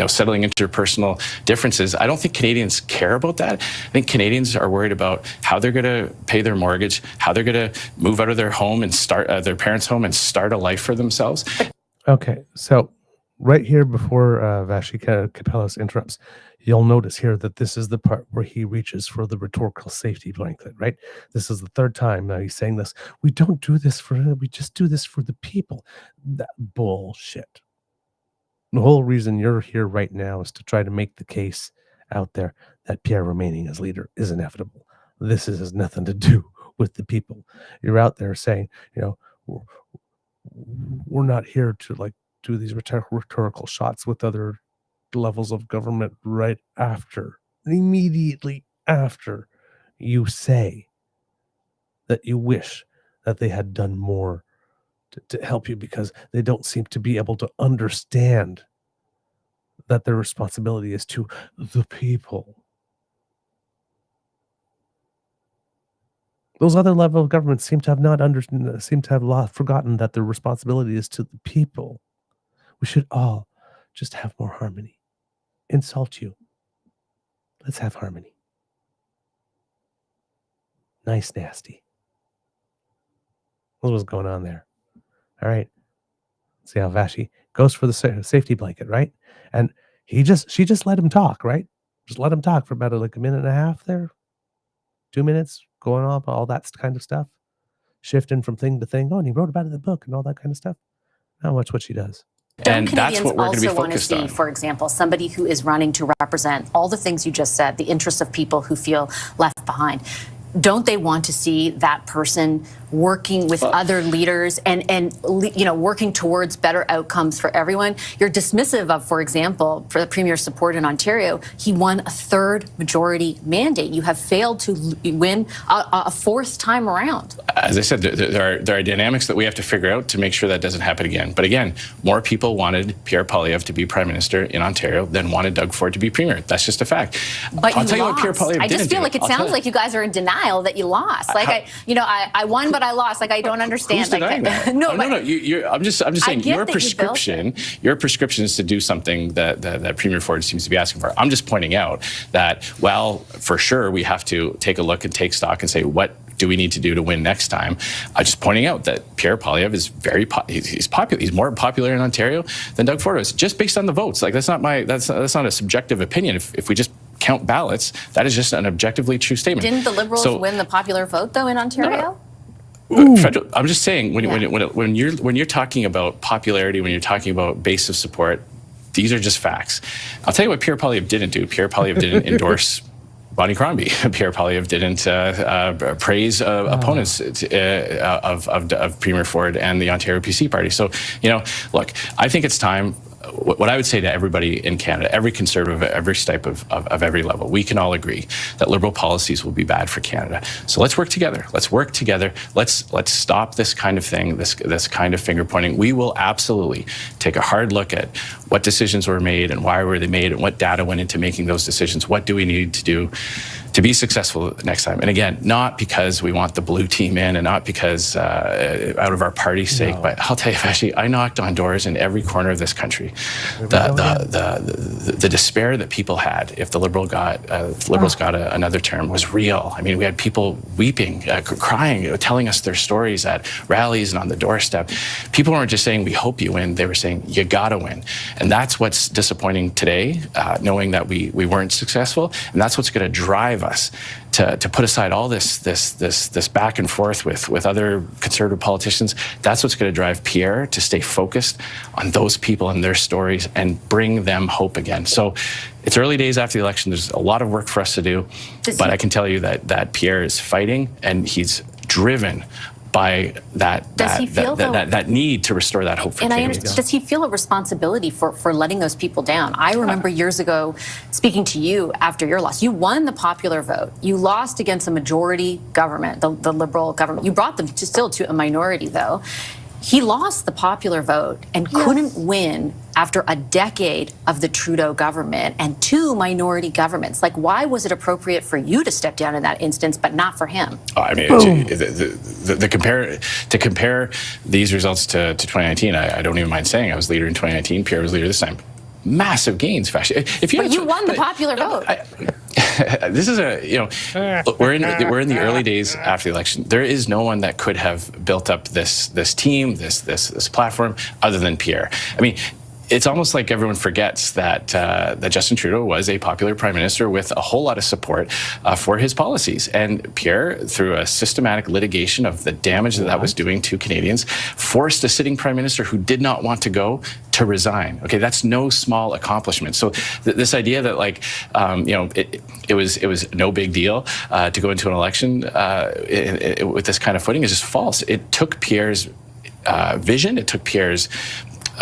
settling interpersonal differences. I don't think Canadians care about that. I think Canadians are worried about how they're going to pay their mortgage, how they're going to move out of their home and start their parents' home and start a life for themselves. Okay, so right here before Vashi Kapelos interrupts, you'll notice here that this is the part where he reaches for the rhetorical safety blanket, right? This is the third time he's saying this. We don't do this we just do this for the people. That bullshit. The whole reason you're here right now is to try to make the case out there that Pierre remaining as leader is inevitable. This has nothing to do with the people. You're out there saying, we're not here to do these rhetorical shots with other levels of government right after, immediately after you say that you wish that they had done more to help you because they don't seem to be able to understand that their responsibility is to the people. Those other level of governments seem to have forgotten that their responsibility is to the people. We should all just have more harmony. Insult you. Let's have harmony. Nice, nasty. What was going on there? All right. See how Vashi goes for the safety blanket, right? And she just let him talk, right? Just let him talk for about a minute and a half there. 2 minutes, going on all that kind of stuff. Shifting from thing to thing. Oh, and he wrote about it in the book and all that kind of stuff. Now watch what she does. Don't Canadians also want to see, for example, somebody who is running to represent all the things you just said, the interests of people who feel left behind? Don't they want to see that person working with other leaders and working towards better outcomes for everyone? You're dismissive of, for example, for the Premier's support in Ontario, he won a third majority mandate. You have failed to win a fourth time around. As I said, there are dynamics that we have to figure out to make sure that doesn't happen again. But again, more people wanted Pierre Poilièvre to be Prime Minister in Ontario than wanted Doug Ford to be Premier. That's just a fact. But I'll tell you what Pierre Poilièvre I just didn't feel do. like it sounds like you guys are in denial that you lost. I won, but I lost. I don't understand. Who's denying that? No, I'm just saying your prescription is to do something that Premier Ford seems to be asking for. I'm just pointing out that, for sure we have to take a look and take stock and say, what do we need to do to win next time? I'm just pointing out that Pierre Poilièvre is he's popular. He's more popular in Ontario than Doug Ford is, just based on the votes. That's not a subjective opinion. If we just count ballots, that is just an objectively true statement. Didn't the Liberals win the popular vote though in Ontario? I'm just saying when you're talking about popularity, when you're talking about base of support, These are just facts. I'll tell you what Pierre Poilièvre didn't do. Pierre Poilièvre didn't endorse Bonnie Crombie. Pierre Poilièvre didn't praise opponents of Premier Ford and the Ontario PC party. So, look, I think it's time. What I would say to everybody in Canada, every Conservative, every type of every level, we can all agree that Liberal policies will be bad for Canada. So let's work together. Let's work together. Let's stop this kind of thing, this kind of finger pointing. We will absolutely take a hard look at what decisions were made and why were they made and what data went into making those decisions. What do we need to do to be successful next time? And again, not because we want the blue team in and not because out of our party's sake, but I'll tell you, actually, I knocked on doors in every corner of this country. The despair that people had if the Liberals got another term was real. I mean, we had people weeping, crying, telling us their stories at rallies and on the doorstep. People weren't just saying, we hope you win. They were saying, you gotta win. And that's what's disappointing today, knowing that we weren't successful. And that's what's gonna drive us to put aside all this back and forth with other Conservative politicians. That's what's going to drive Pierre to stay focused on those people and their stories and bring them hope again. So it's early days after the election. There's a lot of work for us to do, but I can tell you that Pierre is fighting and he's driven by that need to restore that hope for Canadians. Does he feel a responsibility for letting those people down? I remember years ago speaking to you after your loss. You won the popular vote. You lost against a majority government, the Liberal government. You brought them still to a minority, though. He lost the popular vote and couldn't win after a decade of the Trudeau government and 2 minority governments. Like, why was it appropriate for you to step down in that instance, but not for him? I mean, to compare these results to 2019, I don't even mind saying I was leader in 2019. Pierre was leader this time. Massive gains, actually. But you won the popular vote. This is we're in the early days after the election. There is no one that could have built up this team, this platform, other than Pierre. I mean, it's almost like everyone forgets that Justin Trudeau was a popular prime minister with a whole lot of support for his policies. And Pierre, through a systematic litigation of the damage that was doing to Canadians, forced a sitting prime minister who did not want to go to resign. Okay, that's no small accomplishment. So this idea that it was no big deal to go into an election with this kind of footing is just false. It took Pierre's vision. It took Pierre's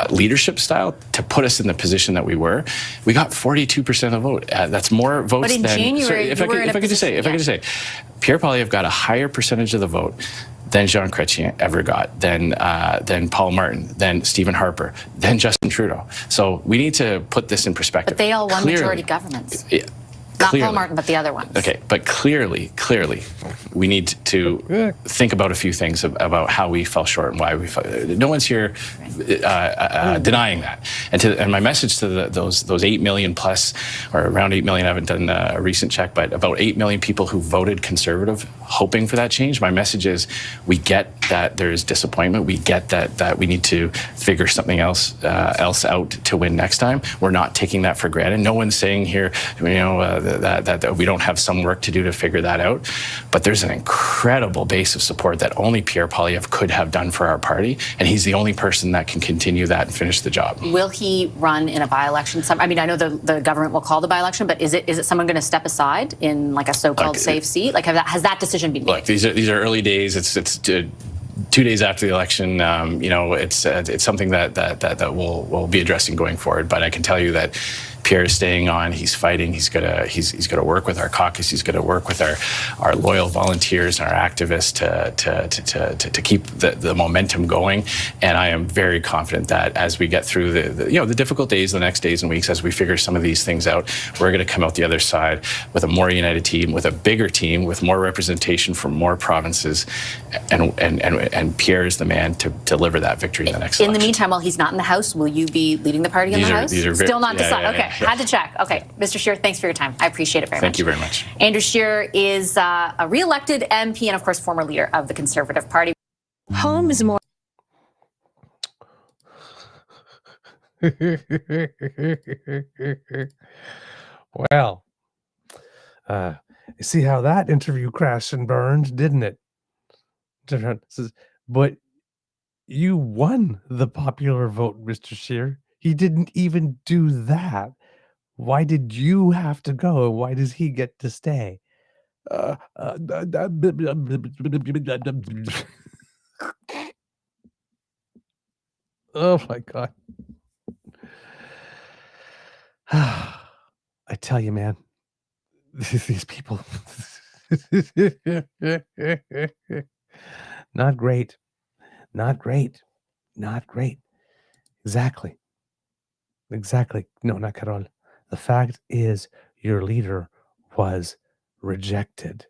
leadership style to put us in the position that we were. We got 42% of the vote. That's more votes than... But in January, if I could just say, Pierre Poilièvre got a higher percentage of the vote than Jean Chrétien ever got, than Paul Martin, than Stephen Harper, than Justin Trudeau. So we need to put this in perspective. But they all won majority governments. Not Paul Martin, but the other ones. Okay, but clearly, we need to think about a few things about how we fell short and why we fell. No one's here denying that. And my message to those 8 million plus, or around 8 million, I haven't done a recent check, but about 8 million people who voted Conservative, hoping for that change. My message is, we get that there is disappointment. We get that we need to figure something else out to win next time. We're not taking that for granted. No one's saying here, that we don't have some work to do to figure that out. But there's an incredible base of support that only Pierre Poilièvre could have done for our party, and he's the only person that can continue that and finish the job. Will he run in a by-election? I mean, I know the government will call the by-election, but is it someone going to step aside in like a so-called safe seat? Like, has that decision been made? Look, these are early days. It's 2 days after the election. It's something that we'll be addressing going forward. But I can tell you that Pierre is staying on. He's fighting. He's gonna work with our caucus. He's gonna work with our loyal volunteers and our activists to keep the momentum going. And I am very confident that as we get through the difficult days, the next days and weeks, as we figure some of these things out, we're gonna come out the other side with a more united team, with a bigger team, with more representation from more provinces, and Pierre is the man to deliver that victory in the next election. In the meantime, while he's not in the House, will you be leading the party in the House? Still not decided. Okay. Had to check. Okay, Mr. Scheer, thanks for your time. I appreciate it very much. Thank you very much. Andrew Scheer is a re-elected MP and, of course, former leader of the Conservative Party. Home is more... Well, you see how that interview crashed and burned, didn't it? But you won the popular vote, Mr. Scheer. He didn't even do that. Why did you have to go? Why does he get to stay? Oh my God. I tell you, man, these people, not great, not great, not great. Exactly. Exactly. No, not Carol. The fact is, your leader was rejected.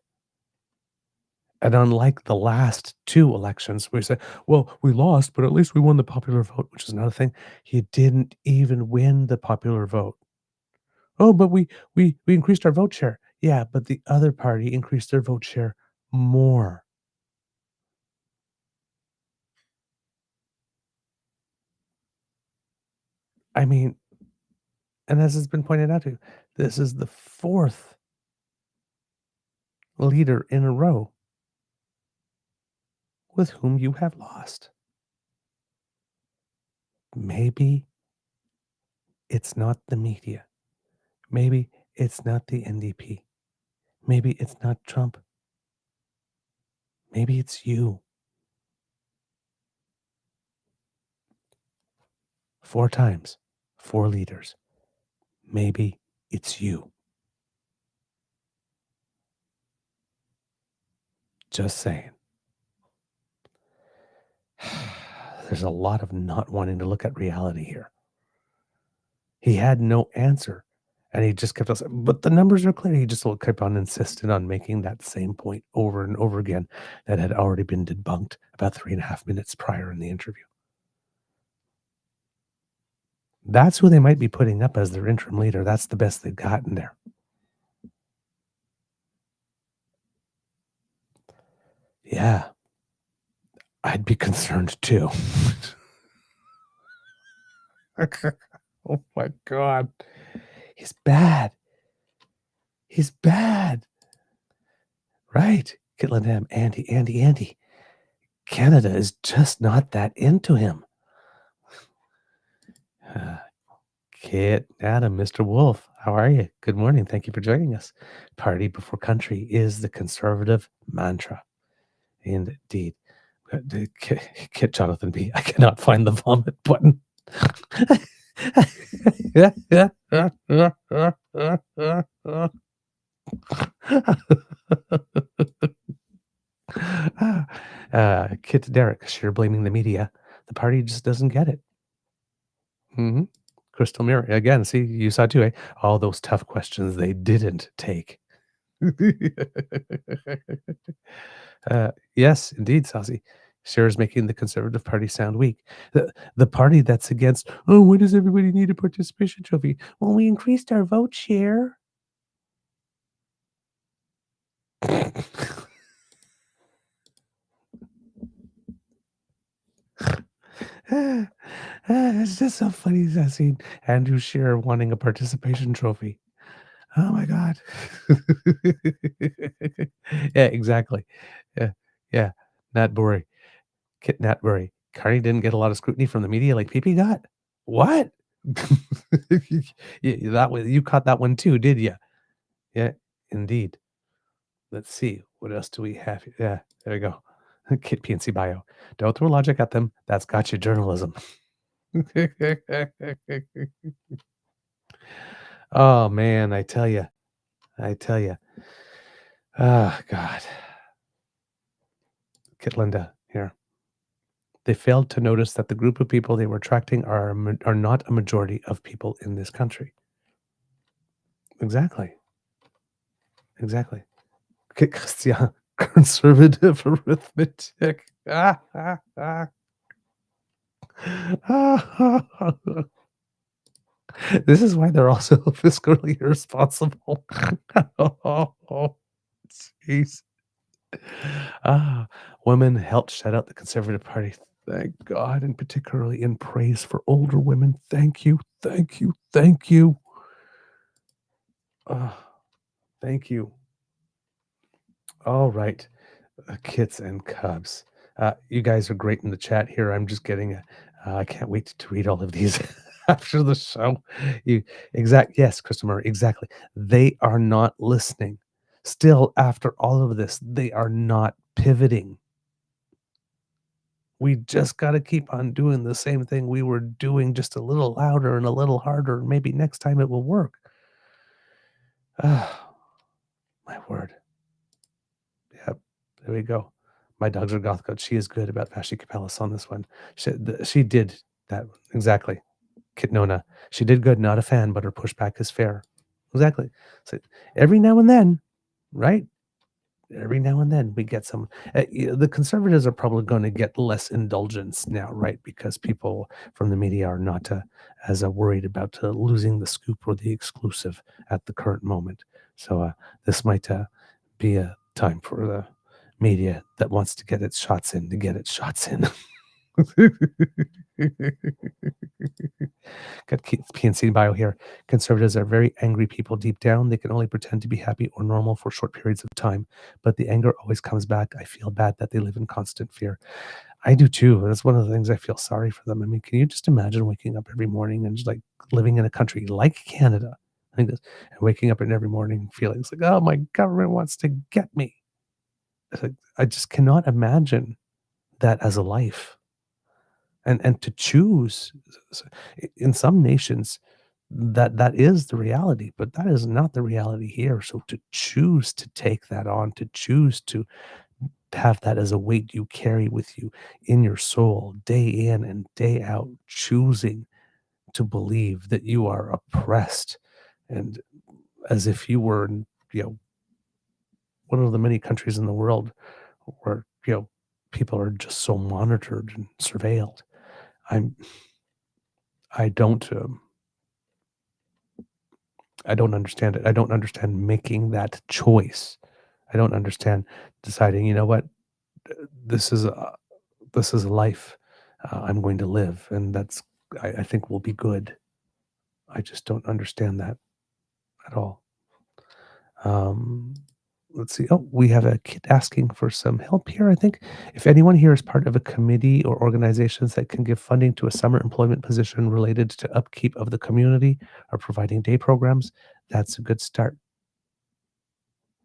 And unlike the last two elections, where you say, well, we lost, but at least we won the popular vote, which is another thing. He didn't even win the popular vote. Oh, but we increased our vote share. Yeah, but the other party increased their vote share more. I mean, and as has been pointed out to you, this is the fourth leader in a row with whom you have lost. Maybe it's not the media. Maybe it's not the NDP. Maybe it's not Trump. Maybe it's you. 4 times, 4 leaders. Maybe it's you. Just saying. There's a lot of not wanting to look at reality here. He had no answer. And he just kept on saying, but the numbers are clear. He just kept on insisting on making that same point over and over again that had already been debunked about 3.5 minutes prior in the interview. That's who they might be putting up as their interim leader. That's the best they've gotten there. Yeah. I'd be concerned too. Oh my God. He's bad. He's bad. Right. Kitland, Andy. Canada is just not that into him. Kit, Adam, Mr. Wolf, how are you? Good morning. Thank you for joining us. Party before country is the conservative mantra. Indeed. Kit Jonathan B. I cannot find the vomit button. Kit Derek, sure blaming the media. The party just doesn't get it. Crystal Mirror, again, see, you saw too, eh? All those tough questions they didn't take. Yes, indeed, Saucy. Sure is making the Conservative Party sound weak. The party that's against, oh, why does everybody need a participation trophy? Well, we increased our vote share. It's just so funny to see Andrew Scheer wanting a participation trophy. Oh my God. Yeah, exactly. Yeah. Nat Bury. Kit Nat Bury. Carney didn't get a lot of scrutiny from the media like PP got. What? You caught that one too, did you? Yeah, indeed. Let's see. What else do we have? Yeah, there we go. Kit PNC bio. Don't throw logic at them. That's gotcha journalism. Oh man, I tell you. Oh God. Kit Linda here. They failed to notice that the group of people they were attracting are not a majority of people in this country. Exactly. Kit Christian, conservative arithmetic. This is why they're also fiscally irresponsible. Oh, jeez. Women helped shut out the Conservative Party. Thank God, and particularly in praise for older women. Thank you. Thank you. All right, kits and cubs. You guys are great in the chat here. I'm just getting I can't wait to read all of these. after the show. Yes, Christopher, exactly. They are not listening. Still, after all of this, they are not pivoting. We just got to keep on doing the same thing we were doing, just a little louder and a little harder. Maybe next time it will work. Ah, my word. Yep, there we go. My dogs are goth goat. She is good about Vashi Capellis on this one. She did that exactly. Kitnona. She did good. Not a fan, but her pushback is fair. Exactly. So every now and then, right? Every now and then we get some. The conservatives are probably going to get less indulgence now, right? Because people from the media are not as worried about losing the scoop or the exclusive at the current moment. So this might be a time for the media that wants to get its shots in to get its shots in. Got PNC bio here. Conservatives are very angry people deep down. They can only pretend to be happy or normal for short periods of time, but the anger always comes back. I feel bad that they live in constant fear. I do too. That's one of the things I feel sorry for them. I mean, can you just imagine waking up every morning and just like living in a country like Canada, I think, and waking up in every morning feeling it's like, oh, my government wants to get me. Like, I just cannot imagine that as a life. And to choose in some nations that is the reality, but that is not the reality here. So to choose to take that on, to choose to have that as a weight you carry with you in your soul day in and day out, choosing to believe that you are oppressed and as if you were, one of the many countries in the world where, people are just so monitored and surveilled. I don't understand it. I don't understand making that choice. I don't understand deciding, you know what, this is a life I'm going to live, and I think will be good. I just don't understand that at all. Let's see. Oh, we have a kid asking for some help here, I think. If anyone here is part of a committee or organizations that can give funding to a summer employment position related to upkeep of the community or providing day programs, that's a good start.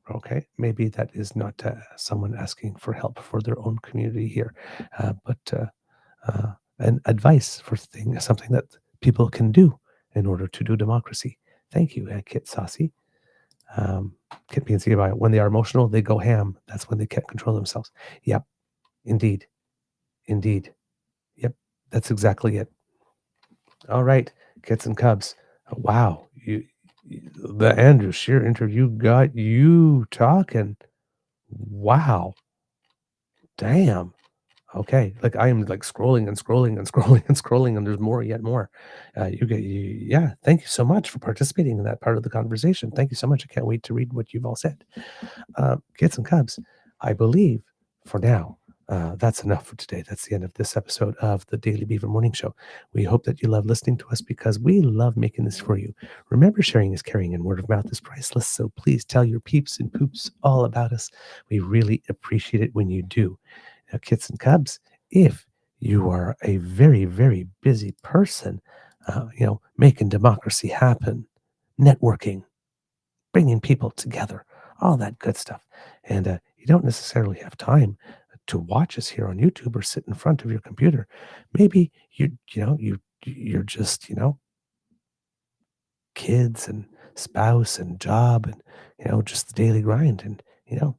Okay, maybe that is not someone asking for help for their own community here, but an advice for something that people can do in order to do democracy. Thank you, Kit Saucy. Kit PNC about it. When they are emotional, they go ham. That's when they can't control themselves. Yep, indeed. Yep, that's exactly it. All right, Kits and Cubs. Wow, the Andrew Scheer interview got you talking. Wow, damn. Okay, like I am like scrolling and scrolling and scrolling and scrolling, and there's more, yet more. Yeah. Thank you so much for participating in that part of the conversation. Thank you so much. I can't wait to read what you've all said. Kids and Cubs, I believe for now, that's enough for today. That's the end of this episode of the Daily Beaver Morning Show. We hope that you love listening to us because we love making this for you. Remember, sharing is caring and word of mouth is priceless. So please tell your peeps and poops all about us. We really appreciate it when you do. Now, Kits and Cubs, if you are a very, very busy person, making democracy happen, networking, bringing people together, all that good stuff, and you don't necessarily have time to watch us here on YouTube or sit in front of your computer, maybe you're just kids and spouse and job and just the daily grind, and you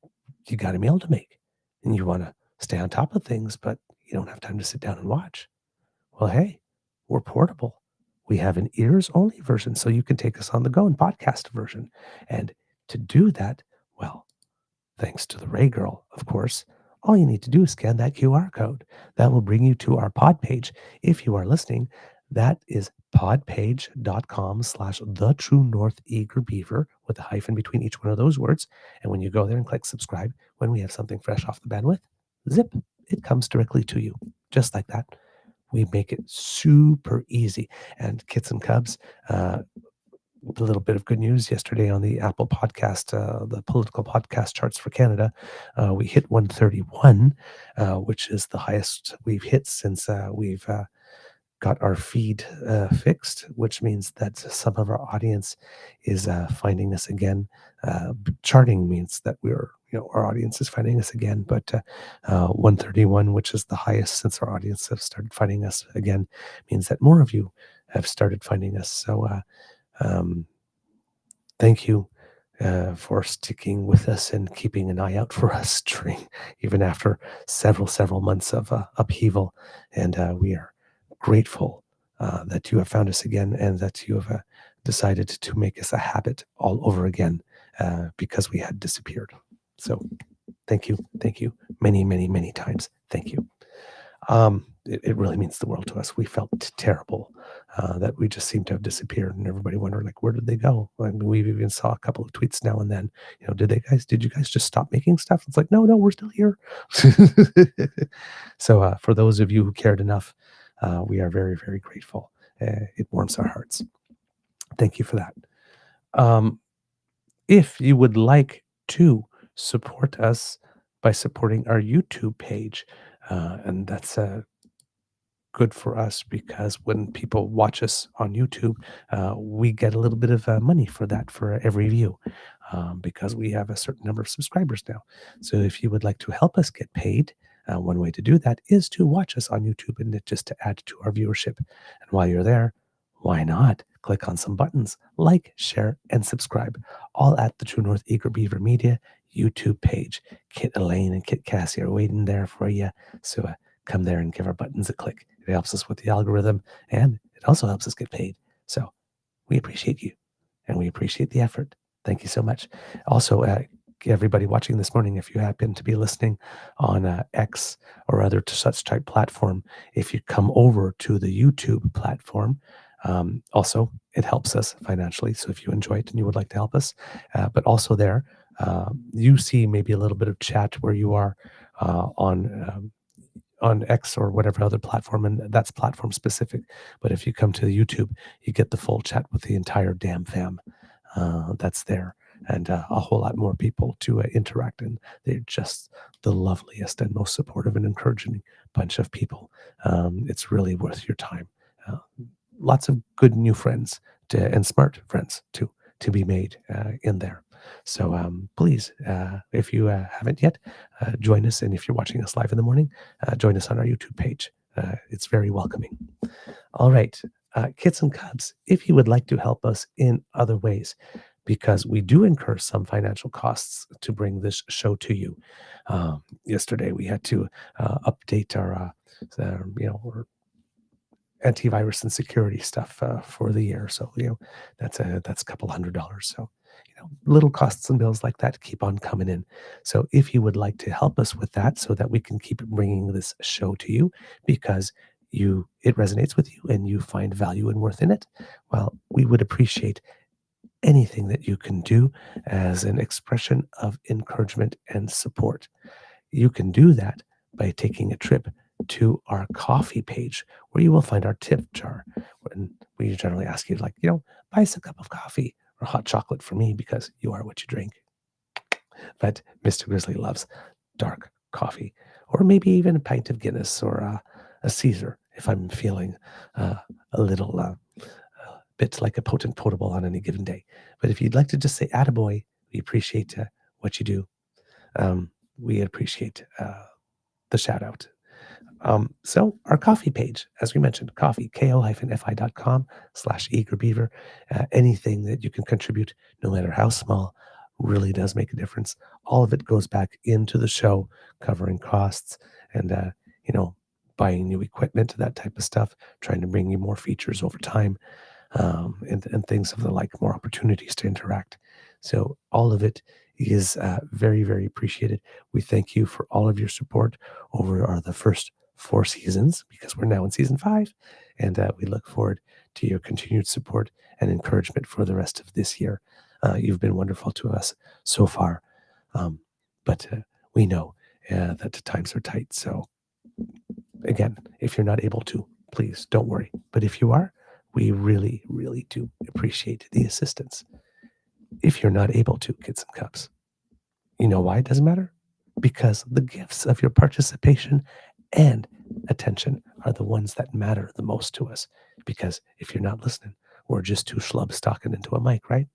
got a meal to make, and you want to stay on top of things, but you don't have time to sit down and watch. Well, hey, we're portable. We have an ears-only version, so you can take us on the go and podcast version. And to do that, well, thanks to the Ray Girl, of course, all you need to do is scan that QR code. That will bring you to our pod page. If you are listening, that is podpage.com/thetruenortheagerbeaver with a hyphen between each one of those words. And when you go there and click subscribe, when we have something fresh off the bandwidth, zip, it comes directly to you. Just like that. We make it super easy. And Kits and Cubs, a little bit of good news yesterday on the Apple podcast, the political podcast charts for Canada. We hit 131, which is the highest we've hit since we've got our feed fixed, which means that some of our audience is finding us again. Charting means that our audience is finding us again, but 131, which is the highest since our audience have started finding us again, means that more of you have started finding us. So thank you for sticking with us and keeping an eye out for us even after several months of upheaval. And we are grateful that you have found us again and that you have decided to make us a habit all over again because we had disappeared. So thank you many times. Thank you. It really means the world to us. We felt terrible that we just seemed to have disappeared, and everybody wondered, like, where did they go? I mean, we've even saw a couple of tweets now and then. Did you guys just stop making stuff? It's like, no, we're still here. So for those of you who cared enough, we are very, very grateful. It warms our hearts. Thank you for that. If you would like to support us by supporting our YouTube page, and that's good for us because when people watch us on YouTube, we get a little bit of money for that for every view because we have a certain number of subscribers now. So if you would like to help us get paid, one way to do that is to watch us on YouTube and just to add to our viewership. And while you're there, why not click on some buttons like, share, and subscribe, all at the True North Eager Beaver Media YouTube page. Kit Elaine and Kit Cassie are waiting there for you. So come there and give our buttons a click. It helps us with the algorithm, and it also helps us get paid. So we appreciate you, and we appreciate the effort. Thank you so much. Also, everybody watching this morning, if you happen to be listening on X or other such type platform, if you come over to the YouTube platform, also it helps us financially. So if you enjoy it and you would like to help us, but also there, you see maybe a little bit of chat where you are on X or whatever other platform, and that's platform specific. But if you come to the YouTube, you get the full chat with the entire damn fam that's there, and a whole lot more people to interact. And they're just the loveliest and most supportive and encouraging bunch of people. It's really worth your time. Lots of good new friends and smart friends to be made in there. So please, if you haven't yet, join us. And if you're watching us live in the morning, join us on our YouTube page. It's very welcoming. All right, kits and cubs, if you would like to help us in other ways, because we do incur some financial costs to bring this show to you. Yesterday, we had to update our antivirus and security stuff for the year. So, that's a couple $100. So, little costs and bills like that keep on coming in. So if you would like to help us with that so that we can keep bringing this show to you because it resonates with you and you find value and worth in it, well, we would appreciate anything that you can do as an expression of encouragement and support. You can do that by taking a trip to our coffee page where you will find our tip jar. And we generally ask you, buy us a cup of coffee or hot chocolate for me because you are what you drink. But Mr. Grizzly loves dark coffee, or maybe even a pint of Guinness or a Caesar if I'm feeling a little bit like a potent potable on any given day. But if you'd like to just say attaboy, we appreciate what you do. We appreciate the shout out. So our coffee page, as we mentioned, coffee, ko-fi.com/eagerbeaver. Anything that you can contribute, no matter how small, really does make a difference. All of it goes back into the show, covering costs and, buying new equipment, that type of stuff, trying to bring you more features over time, and things of the like, more opportunities to interact. So all of it is very, very appreciated. We thank you for all of your support over the first 4 seasons, because we're now in season 5, and we look forward to your continued support and encouragement for the rest of this year. You've been wonderful to us so far, but we know that times are tight. So again, if you're not able to, please don't worry. But if you are, we really, really do appreciate the assistance. If you're not able to, kids and cubs, you know why it doesn't matter? Because the gifts of your participation and attention are the ones that matter the most to us. Because if you're not listening, we're just two schlubs talking into a mic, right?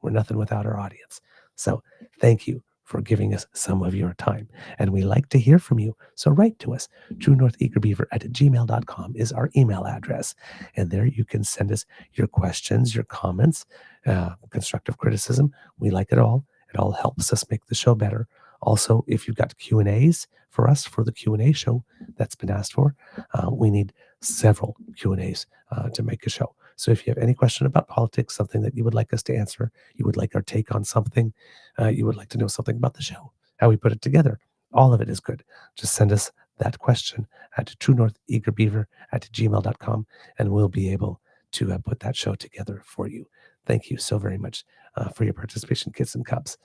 We're nothing without our audience. So thank you for giving us some of your time. And we like to hear from you. So write to us. truenortheagerbeaver@gmail.com is our email address. And there you can send us your questions, your comments, constructive criticism. We like it all. It all helps us make the show better. Also, if you've got Q&As for us for the Q&A show that's been asked for, we need several Q&As to make a show. So if you have any question about politics, something that you would like us to answer, you would like our take on something, you would like to know something about the show, how we put it together, all of it is good. Just send us that question at truenortheagerbeaver@gmail.com, and we'll be able to put that show together for you. Thank you so very much for your participation, kids and cubs.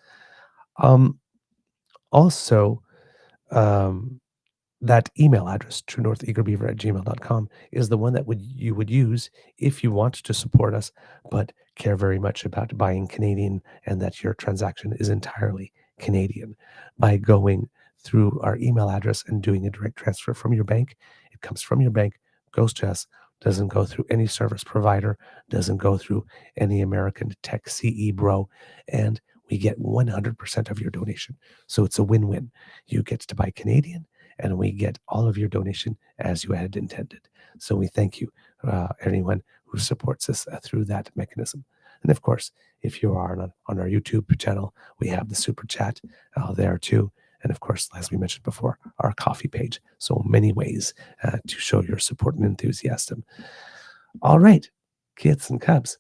Also, that email address, truenortheagerbeaver@gmail.com, is the one that you would use if you want to support us, but care very much about buying Canadian and that your transaction is entirely Canadian. By going through our email address and doing a direct transfer from your bank, it comes from your bank, goes to us, doesn't go through any service provider, doesn't go through any American tech CE bro, and we get 100% of your donation. So it's a win-win. You get to buy Canadian, and we get all of your donation as you had intended. So we thank you, anyone who supports us through that mechanism. And of course, if you are on our YouTube channel, we have the super chat there too. And of course, as we mentioned before, our coffee page. So many ways to show your support and enthusiasm. All right, kids and cubs,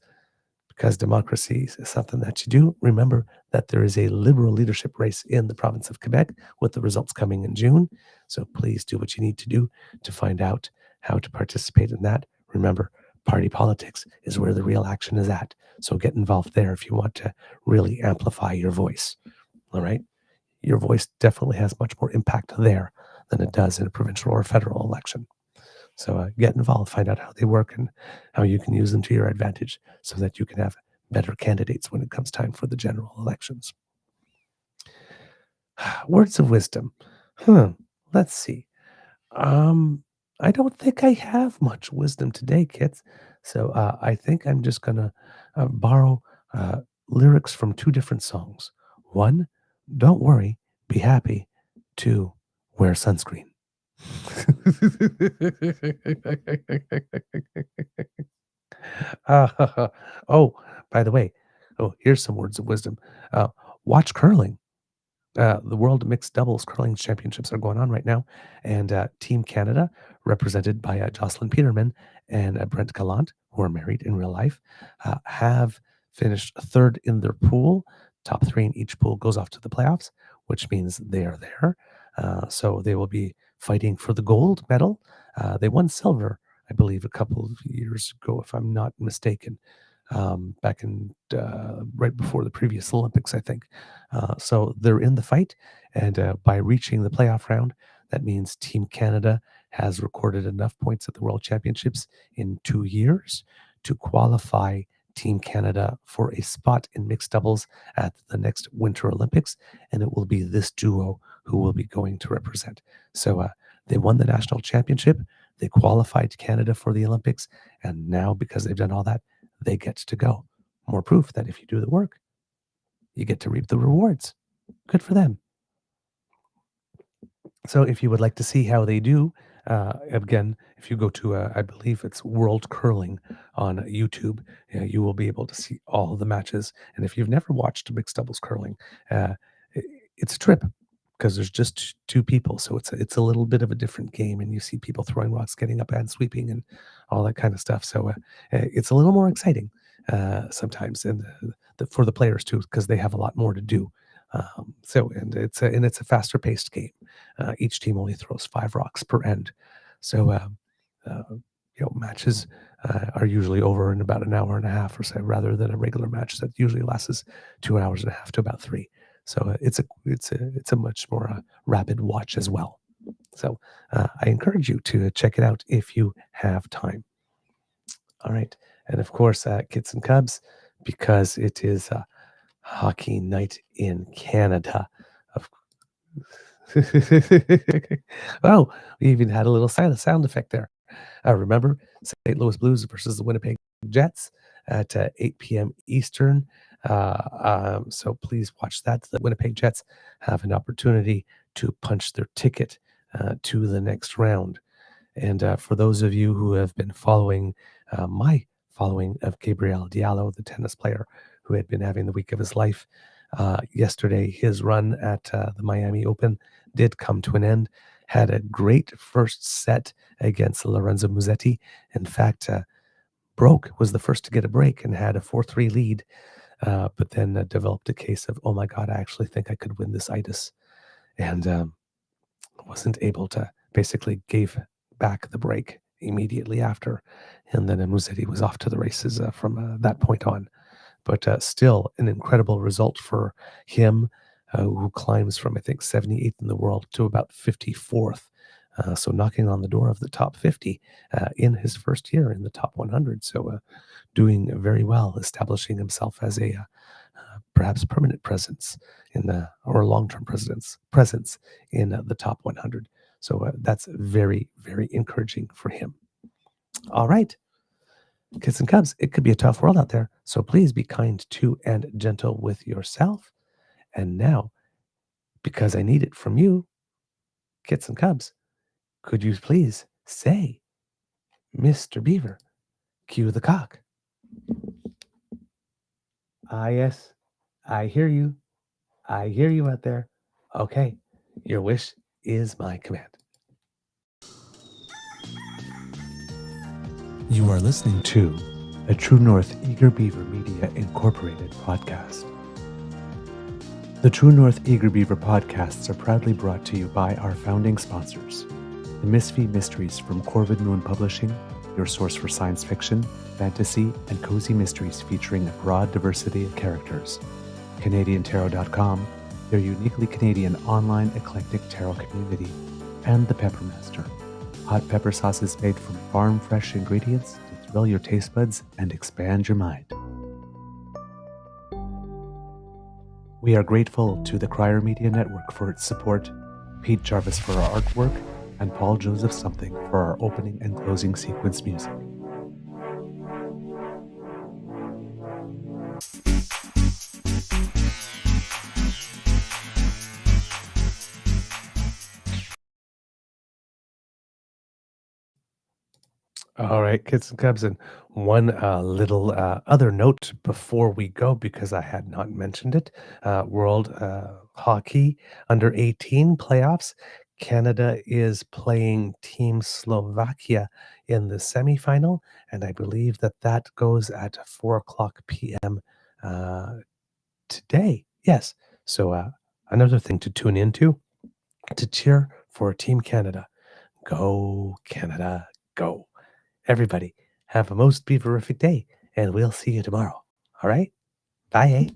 because democracy is something that you do, remember that there is a Liberal leadership race in the province of Quebec with the results coming in June. So please do what you need to do to find out how to participate in that. Remember, party politics is where the real action is at. So get involved there if you want to really amplify your voice. All right? Your voice definitely has much more impact there than it does in a provincial or federal election. So get involved, find out how they work and how you can use them to your advantage so that you can have better candidates when it comes time for the general elections. Words of wisdom. Let's see. I don't think I have much wisdom today, kids. So I think I'm just going to borrow lyrics from two different songs. One, don't worry, be happy. Two, wear sunscreen. Oh, by the way, here's some words of wisdom. Watch curling. The World Mixed Doubles Curling Championships are going on right now, and Team Canada, represented by Jocelyn Peterman and Brent Gallant, who are married in real life, have finished third in their pool. Top three in each pool goes off to the playoffs, which means they are there. So they will be fighting for the gold medal. They won silver, I believe, a couple of years ago, if I'm not mistaken, back in right before the previous Olympics, I think. So they're in the fight, and by reaching the playoff round, that means Team Canada has recorded enough points at the World Championships in 2 years to qualify Team Canada for a spot in mixed doubles at the next Winter Olympics, and it will be this duo who will be going to represent. So they won the national championship, they qualified Canada for the Olympics, and now because they've done all that, they get to go. More proof that if you do the work, you get to reap the rewards. Good for them. So if you would like to see how they do, again, if you go to, I believe it's World Curling on YouTube, you will be able to see all the matches. And if you've never watched mixed doubles curling, it's a trip because there's just two people. So it's a little bit of a different game, and you see people throwing rocks, getting up and sweeping and all that kind of stuff. So it's a little more exciting sometimes, and for the players too, because they have a lot more to do. And it's a faster paced game. Each team only throws 5 rocks per end. So, matches are usually over in about an hour and a half or so, rather than a regular match that usually lasts 2 hours and a half to about 3. So it's a much more rapid watch as well. So I encourage you to check it out if you have time. All right. And of course, kids and cubs, because it is hockey night in Canada. Oh, we even had a little sound effect there. Remember, St. Louis Blues versus the Winnipeg Jets at 8 p.m. Eastern. So please watch that. The Winnipeg Jets have an opportunity to punch their ticket to the next round. And for those of you who have been following my following of Gabriel Diallo, the tennis player who had been having the week of his life, yesterday his run at the Miami Open did come to an end. Had a great first set against Lorenzo Musetti. In fact, was the first to get a break and had a 4-3 lead, but then developed a case of, oh my God, I actually think I could win this itis. And wasn't able to, basically gave back the break immediately after. And then Musetti was off to the races from that point on. But still an incredible result for him, who climbs from, I think, 78th in the world to about 54th. So knocking on the door of the top 50 in his first year in the top 100. So doing very well, establishing himself as a perhaps permanent presence in the, or long-term presence in the top 100. So that's very, very encouraging for him. All right. Kids and cubs, it could be a tough world out there. So please be kind to and gentle with yourself. And now, because I need it from you, kids and cubs, could you please say, Mr. Beaver, cue the cock. Ah, yes, I hear you. I hear you out there. Okay, your wish is my command. You are listening to a True North Eager Beaver Media Incorporated podcast. The True North Eager Beaver podcasts are proudly brought to you by our founding sponsors, the Misfit Mysteries from Corvid Moon Publishing, your source for science fiction, fantasy, and cozy mysteries featuring a broad diversity of characters, CanadianTarot.com, their uniquely Canadian online eclectic tarot community, and The Peppermaster, hot pepper sauces made from farm-fresh ingredients to thrill your taste buds and expand your mind. We are grateful to the Crier Media Network for its support, Pete Jarvis for our artwork, and Paul Joseph Something for our opening and closing sequence music. All right, kids and cubs, and one little other note before we go, because I had not mentioned it. World Hockey Under 18 playoffs. Canada is playing Team Slovakia in the semifinal, and I believe that goes at 4:00 p.m. Today. Yes. So another thing to tune into, to cheer for Team Canada. Go, Canada, go. Everybody, have a most beaverific day, and we'll see you tomorrow. All right? Bye.